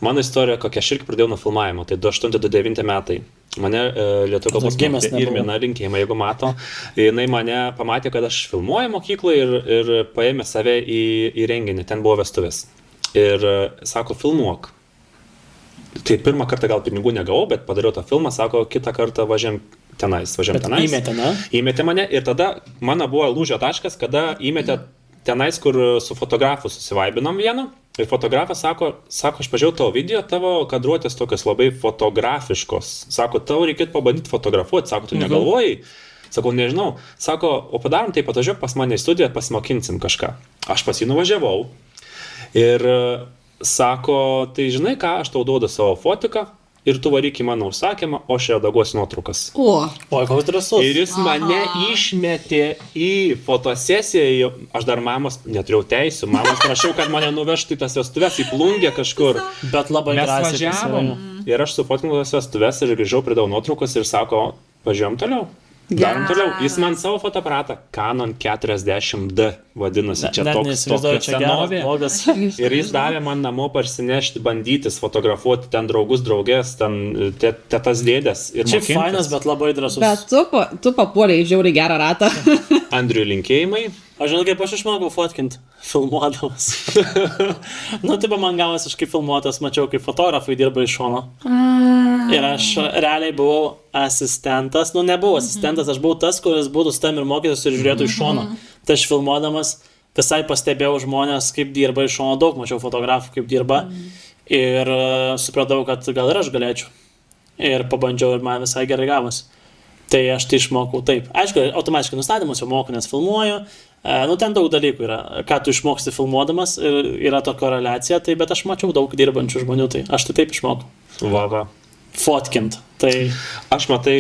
Mano istorija kokia, aš irgi pradėjau nuo filmavimo, tai 2008-2009 metai. Mane Lietuvos kalbos mokytoja Irmina, linkėjimai, jeigu mato, jinai mane pamatė, kad aš filmuoju mokykloje ir paėmė save į renginį, ten buvo vestuvės. Ir sako, filmuok. Tai pirmą kartą gal pinigų negavau, bet padariau tą filmą, sako, kitą kartą važiam tenais. Įmetė, ne? Įmetė mane ir tada mano buvo lūžio taškas, kada įmetė tenais, kur su fotografu susivaibinom vienu. Ir fotografas sako, aš pažiūrėjau tavo video, tavo kadruotės tokios labai fotografiškos. Sako, tau reikėtų pabandyti fotografuoti, sako, tu negalvojai. Sakau, nežinau. Sako, o padarom tai, atvažiuok pas mane į studiją, pasimokinsim kažką. Aš pas jį nuvažiavau. Ir sako, tai žinai ką, aš tau duodu savo fotiką ir tu varyk į mano užsakymą, o aš redaguosiu nuotraukas. O, koks drąsus. Ir jis mane išmetė į fotosesiją, aš dar mamos neturėjau teisių, mamos prašiau, kad mane nuvežtų į tas vestuves, į Plungę kažkur. Bet labai Mes drąsiai važiavom ir aš sufotkinau tas vestuves ir grįžau, pridėjau nuotraukas ir sako, važiuojam toliau. Darom toliau. Jis man savo fotoaparatą Canon 40D vadinasi. Čia toks senovė. Ir jis davė man namo parsinešti, bandytis fotografuoti ten draugus, draugės, ten tetas dėdės. Čia fainas, bet labai drąsus. Bet tu papuolė į žiauriai gerą ratą. Andriui linkėjimai. Aš žinau, kaip aš išmokau fotkinti, filmuodamas. Taip man gavosi, aš kaip filmuotas, mačiau, kaip fotografai dirba iš šono. Ir aš realiai buvau asistentas, nebuvau asistentas, aš buvau tas, kuris būtų su tam ir mokytas ir žiūrėtų iš šono. Tai aš filmuodamas visai pastebėjau žmonės, kaip dirba iš šono, daug mačiau fotografų, kaip dirba. Ir supratau, kad gal ir aš galėčiau. Ir pabandžiau ir man visai gerai gavosi. Tai aš tai išmokau taip. Aišku, automatiškai nustatymus jau moku, nes filmuoju. Ten daug dalykų yra, ką tu išmoksti filmuodamas ir yra to koreliacija, tai, bet aš mačiau daug dirbančių žmonių, tai aš tai taip išmokau. Va. Fotkint. Tai... Aš matai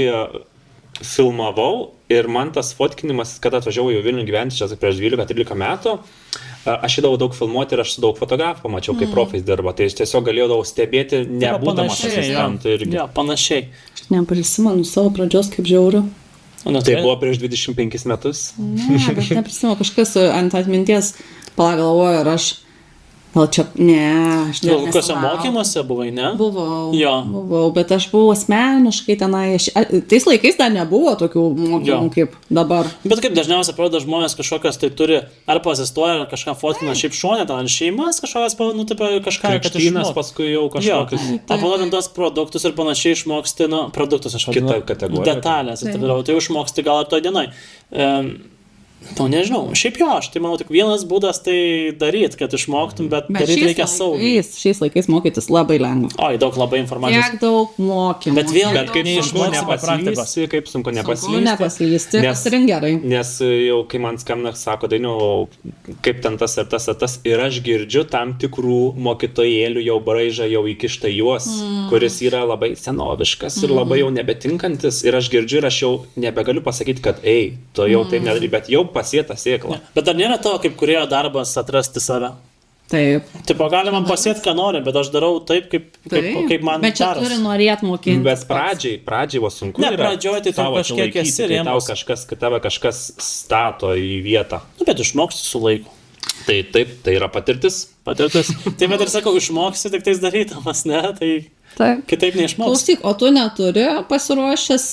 filmavau ir man tas fotkinimas, kada atvažiavau į Vilnių gyventi čia prieš 12-13 metų, aš įdavau daug filmuoti ir aš su daug fotografų pamačiau, kaip profais dirba. Tai aš tiesiog galėjau stebėti, nebūdamas asistentu irgi. Jo, panašiai. Neprisimenu savo pradžios kaip žiauriu. Tai buvo prieš 25 metus. Ne, bet neprisimenu, kažkas ant atminties pagalvojo ir aš, gal čia, ne, aš Kokiuose mokymuose buvai, ne? Buvau, bet aš buvau asmeniškai tenai, tais laikais dar nebuvo tokių mokymų kaip dabar. Bet kaip dažniausiai pradeda žmonės kažkokias tai turi, ar pasistuoja, ar kažką fotkina šiaip šonę, ten šeimas kažkokias, nu, taip, kažką, kad išmokti. Paskui jau kažkokius. Apanaudant tos produktus ir panašiai išmoksti, nu, produktus aš vadinu. Kita kategorija. Detalės, tai išmoksti gal ir toj dienoj. Nežinau, šiaip jo, aš tai manau, tik vienas būdas tai daryti, kad išmoktum, bet daryti reikia saugiai. Šiais laikais mokytis labai lengva. Oi, daug labai informacijos. Tiek daug mokymų. Bet vėl, kaip sunku nepaslysti, pasirink gerai. Nes jau, kai man skambina, sako, Dainiau, kaip ten tas ir tas, ir aš girdžiu tam tikrų mokytojėlių jau braižą, jau įkištą juos, kuris yra labai senoviškas ir labai jau nebetinkantis, ir aš girdžiu, ir aš jau nebegaliu pasakyti, kad to jau taip nedarai, bet jau pasėta sėkla. Bet ar nėra tavo kaip kūrėjo darbas atrasti save? Taip. Tipo, galima pasėti, ką nori, bet aš darau taip, kaip man bet čia turi norėt mokinti. Bet pradžiai va sunku. Ne, pradžioje tai tau kažkiek esi rėmus. Tave kažkas stato į vietą. Bet išmoksti su laiku. Tai taip, tai yra patirtis. Tai bet ir sakau, išmoksti tik tais darytamas, ne? Tai kitaip neišmoksti. Klausyk, o tu neturi pasiruošęs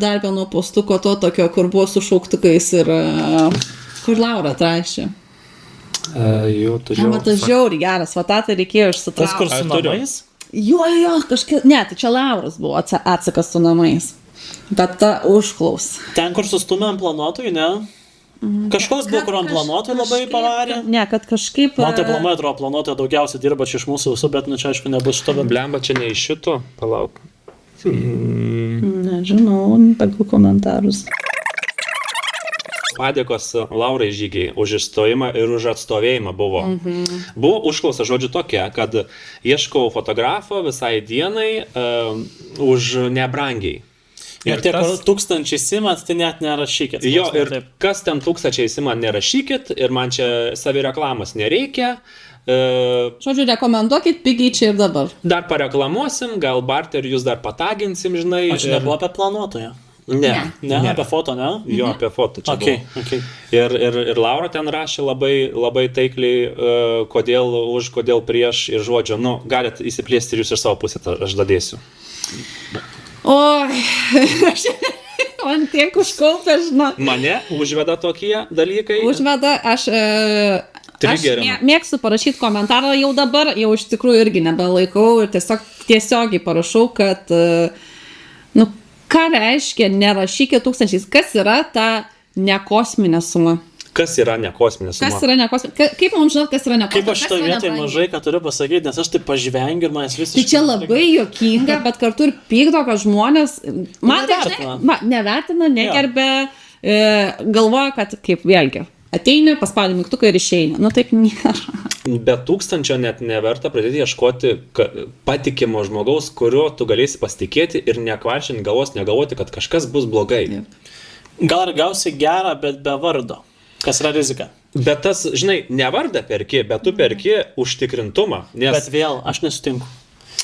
dar vieno postuko to tokio, kur buvo su šauktukais ir kur Laura trašė? Jo, turiu. Man tas žiauriai geras, va tą tai reikėjo išsitraukti. Tas kur su namais? Jo, kažkaip, ne, tai čia Lauros buvo atsakas su namais. Bet ta užklaus. Ten, kur sustumė ant planuotojų, ne? Kažkoks buvo, kur ant planuotojų labai pavarė. Ne, kad kažkaip... Man tai planai atrodo, planuotojų daugiausiai dirba čia iš mūsų visų, bet nu čia aišku nebus šito. Blemba, čia ne iš šito, palauk. Nežinau, pagal komentarus. Padėkos Laurai žygiai už įstojimą ir už atstovėjimą buvo. Buvo užklausa žodžiu tokia, kad ieškau fotografo visai dienai už nebrangiai. Ir tie, kur tūkstančiai simat, tai net nerašykit. Jo, ir kas ten tūkstančiai simat, nerašykit, ir man čia savireklamos nereikia. Žodžiu, rekomenduokit pigiai čia ir dabar. Dar pareklamuosim, gal barterį jūs dar pataginsim, žinai. O čia nebuvo apie planuotoją? Ne, apie foto, ne? Jo, apie foto čia buvo. Okay. Ir Laura ten rašė labai taikliai, kodėl prieš, ir žodžio, nu, galit įsiplėsti ir jūs ir savo pusę, aš dadėsiu. Oi, man tiek užkaupė, žinok. Mane užveda tokie dalykai. Užveda, aš mėgstu parašyti komentarą jau dabar, jau iš tikrųjų irgi nebelaikau ir tiesiogiai parašau, kad, nu, ką reiškia nerašykit tūkstančiais, kas yra ta nekosminė suma? Kas yra nekosminė suma? Kas yra nekosminė? Kaip mums žinot, kas yra nekosminė? Kaip aš šitą vietą mažai, ką turiu pasakyti, nes aš tai pažvengiu ir manęs visiškai... Tai čia labai juokinga, bet kartu ir pykdo, kad žmonės... Nevertina, negerbė, galvoja, kad kaip vėlgi, ateini, paspaudi mygtuką ir išeini. Nu taip nėra. Be 1000 net neverta pradėti ieškoti patikimo žmogaus, kuriuo tu galėsi pasitikėti ir nekvaršinti galvos, negalvoti, kad kažkas bus blogai. Gal ir gausi gerą, bet be vardo. Kas yra rizika? Bet tas, žinai, ne vardą perki, bet tu perki užtikrintumą. Bet vėl, aš nesutinku.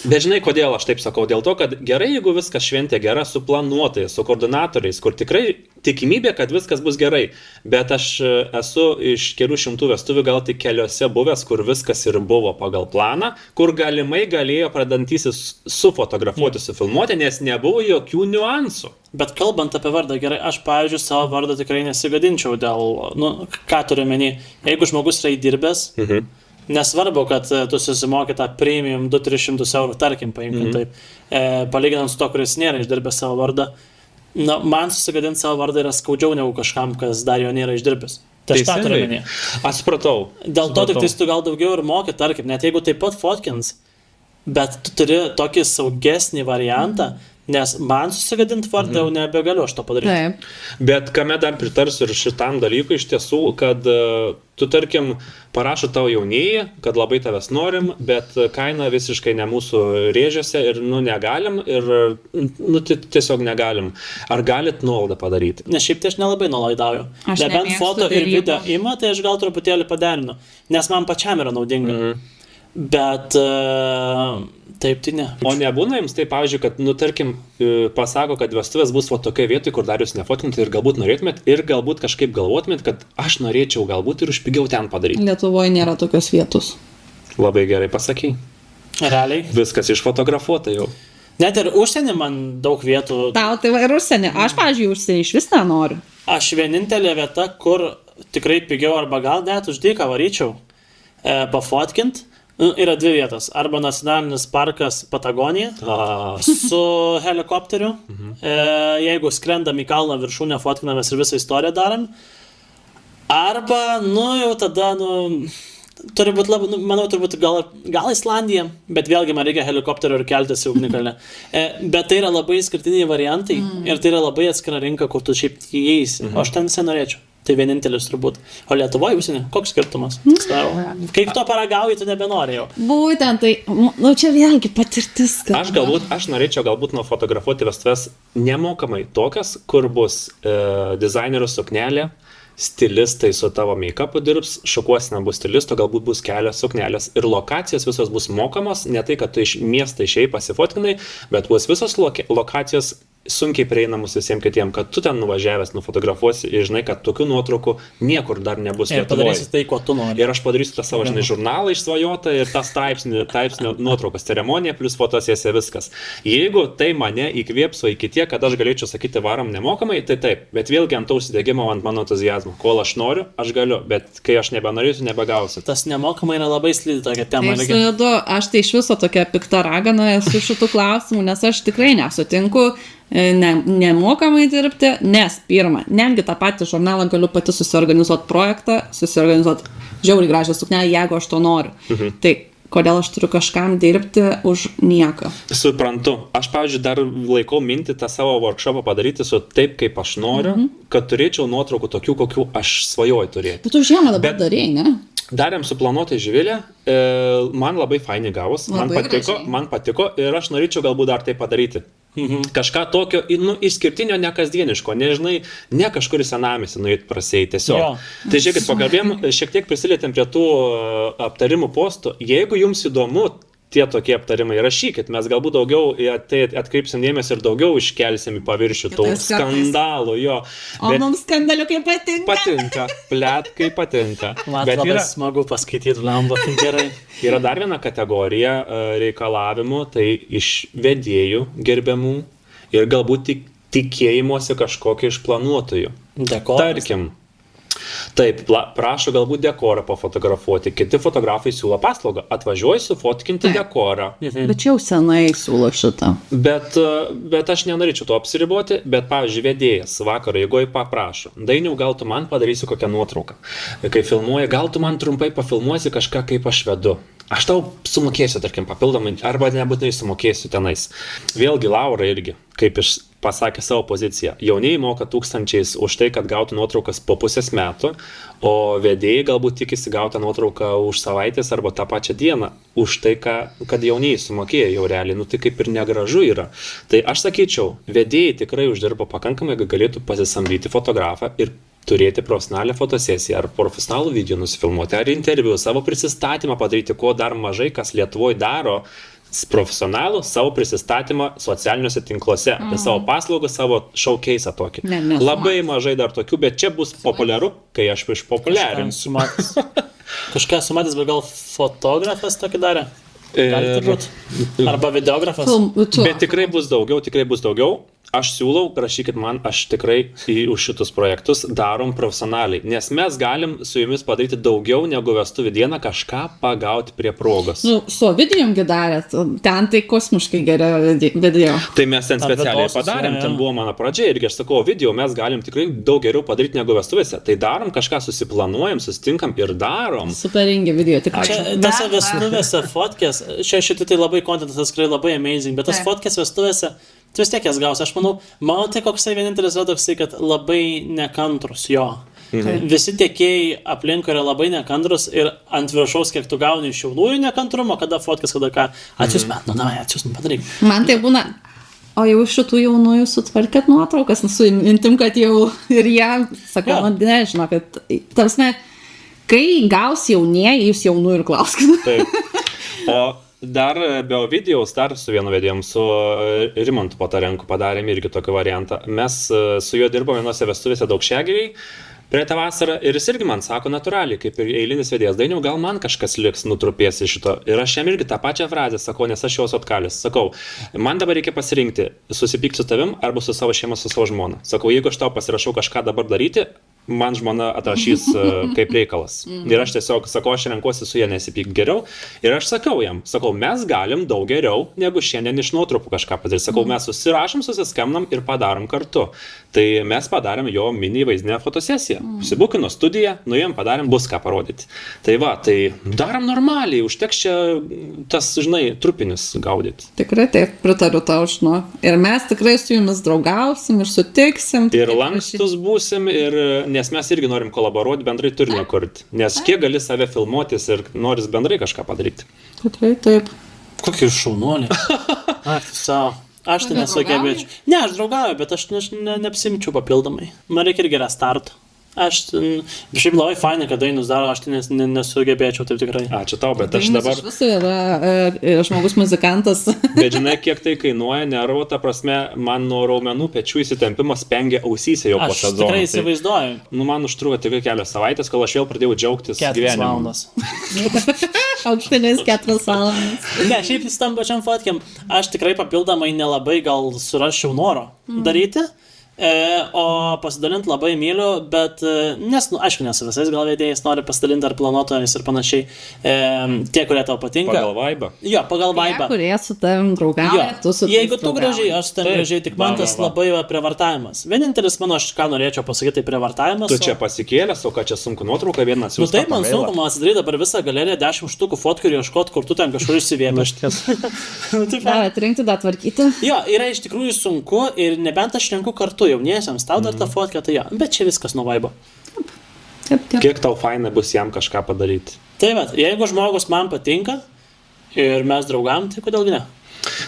Bet žinai, kodėl aš taip sakau? Dėl to, kad gerai, jeigu viskas šventė gera, suplanuotai, su koordinatoriais, kur tikrai tikimybė, kad viskas bus gerai. Bet aš esu iš kelių šimtų vestuvių, gal tik keliose buvęs, kur viskas ir buvo pagal planą, kur galimai galėjo pradantysis sufotografuoti, sufilmuoti, nes nebuvo jokių niuansų. Bet kalbant apie vardą, gerai, aš, pavyzdžiui, savo vardą tikrai nesigadinčiau dėl, nu, ką turiu menį, jeigu žmogus yra įdirbęs, nesvarbu, kad tu susimoki tą premium 200-300 eurų, tarkim, paimkim taip, palyginant su to, kuris nėra išdirbęs savo vardą, na, man susigadinti savo vardą yra skaudžiau negu kažkam, kas dar jo nėra išdirbęs. Tai aš tą turiu menį. Aš supratau. Dėl to tik tu gal daugiau ir moki, tarkim, net jeigu taip pat fotkins, bet tu turi tokį saugesnį variantą, nes man susigadinti vardą jau nebegaliu aš to padaryti. Taip. Bet kame dar pritarsiu ir šitam dalykui iš tiesų, kad tu, tarkim, parašo tau jaunieji, kad labai tavęs norim, bet kaina visiškai ne mūsų rėžiuose ir, nu, negalim ir, nu, tiesiog negalim. Ar galit nuolaidą padaryti? Nes šiaip tai aš nelabai nuolaidauju. Nebent foto ir video ima, tai aš gal truputėlį paderinu, nes man pačiam yra naudinga. Bet Taip, tai ne. O nebūna jums tai, pavyzdžiui, kad, nu, tarkim, pasako, kad vestuvės bus va tokia vietoj, kur dar jūs nefotkinat ir galbūt norėtumėt ir galbūt kažkaip galvotumėt, kad aš norėčiau galbūt ir už pigiau ten padaryti. Lietuvoje nėra tokios vietos. Labai gerai pasakei. Realiai. Viskas išfotografuota jau. Net ir užsienį man daug vietų. Tau tai va ir užsienį. Aš, pavyzdžiui, užsienį iš vis nenoriu. Aš vienintelė vieta, kur tikrai pigiau arba gal net už dyką varyčiau pafotkint, yra dvi vietos. Arba nacionalinis parkas Patagonija su helikopteriu. Jeigu skrendam į kalną viršūnę, fotkinamės ir visą istoriją darom. Arba, jau tada, turi būti labai, manau, turbūt gal Islandija, bet vėlgi man reikia helikopterio ir keltis į ugnikalnę. Bet tai yra labai skirtiniai variantai ir tai yra labai atskira rinka, kur tu šiaip įeisi. O aš ten visai norėčiau. Tai vienintelis turbūt. O Lietuvoje užsienį, koks skirtumas? Kaip to paragauji, tu nebenorėjau. Būtent tai, čia vėlgi patirtis. Aš norėčiau galbūt nufotografuoti vestuves nemokamai tokias, kur bus dizainerio suknelė, stilistai su tavo make-upu dirbs, šukuosina bus stilisto, galbūt bus kelios suknelės ir lokacijos visos bus mokamos, ne tai, kad tu iš miestą išėjai pasifotkinai, bet bus visos lokacijos sunkiai prieinamus visiems kitiems, kad tu ten nuvažiavęs nufotografuosi ir žinai, kad tokių nuotraukų niekur dar nebus Lietuvoje. Ir padarysi tai, ko tu nori. Ir aš padarysiu tą savo, žurnalą išsvajotą ir tą straipsnio nuotraukos ceremonija plus fotosesija viskas. Jeigu tai mane įkvėps iki tiek, kad aš galėčiau sakyti varom nemokamai, tai taip, bet vėlgi ant to užsidegimo, ant mano entuzijazmo. Kol aš noriu, aš galiu, bet kai aš nebenorėsiu, nebegausiu. Tas nemokamai yra labai slidi tokia tema. Aš tai iš viso tokia pikta ragana esu šitų klausimų, nes aš tikrai nesutinku nemokamai dirbti, nes pirma, netgi tą patį žurnalą galiu pati susiorganizuoti projektą, susiorganizuoti žiauriai gražią suknelę, jeigu aš to noriu. Tai kodėl aš turiu kažkam dirbti už nieką? Suprantu. Aš, pavyzdžiui, dar laikau mintį tą savo workshopą padaryti su taip, kaip aš noriu, kad turėčiau nuotraukų tokių, kokių aš svajoju turėti. Bet tu žiemą dabar darėjai, ne? Darėm suplanuotą Živilę, man labai fainai gavus, man patiko ir aš norėčiau galbūt dar tai padaryti. Kažką tokio, išskirtinio, nekasdieniško, nežinai, ne kažkur į senamiestį nueit prasėjai tiesiog. Tai žiūrėkit, pakalbėjom, šiek tiek prisilietėm prie tų aptarimų postų. Jeigu jums įdomu tie tokie aptarimai, rašykit, mes galbūt daugiau tai atkreipsim dėmesį ir daugiau iškelsim į paviršių tų skandalų, jo. O mums skandaliukai patinka. Patinka, pletkai patinka. Man labai smagu paskaityti, lemba, gerai. Yra dar viena kategorija reikalavimų, tai iš vedėjų gerbiamų ir galbūt tikėjimuose kažkokio iš planuotojų. Dekoras. Tarkim. Taip, prašo galbūt dekorą pafotografuoti, kiti fotografai siūlo paslaugą, atvažiuoju sufotkinti dekorą. Bet čia jau senai siūlo šitą. Bet aš nenorėčiau to apsiriboti, bet, pavyzdžiui, vedėjas vakarą, jeigu paprašo, Dainiau, gal tu man padarysi kokią nuotrauką, kai filmuoja, gal tu man trumpai pafilmuosi kažką, kaip aš vedu. Aš tau sumokėsiu, tarkim, papildomai, arba nebūtinai sumokėsiu tenais. Vėlgi Laura irgi, kaip pasakė savo poziciją. Jaunieji moka 1000 už tai, kad gautų nuotraukas po pusės metų, o vedėjai galbūt tikisi gauti nuotrauką už savaitės arba tą pačią dieną už tai, kad jaunieji sumokėjo jau realiai. Tai kaip ir negražu yra. Tai aš sakyčiau, vedėjai tikrai uždirba pakankamai, kad galėtų pasisamdyti fotografą ir turėti profesionalią fotosesiją, ar profesionalų video nusifilmuoti, ar interviu, savo prisistatymą padaryti, ko dar mažai, kas Lietuvoje daro, profesionalų savo prisistatymą socialiniuose tinkluose, apie savo paslaugą, savo showcase tokį. Labai mažai dar tokių, bet čia bus populiaru, kai aš išpopuliarinsiu. Kažką sumatęs, bet gal fotografas tokį darė? Gali turbūt. Arba videografas. Bet tikrai bus daugiau. Aš siūlau, rašykit man, aš tikrai už šitus projektus darom profesionaliai, nes mes galim su jumis padaryti daugiau negu vestuvių dieną kažką pagauti prie progos. Su Ovidijumgi darėt, ten tai kosmiškai geriau video. Tai mes ten specialiai padarėm, ten buvo mano pradžia irgi, aš sakau, video mes galim tikrai daug geriau padaryti negu vestuvėse. Tai darom kažką, susiplanuojam, susitinkam ir darom. Superingi video, tikrai. Čia tose vestuvėse fotkės, šitai tai labai kontentas, tikrai labai amazing, bet tas fotkės vestuvėse, tu vis tiek jas gausi. Aš manau, mano tai koksai vienintelis yra toksai, kad labai nekantrus jo. Visi tiekėjai aplink yra labai nekantrus ir ant viršaus, kiek tu gauni iš jaunųjų nekantrumo, kada fotkės, kada ką. Atsius man, atsius man padaryk. Man tai būna, o jau šitų jaunųjų sutvarkėt nuotraukas, su mintim, kad jau ir jie, sakau, nežinau, kad, tarsi, kai gaus jaunieji, jūs jaunųjų ir klauskite. Taip. O Dar be Ovidijaus, dar su vienu vedėjom, su Rimantu Potarenku padarėm irgi tokį variantą. Mes su juo dirbom vienose vestuvėse Daugšegiriai praeitą vasarą ir jis irgi man sako natūraliai, kaip ir eilinis vedėjas, Dainiau, gal man kažkas liks nutrupės iš šito. Ir aš jam irgi tą pačią frazę sakau, nes aš jos atkalis. Sakau, man dabar reikia pasirinkti, susipykti su tavim arba su savo šeima, su savo žmona. Sakau, jeigu aš tau pasirašau kažką dabar daryti, man žmona atrašys kaip reikalas. Ir aš tiesiog sakau, aš renkuosi su jie nesipyk geriau. Ir aš sakau jam, mes galim daug geriau, negu šiandien iš nuotrupų kažką padaryti. Sakau, mes susirašom, susiskambinam ir padarom kartu. Tai mes padarėm jo mini vaizdinę fotosesiją. Užsibukino studiją, nuėjom, padarėm, bus ką parodyti. Tai va, tai darom normaliai, užteks čia tas, žinai, trupinis gaudyti. Tikrai taip, pritariu tau, žinau. Ir mes tikrai su jumis draugausim ir sutiksim. Ir lankstus būsim, nes mes irgi norim kolaboruoti, bendrai turinio kurti. Nes kiek gali save filmuotis ir noris bendrai kažką padaryti. Tikrai taip. Kokį šaunuolį. Ach, tu savo. Aš tai nesugebėčiau. Ne, aš draugauju, bet aš neapsimčiau papildomai. Man reikia irgi restarto. Aš, šiaip labai fainai, kad Dainius daro, aš tai nesugebėčiau taip tikrai. Ačiū tau, bet aš dabar... Dainius iš viso yra žmogus muzikantas. Bet žinai, kiek tai kainuoja, nervų, ta prasme, man nuo raumenų pečių įsitempimas spengia ausyse jau po sezono. Aš tikrai įsivaizduoju. Man užtruko tikrai kelios savaitės, kol aš vėl pradėjau džiaugtis gyvenimu. 4 valandas. Aukštinis 4 valandas. Ne, šiaip su tam pačiam fotkiam, aš tikrai papildomai nelabai gal surasčiau noro daryti. O pasidalinti labai myliu, bet, aišku, nesu visais gal vedėjais nori pasidalinti ar planuotojais ir panašiai, tie, kurie tau patinka. Pagal vaibą. Jo, pagal vaibą. Kurie su tavim draugauja, tu su tavim. Jeigu tu gražiai, aš su tavim gražiai, tik man tas labai prievartavimas. Vienintelis mano, aš ką norėčiau pasakyti, tai prievartavimas. Tu čia pasikėlęs, o ką čia sunku nuotrauką vieną atsiųsti. Nu taip, man sunku, man atsidaryti dabar visą galeriją 10 štukų fotkų ir ieškoti, kur tu ten kažkur išsivėmėšties. Atrinkti, dar tvarkyti. Jo, yra iš tikrųjų sunku ir nebent aš renku kartu jauniesiams, tau dar tą fotkę, tai jo, bet čia viskas nuo vaibo. Kiek tau faina bus jam kažką padaryti? Tai bet, jeigu žmogus man patinka ir mes draugam, tai kodėlgi ne?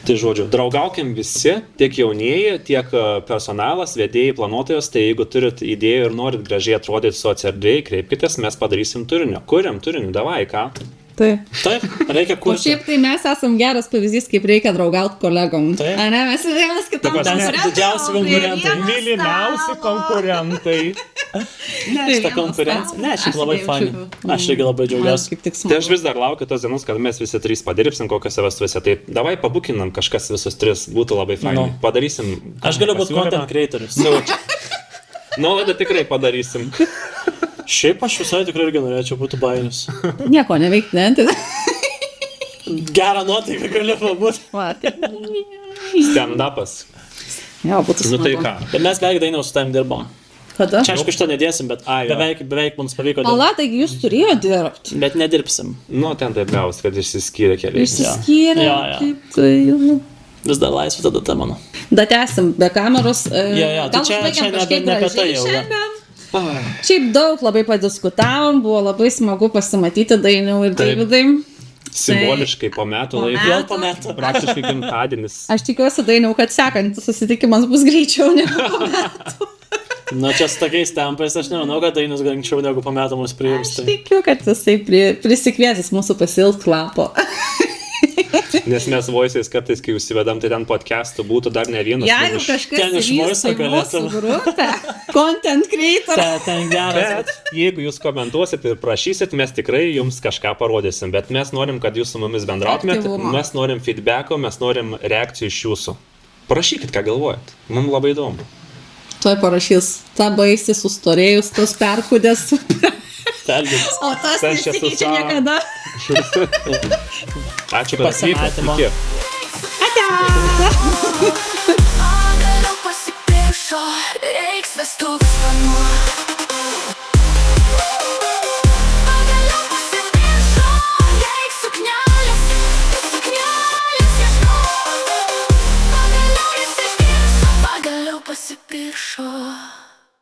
Tai žodžiu, draugaukim visi, tiek jaunieji, tiek personalas, vedėjai, planuotojas, tai jeigu turit idėjų ir norit gražiai atrodyti socialiai, kreipkitės, mes padarysim turinio. Kuriam turinį, davai, ką? Taip, reikia kurti. O šiaip tai mes esam geras pavyzdys, kaip reikia draugauti kolegom. Taip. A ne, mes vienas kitam didžiausi konkurentai. Mylimiausi konkurentai. Ne, šitą konkurenciją. Ne, šiaip labai fainai. Aš irgi labai džiaugiuosi. Tai aš vis dar laukiu tos dienos, kad mes visi 3 padirbsim kokiose vestuvėse. Tai davai pabukinam kažkas visus 3, būtų labai fainai. Padarysim. Aš galiu būti content creatorius. Nuolaidą tikrai padarysim. Šiaip aš visai tikrai irgi norėčiau būti bairis. Nieko neveikti, ne? Gerą nuotaiką galiu pabūti. Stand-upas. Jo, būtų Nu tai smagu. ką? Bet mes beveik Dainiaus su tavim dirbom. Kada? Čia aišku šito nedėsim, bet beveik mums pavyko dirbti. Pala, taigi jūs turėjo dirbti. Bet nedirbsim. Nu, ten taip gaus, kad išsiskyrė keliai. Išsiskyrė. Jo. Kaip tai... Vis dar laisvė tada ta mano. Da tęsim, be kameros. Jo, tai čia ne apie tai jau. Šiaip daug labai padiskutavom, buvo labai smagu pasimatyti Dainiau ir Davidai. Simboliškai po metų laiko. Vėl po metų. Praktiškai gimtadienis. Aš tikiuosi, Dainiau, kad sekantis susitikimas bus greičiau negu po metų. Nu, čia su tokiais tempais, aš nemanau, kad Dainius greičiau negu po metų mus priims. Aš tikiu, kad jisai prisikviesys mūsų pasilgt klapo. Nes mes voice'ais kartais, kai užsivedam, tai ten podcastų būtų dar ne vienas. Jeigu kažkas ten iš įvystų į mūsų grupę, content creator. Ten geras. Bet jeigu jūs komentuosit ir prašysit, mes tikrai jums kažką parodysim. Bet mes norim, kad jūs su mumis bendrautumėt. Aktyvumo. Mes norim feedbacko, mes norim reakcijų iš jūsų. Parašykit, ką galvojat. Mums labai įdomu. Tuoj parašys, ta baisi sustorėjus, tos perkūdės. Telgis. O tas nesikeičia niekada. Ačiū, kad atvykote. Iki. Ate! Pagaliau pasipriešo, reiks vestuvės planuoti.